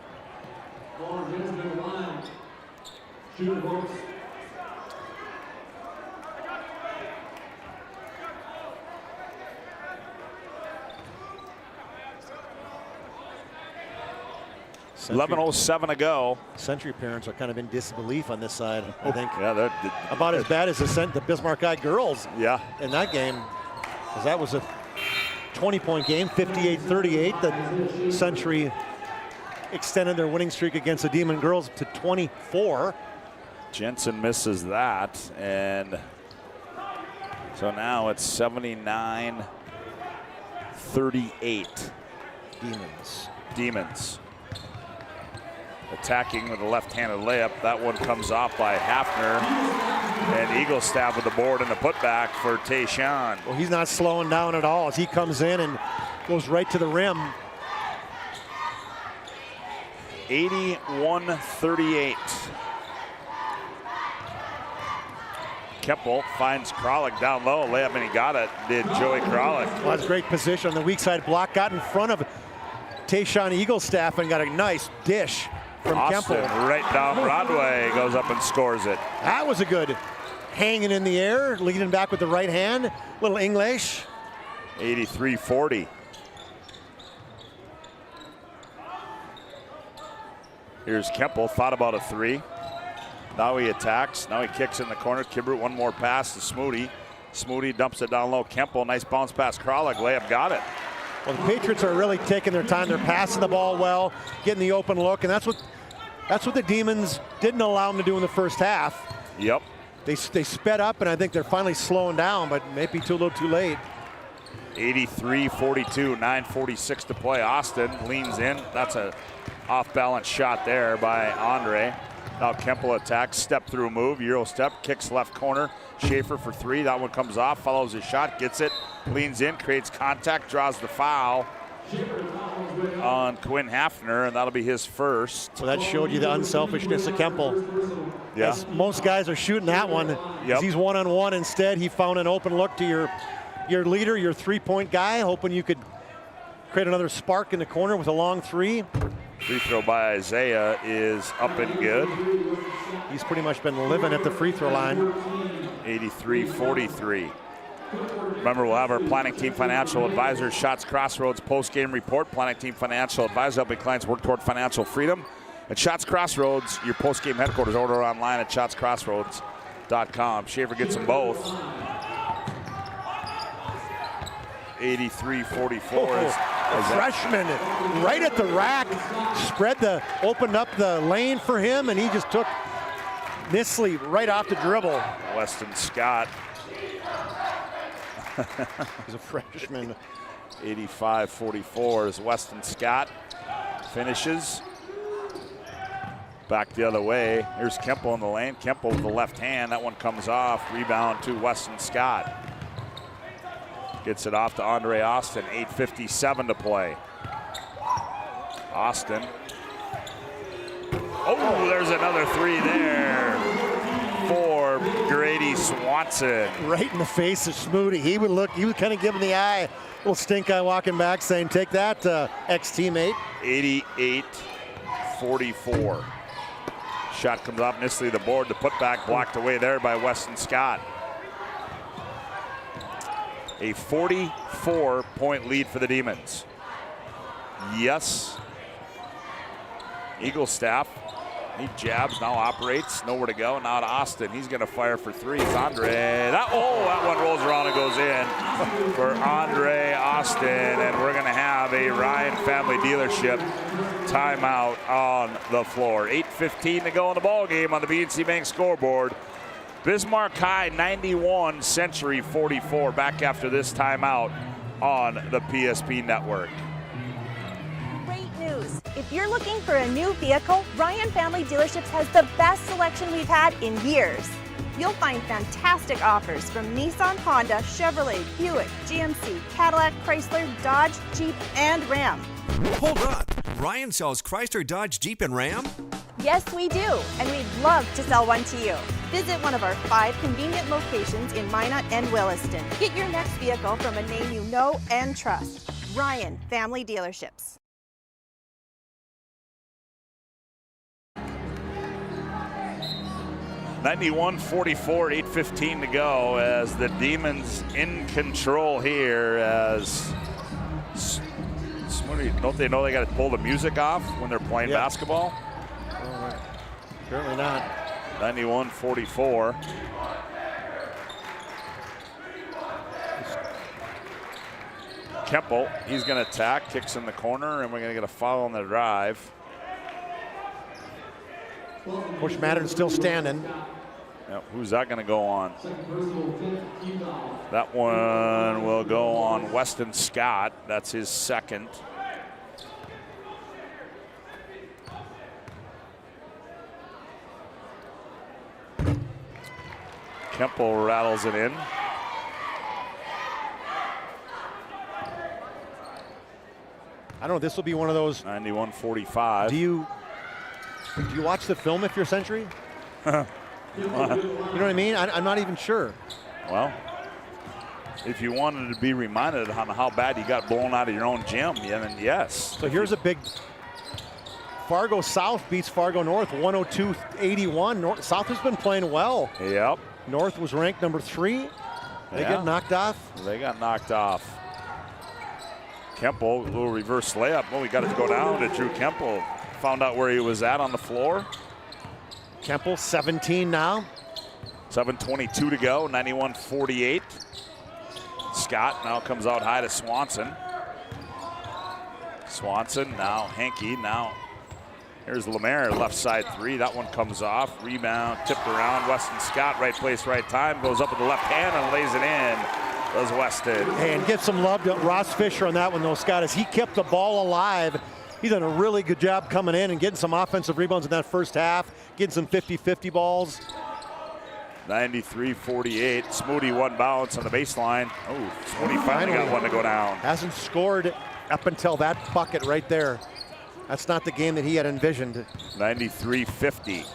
Century, 11:07 to go. Century parents are kind of in disbelief on this side, I think. Yeah, about as bad as the Bismarck High girls. Yeah. In that game, because that was a 20-point game, 58-38. The Century extended their winning streak against the Demon girls to 24. Jensen misses that, and so now it's 79-38. Demons. Attacking with a left-handed layup. That one comes off by Hafner. And Eagle Staff with the board and the putback for Tayshawn. Well, he's not slowing down at all as he comes in and goes right to the rim. 81-38. Kemple finds Kralik down low. Layup, and he got it. Did Joey Kralik. Well, that's great position on the weak side block. Got in front of Tayshawn Eaglestaff and got a nice dish from Austin, Kemple. right down Broadway, goes up and scores it. That was a good hanging in the air, leading back with the right hand. Little English. 83-40. Here's Kemple, thought about a three. Now he attacks. Now he kicks in the corner. Kibrut, one more pass to Smoody. Smoody dumps it down low. Kemple, nice bounce pass. Kralik, layup, got it. Well, the Patriots are really taking their time. They're passing the ball well, getting the open look, and that's what the Demons didn't allow them to do in the first half. Yep. They sped up, and I think they're finally slowing down, but maybe a little too late. 83-42, 9:46 to play. Austin leans in. That's a off-balance shot there by Andre. Now Kemple attacks, step through move, Euro step, kicks left corner. Schaefer for three. That one comes off, follows his shot, gets it, leans in, creates contact, draws the foul on Quinn Hafner, and that'll be his first. So that showed you the unselfishness of Kemple. Yeah. As most guys are shooting that one. Yep. He's one-on-one instead. He found an open look to your leader, your three-point guy, hoping you could create another spark in the corner with a long three. Free throw by Isaiah is up and good. He's pretty much been living at the free throw line. 83-43. Remember, we'll have our Planning Team Financial Advisors Shots Crossroads post-game report. Planning Team Financial Advisors helping clients work toward financial freedom. At Shots Crossroads, your post-game headquarters. Order online at shotscrossroads.com. Schaefer gets them both. 83-44. A freshman right at the rack, opened up the lane for him, and he just took Nisley right off the dribble. Weston Scott. He's a freshman. 85-44 as Weston Scott finishes. Back the other way. Here's Kemple in the lane. Kemple with the left hand. That one comes off. Rebound to Weston Scott. Gets it off to Andre Austin. 8:57 to play. Austin. Oh, there's another three there for Grady Swanson. Right in the face of Smoody. He would kind of give him the eye. Little stink eye walking back saying, take that, ex-teammate. 88-44. Shot comes off Nisley, the board. The putback blocked away there by Weston Scott. A 44-point lead for the Demons. Yes. Eagle staff. He jabs, now operates, nowhere to go. Now to Austin. He's going to fire for threes. Andre. That one rolls around and goes in for Andre Austin. And we're going to have a Ryan Family Dealership timeout on the floor. 8:15 to go in the ball game on the BNC Bank scoreboard. Bismarck High 91, Century 44. Back after this timeout on the PSP network. News. If you're looking for a new vehicle, Ryan Family Dealerships has the best selection we've had in years. You'll find fantastic offers from Nissan, Honda, Chevrolet, Buick, GMC, Cadillac, Chrysler, Dodge, Jeep, and Ram. Hold on. Ryan sells Chrysler, Dodge, Jeep, and Ram? Yes, we do, and we'd love to sell one to you. Visit one of our 5 convenient locations in Minot and Williston. Get your next vehicle from a name you know and trust. Ryan Family Dealerships. 91-44, 8:15 to go as the Demons in control here as don't they know they got to pull the music off when they're playing basketball? Apparently not. 91-44. Kemple, he's going to attack, kicks in the corner, and we're going to get a foul on the drive. Coach Madden still standing. Yep, who's that going to go on? That one will go on Weston Scott. That's his second. Kemple rattles it in. I don't know, this will be one of those. 91-45. Do you watch the film if you're Century? You know what I mean? I'm not even sure. Well, if you wanted to be reminded on how bad you got blown out of your own gym, then yes. So here's a big. Fargo South beats Fargo North 102-81. South has been playing well. Yep. North was ranked number 3. They get knocked off. They got knocked off. Kemple, a little reverse layup. Well, we got to go down to Drew Kemple. Found out where he was at on the floor. Kemple 17 now. 7:22 to go, 91-48. Scott now comes out high to Swanson. Swanson, now Henke, now here's Lemaire, left side 3. That one comes off, rebound, tipped around. Weston Scott, right place, right time, goes up with the left hand and lays it in. Does Weston. And get some love to Ross Fisher on that one though, Scott, as he kept the ball alive. He's done a really good job coming in and getting some offensive rebounds in that first half, getting some 50-50 balls. 93-48. Smoody one bounce on the baseline. Oh, Smoody finally got one to go down. Hasn't scored up until that bucket right there. That's not the game that he had envisioned. 93-50.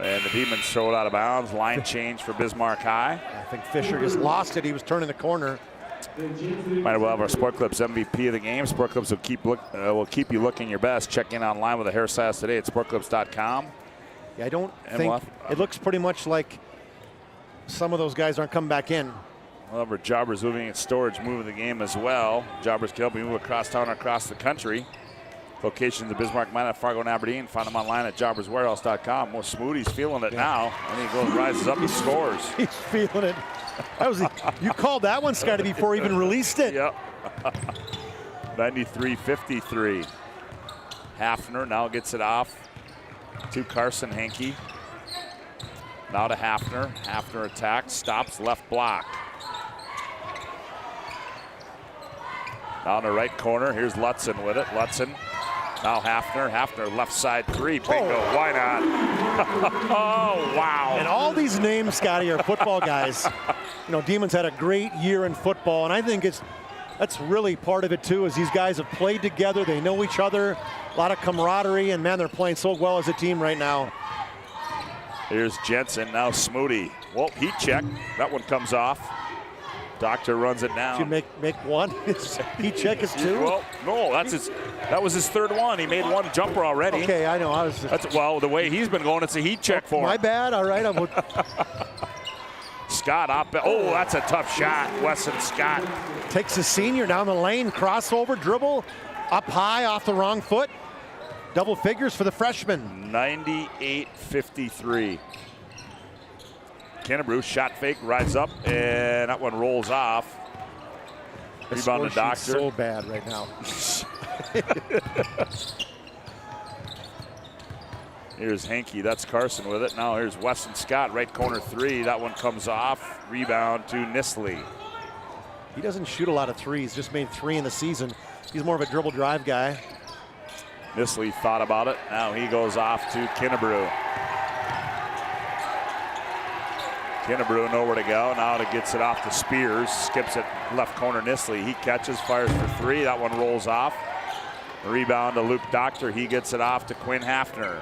And the Demons throw it out of bounds. Line change for Bismarck High. I think Fisher just lost it. He was turning the corner. Might as well have our Sport Clips MVP of the game. Sport Clips will keep you looking your best. Check in online with the hairstyles today at sportclips.com. Yeah, I don't think it looks pretty much like some of those guys aren't coming back in. We'll have our Jobbers moving in storage, moving the game as well. Jobbers can help you move across town or across the country. Locations of Bismarck, Minot, Fargo, and Aberdeen. Find them online at jobberswarehouse.com. Well, Smoody's feeling it now. And he goes, rises up and scores. He's feeling it. That was you called that one, Scotty, before he even released it. Yep. 93-53. Hafner now gets it off to Carson Henke. Now to Hafner. Hafner attacks, stops, left block. Down the right corner. Here's Lutzen with it. Lutzen. Now Hafner. Hafner left side 3. Bingo. Why not? Oh, wow. And all these names, Scotty, are football guys. You know, Demons had a great year in football, and I think that's really part of it too, is these guys have played together. They know each other. A lot of camaraderie, and man, they're playing so well as a team right now. Here's Jensen. Now Smoody. Well, heat check. That one comes off. Doctor runs it down. Did you make one? Heat check is 2? Well, no, that was his third one. He made one jumper already. Okay, I know. Well, the way he's been going, it's a heat check for him. My bad. All right. Scott up. Oh, that's a tough shot. Weston Scott takes the senior down the lane, crossover, dribble, up high off the wrong foot. Double figures for the freshman. 98-53. Kennebrew shot fake, rides up, and that one rolls off. Rebound to Doctor. So bad right now. Here's Hankey, that's Carson with it. Now here's Weston Scott, right corner three. That one comes off. Rebound to Nisley. He doesn't shoot a lot of threes, just made 3 in the season. He's more of a dribble drive guy. Nisley thought about it. Now he goes off to Kennebrew. Kennebrew nowhere to go. Now it gets it off to Spears. Skips it left corner Nisley. He catches, fires for 3. That one rolls off. Rebound to Luke Doctor. He gets it off to Quinn Hafner.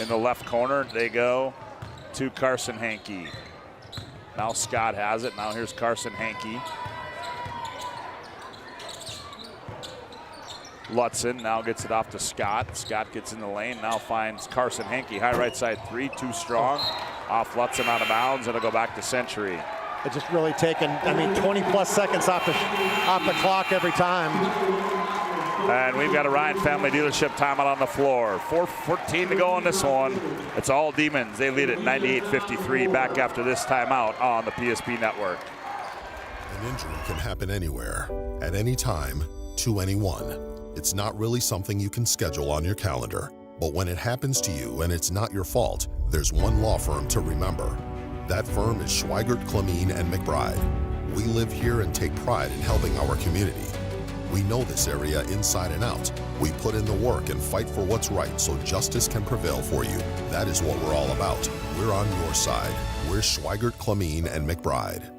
In the left corner, they go to Carson Hankey. Now Scott has it. Now here's Carson Hankey. Lutzen now gets it off to Scott. Scott gets in the lane, now finds Carson Hankey. High right side 3, too strong. Off Lutzen out of bounds. It'll go back to Century. It's just really taken, 20+ seconds off the clock every time. And we've got a Ryan Family Dealership timeout on the floor. 4:14 to go on this one. It's all Demons. They lead at 98-53. Back after this timeout on the PSP Network. An injury can happen anywhere, at any time, to anyone. It's not really something you can schedule on your calendar. But when it happens to you and it's not your fault, there's one law firm to remember. That firm is Schweigert, Clemeen, and McBride. We live here and take pride in helping our community. We know this area inside and out. We put in the work and fight for what's right so justice can prevail for you. That is what we're all about. We're on your side. We're Schweigert, Clemeen, and McBride.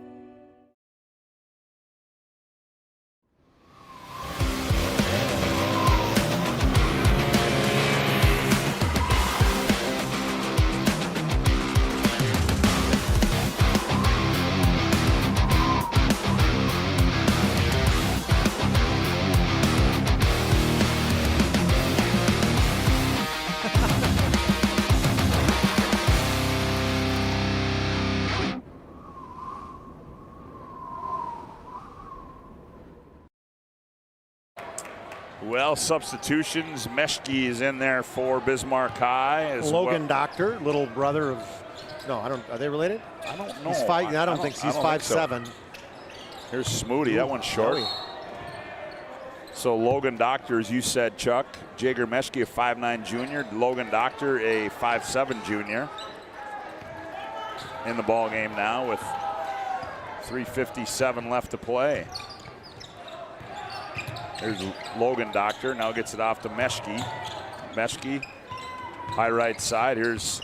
Well, substitutions. Meshke is in there for Bismarck High. As Logan Doctor, little brother of, no, I don't, are they related? I don't know. He's I don't think so. He's 5'7". Here's Smoody, that one's short. So Logan Doctor, as you said, Chuck. Jager Meshke, a 5'9" junior. Logan Doctor, a 5'7" junior. In the ball game now with 3:57 left to play. Here's Logan Doctor, now gets it off to Meshke. Meshke, high right side. Here's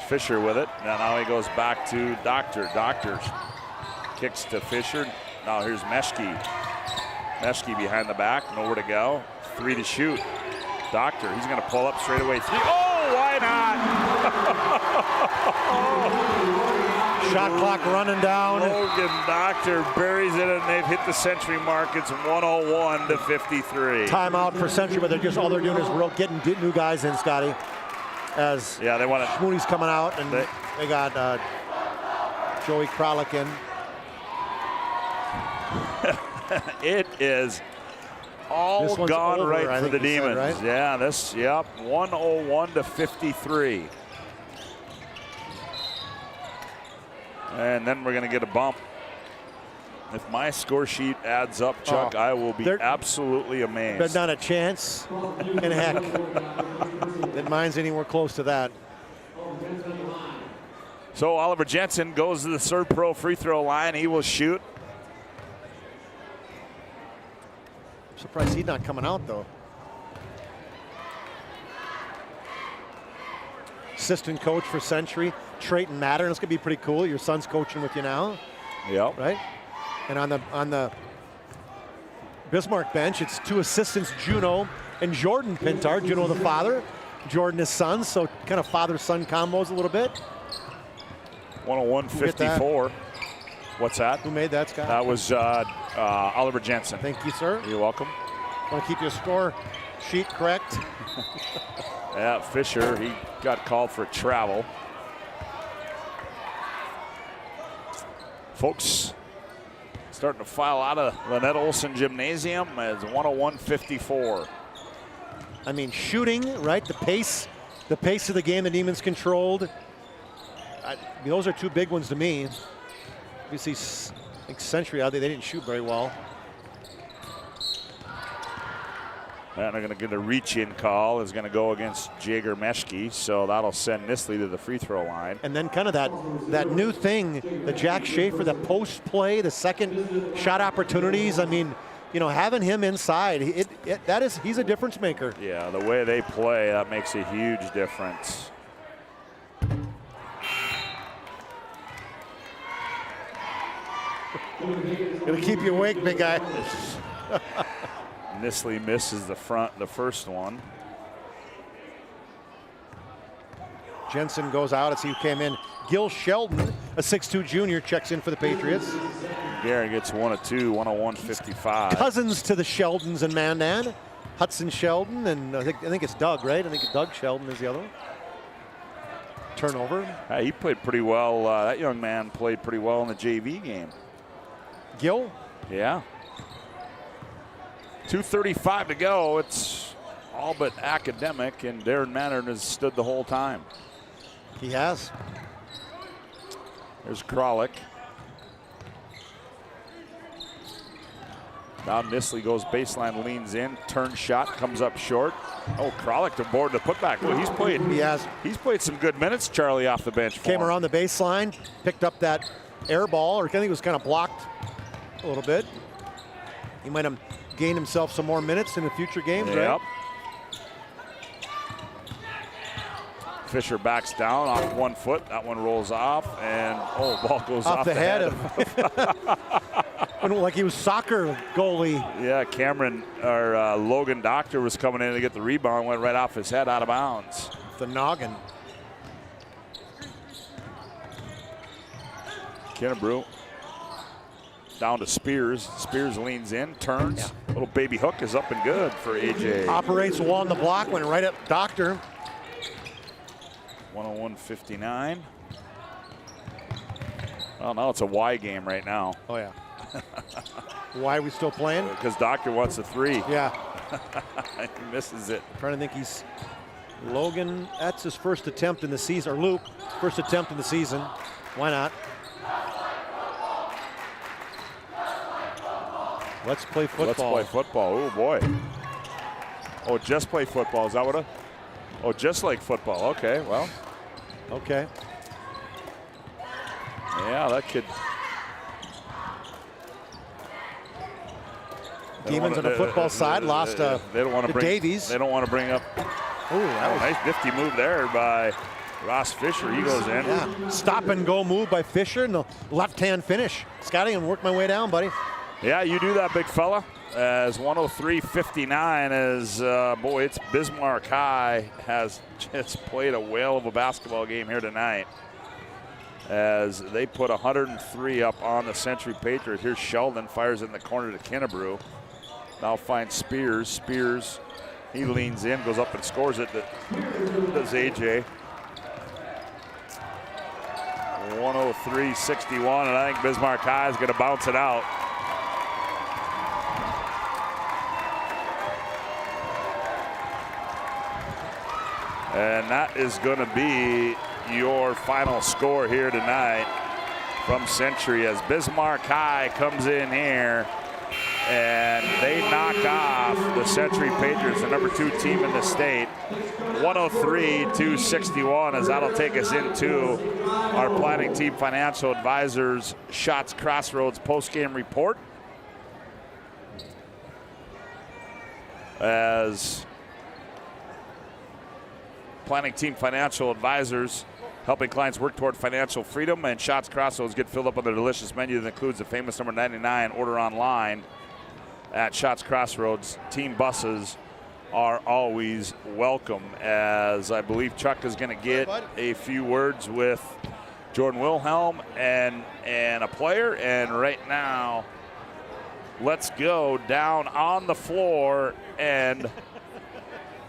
Fisher with it. Now he goes back to Doctor. Doctor kicks to Fisher. Now here's Meshke. Meshke behind the back, nowhere to go. 3 to shoot. Doctor, he's gonna pull up straight away 3. Oh, why not? Shot clock running down. Logan Doctor buries it, and they've hit the Century mark. It's 101-53. Timeout for Century, but all they're doing is getting new guys in, Scotty. As yeah, they want to. Schmoody's coming out, and they got Joey Kralik in. It is all gone over, right for the Demons. Said, right? Yeah, 101-53. And then we're going to get a bump. If my score sheet adds up, Chuck, I will be absolutely amazed. There's not a chance in heck that mine's anywhere close to that. So Oliver Jensen goes to the third pro free throw line. He will shoot. I'm surprised he's not coming out, though. Assistant coach for Century, Trayton Mattern. It's gonna be pretty cool. Your son's coaching with you now. Yep. Right. And on the Bismarck bench, it's 2 assistants, Juno and Jordan Pintard. Juno the father, Jordan his son. So kind of father-son combos a little bit. 101-54. What's that? Who made that, Scott? That was Oliver Jensen. Thank you, sir. You're welcome. Want to keep your score sheet correct. Yeah, Fisher, he got called for travel. Folks starting to file out of Lynette Olson Gymnasium as 101-54. I mean, shooting, right? The pace of the game the Demons controlled. Those are two big ones to me. You see, I think Century out there, they didn't shoot very well. And they're going to get a reach-in call. Is going to go against Jager Meshke, so that'll send Nisley to the free throw line. And then kind of that new thing, the Jack Schaefer, the post play, the second shot opportunities. I mean, you know, having him inside, he's a difference maker. Yeah, the way they play, that makes a huge difference. Gonna keep you awake, big guy. Nisley misses the first one. Jensen goes out. Let's see who came in. Gil Sheldon, a 6'2 junior, checks in for the Patriots. Gary gets 1 of 2, 101-55. Cousins to the Sheldons in Mandan. Hudson Sheldon, and I think it's Doug, right? I think Doug Sheldon is the other one. Turnover. He played pretty well. That young man played pretty well in the JV game. Gil? Yeah. 2:35 to go. It's all but academic, and Darren Mannern has stood the whole time. He has. There's Kralik. Now Nisley goes baseline, leans in, turn shot, comes up short. Oh, Kralik to board the putback. Well, he's played some good minutes, Charlie, off the bench. Came around the baseline, picked up that air ball, or I think it was kind of blocked a little bit. He might have gained himself some more minutes in the future games, right? Fisher backs down off 1 foot. That one rolls off, and ball goes off the head of like he was soccer goalie. Yeah, Logan Doctor was coming in to get the rebound, went right off his head out of bounds. The noggin. Kennebrew down to Spears. Spears leans in, turns. Little baby hook is up and good for AJ. Operates one on the block, went right up Doctor. 101-59. Well, now it's a Y game right now. Oh, yeah. Why are we still playing? Because Doctor wants a 3. Yeah. He misses it. I'm trying to think he's Logan. That's his first attempt in the season, or Luke, first attempt in the season. Why not? Let's play football. Let's play football. Oh, boy. Oh, just play football. Is that what Oh, just like football. Okay, well. Okay. Yeah, that could. Demons on the football side lost they don't want to bring Davies. They don't want to bring up. Oh, that was nice nifty move there by Ross Fisher. He goes in. Yeah. Stop and go move by Fisher and the left-hand finish. Scotty, and work my way down, buddy. Yeah, you do that, big fella. As 103-59 as, boy, it's Bismarck High has just played a whale of a basketball game here tonight. As they put 103 up on the Century Patriots. Here's Sheldon, fires in the corner to Kennebrew. Now finds Spears. Spears, he leans in, goes up and scores it. Does AJ. 103-61, and I think Bismarck High is going to bounce it out. And that is going to be your final score here tonight from Century as Bismarck High comes in here and they knock off the Century Patriots, the number 2 team in the state, 103-61, as that'll take us into our Planning Team Financial Advisors Shots Crossroads postgame report. As Planning Team Financial Advisors helping clients work toward financial freedom, and Shots Crossroads get filled up on their delicious menu that includes the famous number 99. Order online at Shots Crossroads. Team buses are always welcome, as I believe Chuck is going to get a few words with Jordan Wilhelm and a player. And right now, let's go down on the floor and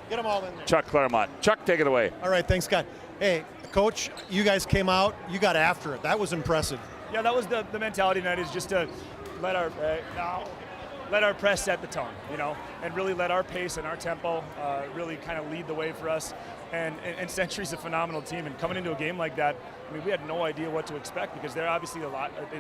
get them all in there. Chuck Claremont. Chuck, take it away. All right, thanks, Scott. Hey, Coach, you guys came out. You got after it. That was impressive. Yeah, that was the mentality tonight, is just to let our press set the tone, and really let our pace and our tempo really kind of lead the way for us. And Century's a phenomenal team, and coming into a game like that, I mean, we had no idea what to expect, because they're obviously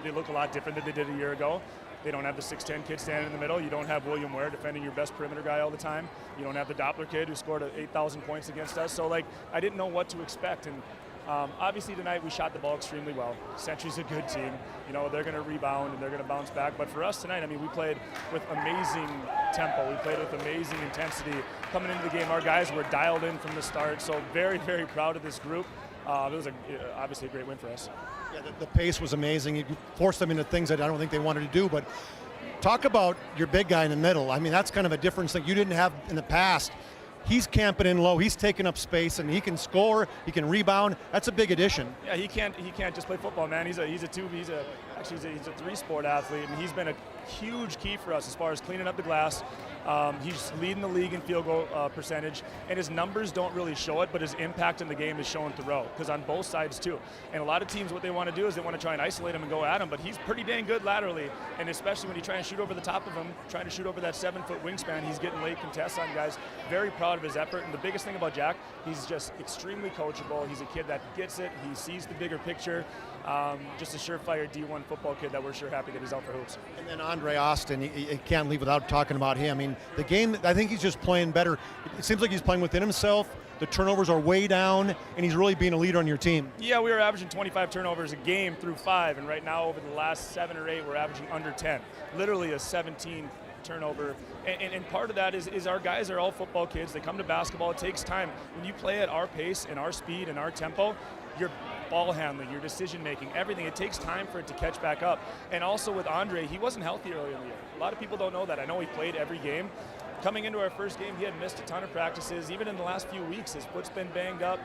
they look a lot different than they did a year ago. They don't have the 6'10" kid standing in the middle. You don't have William Ware defending your best perimeter guy all the time. You don't have the Doppler kid who scored 8,000 points against us. So, I didn't know what to expect. And obviously tonight we shot the ball extremely well. Century's a good team. They're going to rebound and they're going to bounce back. But for us tonight, I mean, we played with amazing tempo. We played with amazing intensity. Coming into the game, our guys were dialed in from the start. So very, very proud of this group. It was obviously a great win for us. Yeah, the pace was amazing. You forced them into things that I don't think they wanted to do. But talk about your big guy in the middle. I mean, that's kind of a difference that you didn't have in the past. He's camping in low. He's taking up space, and he can score. He can rebound. That's a big addition. Yeah, he can't just play football, man. He's a 3-sport athlete, and he's been a huge key for us as far as cleaning up the glass. He's leading the league in field goal percentage, and his numbers don't really show it, but his impact in the game is showing throughout, because on both sides too. And a lot of teams, what they want to do is they want to try and isolate him and go at him, but he's pretty dang good laterally, and especially when you try and shoot over the top of him, trying to shoot over that 7-foot wingspan, he's getting late contests on guys. Very proud of his effort, and the biggest thing about Jack, he's just extremely coachable. He's a kid that gets it. He sees the bigger picture. Just a surefire D1 football kid that we're sure happy that he's out for hoops. And then Andre Austin, you can't leave without talking about him. I mean, the game, I think he's just playing better. It seems like he's playing within himself. The turnovers are way down, and he's really being a leader on your team. Yeah, we were averaging 25 turnovers a game through 5, and right now over the last 7 or 8, we're averaging under 10. Literally a 17 turnover. And part of that is our guys are all football kids. They come to basketball. It takes time. When you play at our pace and our speed and our tempo, your ball handling, your decision making, everything, it takes time for it to catch back up. And also with Andre, he wasn't healthy earlier in the year. A lot of people don't know that. I know he played every game. Coming into our first game, he had missed a ton of practices. Even in the last few weeks, his foot's been banged up.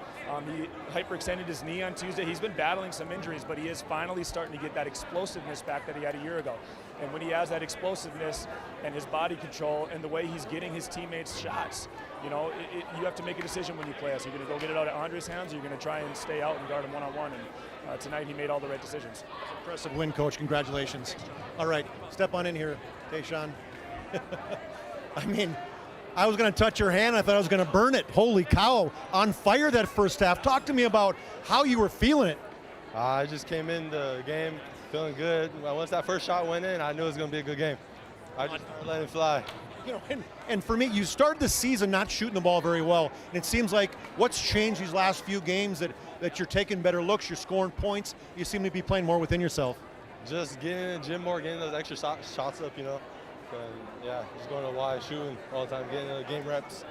He hyperextended his knee on Tuesday. He's been battling some injuries, but he is finally starting to get that explosiveness back that he had a year ago. And when he has that explosiveness and his body control and the way he's getting his teammates shots, you have to make a decision when you play us. You're going to go get it out of Andre's hands, or you're going to try and stay out and guard him one-on-one. And tonight he made all the right decisions. Impressive win, Coach. Congratulations. All right, step on in here, Tayshaun. I mean, I was going to touch your hand. I thought I was going to burn it. Holy cow. On fire that first half. Talk to me about how you were feeling it. I just came in the game feeling good. Once that first shot went in, I knew it was going to be a good game. I just let it fly. And for me, you started the season not shooting the ball very well. And it seems like what's changed these last few games that you're taking better looks, you're scoring points, you seem to be playing more within yourself. Just getting in the gym more, getting those extra shots up, And yeah, just going to Y, shooting all the time, getting the game reps.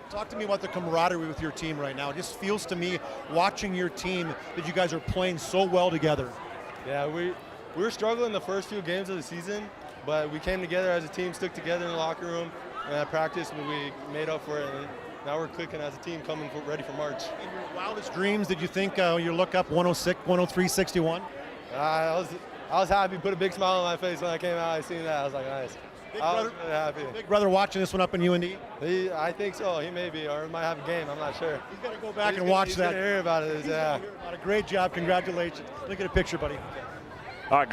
Talk to me about the camaraderie with your team right now. It just feels to me, watching your team, that you guys are playing so well together. Yeah, we were struggling the first few games of the season, but we came together as a team, stuck together in the locker room, and at practice we made up for it. And now we're clicking as a team, coming ready for March. In your wildest dreams, did you think you look up 106, 103, 61? I was happy, put a big smile on my face when I came out. I seen that, I was like, nice. I was really happy. Big brother watching this one up in UND? I think so. He may be, or he might have a game. I'm not sure. He's got to go back and watch that. He's hear about it. Yeah. Great job. Congratulations. Look at a picture, buddy. All right,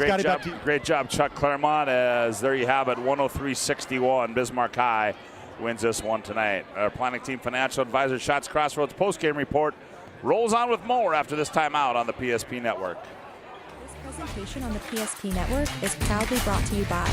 great job, Chuck Claremont. As there you have it, 103-61. Bismarck High wins this one tonight. Our planning team financial advisor, Shots Crossroads postgame report rolls on with more after this timeout on the PSP Network. This presentation on the PSP Network is proudly brought to you by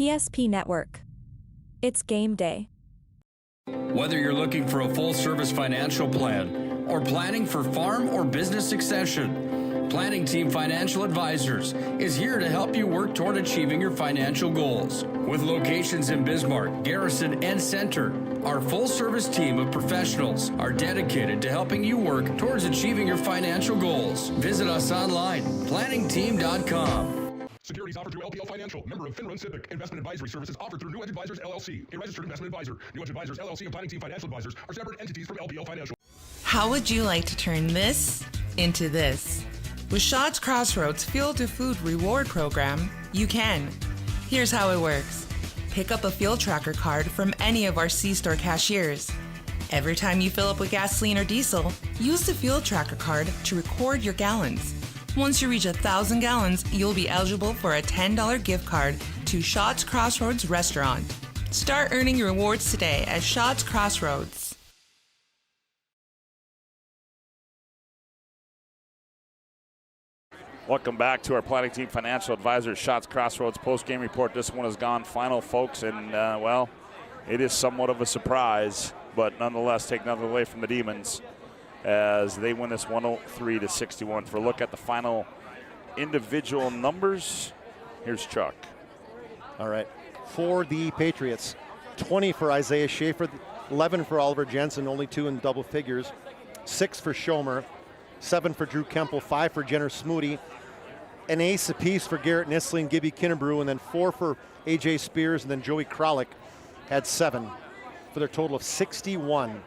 PSP Network. It's game day. Whether you're looking for a full-service financial plan or planning for farm or business succession, Planning Team Financial Advisors is here to help you work toward achieving your financial goals. With locations in Bismarck, Garrison, and Center, our full-service team of professionals are dedicated to helping you work towards achieving your financial goals. Visit us online, planningteam.com. Securities offered through LPL Financial, member of FINRA Civic. Investment advisory services offered through New Edge Advisors, LLC, a registered investment advisor. New Edge Advisors, LLC, and Planning Team Financial Advisors are separate entities from LPL Financial. How would you like to turn this into this? With Shaw's Crossroads Fuel to Food Reward Program, you can. Here's how it works. Pick up a fuel tracker card from any of our C-store cashiers. Every time you fill up with gasoline or diesel, use the fuel tracker card to record your gallons. Once you reach 1,000 gallons, you'll be eligible for a $10 gift card to Shaw's Crossroads Restaurant. Start earning your rewards today at Shaw's Crossroads. Welcome back to our Planning Team Financial Advisors Shots Crossroads post-game report. This one has gone final, folks, and, well, it is somewhat of a surprise, but nonetheless, take nothing away from the Demons as they win this 103-61. For a look at the final individual numbers, here's Chuck. All right. For the Patriots, 20 for Isaiah Schaefer, 11 for Oliver Jensen, only 2 in double figures, 6 for Schomer, 7 for Drew Kemple, 5 for Jenner Smoody, an ace apiece for Garrett Nisling, Gibby Kinnebrew, and then 4 for A.J. Spears, and then Joey Kralik had 7 for their total of 61.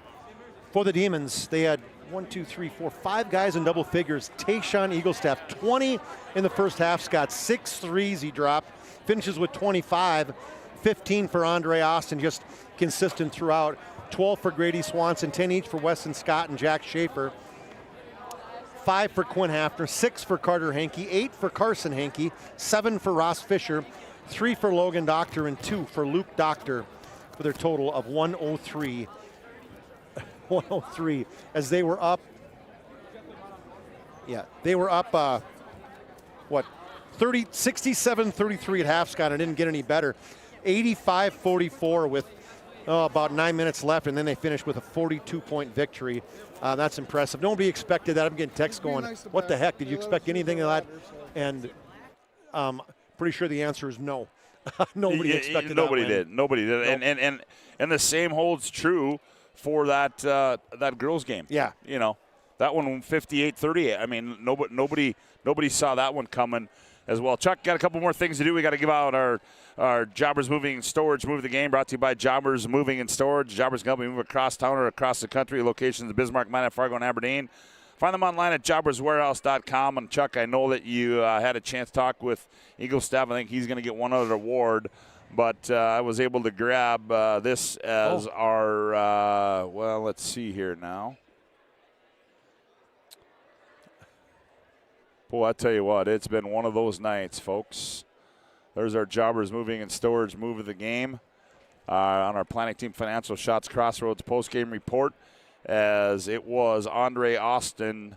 For the Demons, they had 5 guys in double figures. Tayshawn Eaglestaff, 20 in the first half. Scott, 6 threes he dropped. Finishes with 25. 15 for Andre Austin, just consistent throughout. 12 for Grady Swanson, 10 each for Weston Scott and Jack Schaefer. 5 for Quinn Hafner, 6 for Carter Henke, 8 for Carson Henke, 7 for Ross Fisher, 3 for Logan Doctor, and 2 for Luke Doctor for their total of 103. 103 as they were up. Yeah, they were up, 67-33 at half, Scott. I didn't get any better. 85-44 with about 9 minutes left, and then they finished with a 42-point victory. That's impressive. Nobody expected that. I'm getting texts going, what the heck? Did you expect anything of that? And pretty sure the answer is no. Nobody expected that. Nobody did. Nobody did. Nope. And the same holds true for that girls game. Yeah. You know, that one 58-38. I mean, nobody saw that one coming as well. Chuck, got a couple more things to do. We got to give out our Jobbers Moving and Storage Move the Game, brought to you by Jobbers Moving and Storage. Jobbers can help you move across town or across the country. Locations in Bismarck, Minot, Fargo, and Aberdeen. Find them online at jobberswarehouse.com. And Chuck, I know that you had a chance to talk with Eaglestaff. I think he's going to get one other award. But I was able to grab this as our, well, let's see here now. Boy, I tell you what, it's been one of those nights, folks. There's our Jobbers Moving and Storage Move of the Game on our Planning Team Financial Shots Crossroads post-game report, as it was Andre Austin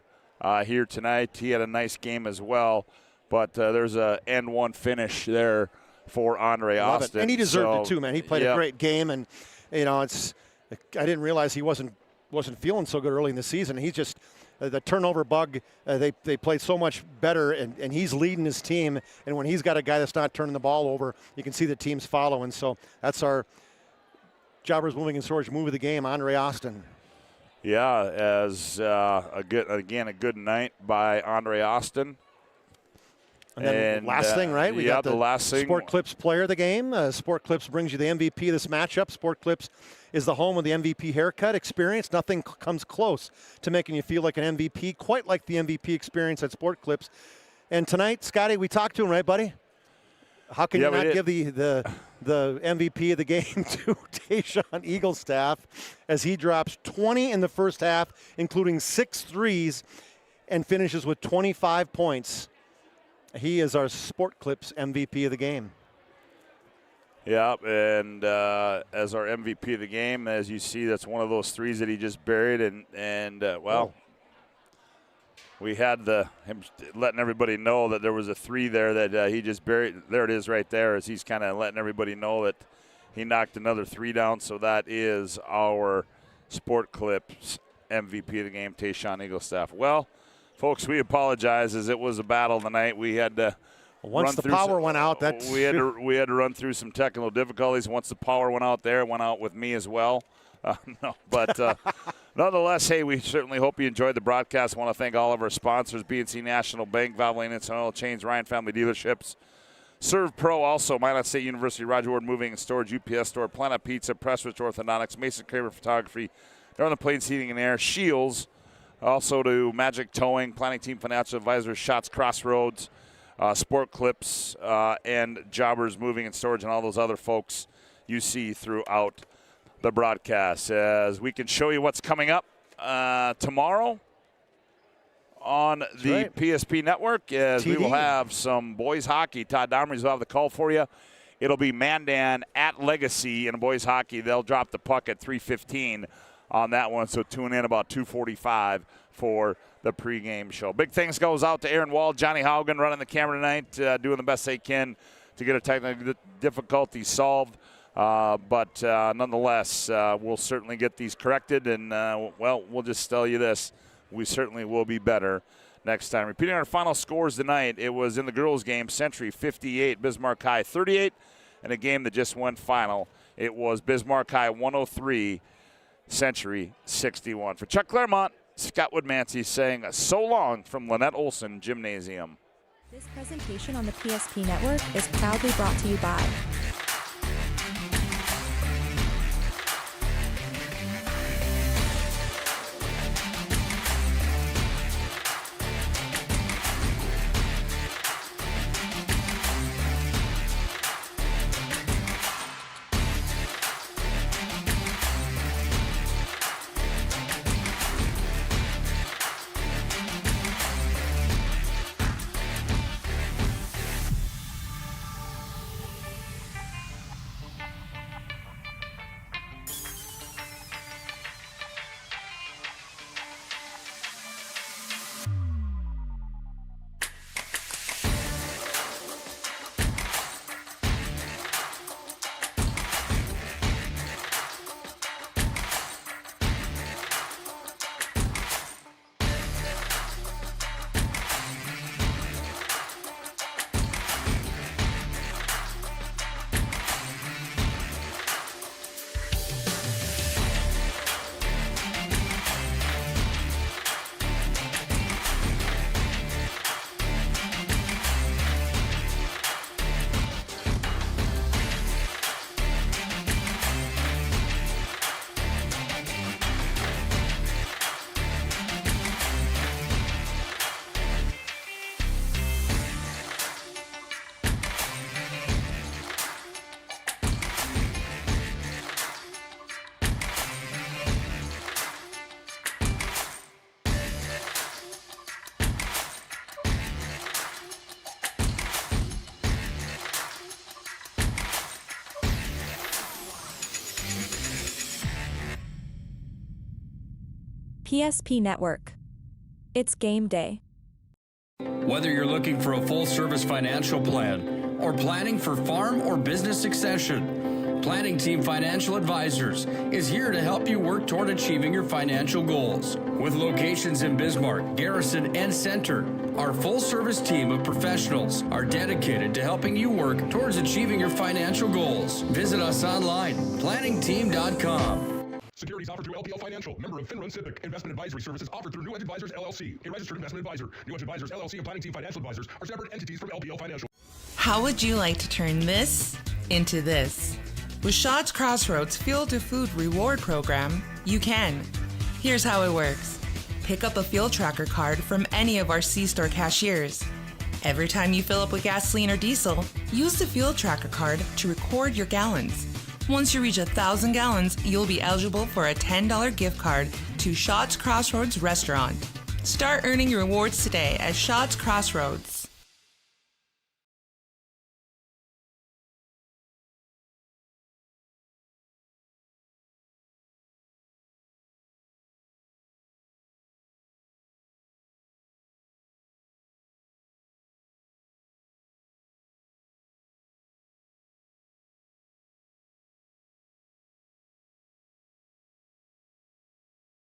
here tonight. He had a nice game as well, but there's a N1 finish there for Andre Austin. And he deserved it too, man. He played a great game, and you know, I didn't realize he wasn't feeling so good early in the season. He's just the turnover bug. They played so much better, and he's leading his team. And when he's got a guy that's not turning the ball over, you can see the team's following. So that's our Jobbers Moving and Storage Move of the Game, Andre Austin. Yeah, as a good night by Andre Austin. And then last thing, right? We got the last thing. Sport Clips Player of the Game. Sport Clips brings you the MVP of this matchup. Sport Clips is the home of the MVP haircut experience. Nothing comes close to making you feel like an MVP, quite like the MVP experience at Sport Clips. And tonight, Scotty, we talked to him, right, buddy? How can you not give the MVP of the game to Tayshawn Eaglestaff as he drops 20 in the first half, including 6 threes, and finishes with 25 points. He is our Sport Clips MVP of the game. Yeah, and as our MVP of the game, as you see, that's one of those threes that he just buried, and We had him letting everybody know that there was a 3 there that he just buried. There it is right there, as he's kind of letting everybody know that he knocked another 3 down. So that is our Sport Clips MVP of the game, Tayshawn Eaglestaff. Well, folks, we apologize, as it was a battle tonight. We had to once the power went out, we had to run through some technical difficulties. Once the power went out there, it went out with me as well. Nonetheless, hey, we certainly hope you enjoyed the broadcast. I want to thank all of our sponsors: BNC National Bank, Valvoline Instant Oil Change, Ryan Family Dealerships, Serve Pro, also Minot State University, Roger Ward Moving and Storage, UPS Store, Planet Pizza, Presswich Orthodontics, Mason Craver Photography, Northern Plains Heating and Air, Shields, also to Magic Towing, Planning Team Financial Advisors, Shots Crossroads, Sport Clips, and Jobbers Moving and Storage, and all those other folks you see throughout the broadcast. As we can show you what's coming up tomorrow on the PSP network, as we will have some boys hockey. Todd Domrys will have the call for you. It'll be Mandan at Legacy in boys hockey. They'll drop the puck at 3:15 on that one, so tune in about 2:45 for the pregame show. Big things goes out to Aaron Wall, Johnny Haugen running the camera tonight, doing the best they can to get a technical difficulty solved. But nonetheless, we'll certainly get these corrected, and, well, we'll just tell you this. We certainly will be better next time. Repeating our final scores tonight, it was in the girls' game, Century 58, Bismarck High 38, and a game that just went final. It was Bismarck High 103, Century 61. For Chuck Claremont, Scott Woodmansey saying so long from Lynette Olson Gymnasium. This presentation on the PSP Network is proudly brought to you by PSP Network. It's game day. Whether you're looking for a full-service financial plan or planning for farm or business succession, Planning Team Financial Advisors is here to help you work toward achieving your financial goals. With locations in Bismarck, Garrison, and Center, our full-service team of professionals are dedicated to helping you work towards achieving your financial goals. Visit us online, planningteam.com. Securities offered through LPL Financial, member of FinRun SIPC. Investment advisory services offered through New Edge Advisors, LLC, a registered investment advisor. New Edge Advisors, LLC, and Planning Team Financial Advisors are separate entities from LPL Financial. How would you like to turn this into this? With Shots Crossroads Fuel to Food Reward Program, you can. Here's how it works. Pick up a fuel tracker card from any of our C-Store cashiers. Every time you fill up with gasoline or diesel, use the fuel tracker card to record your gallons. Once you reach 1,000 gallons, you'll be eligible for a $10 gift card to Shots Crossroads Restaurant. Start earning your rewards today at Shots Crossroads.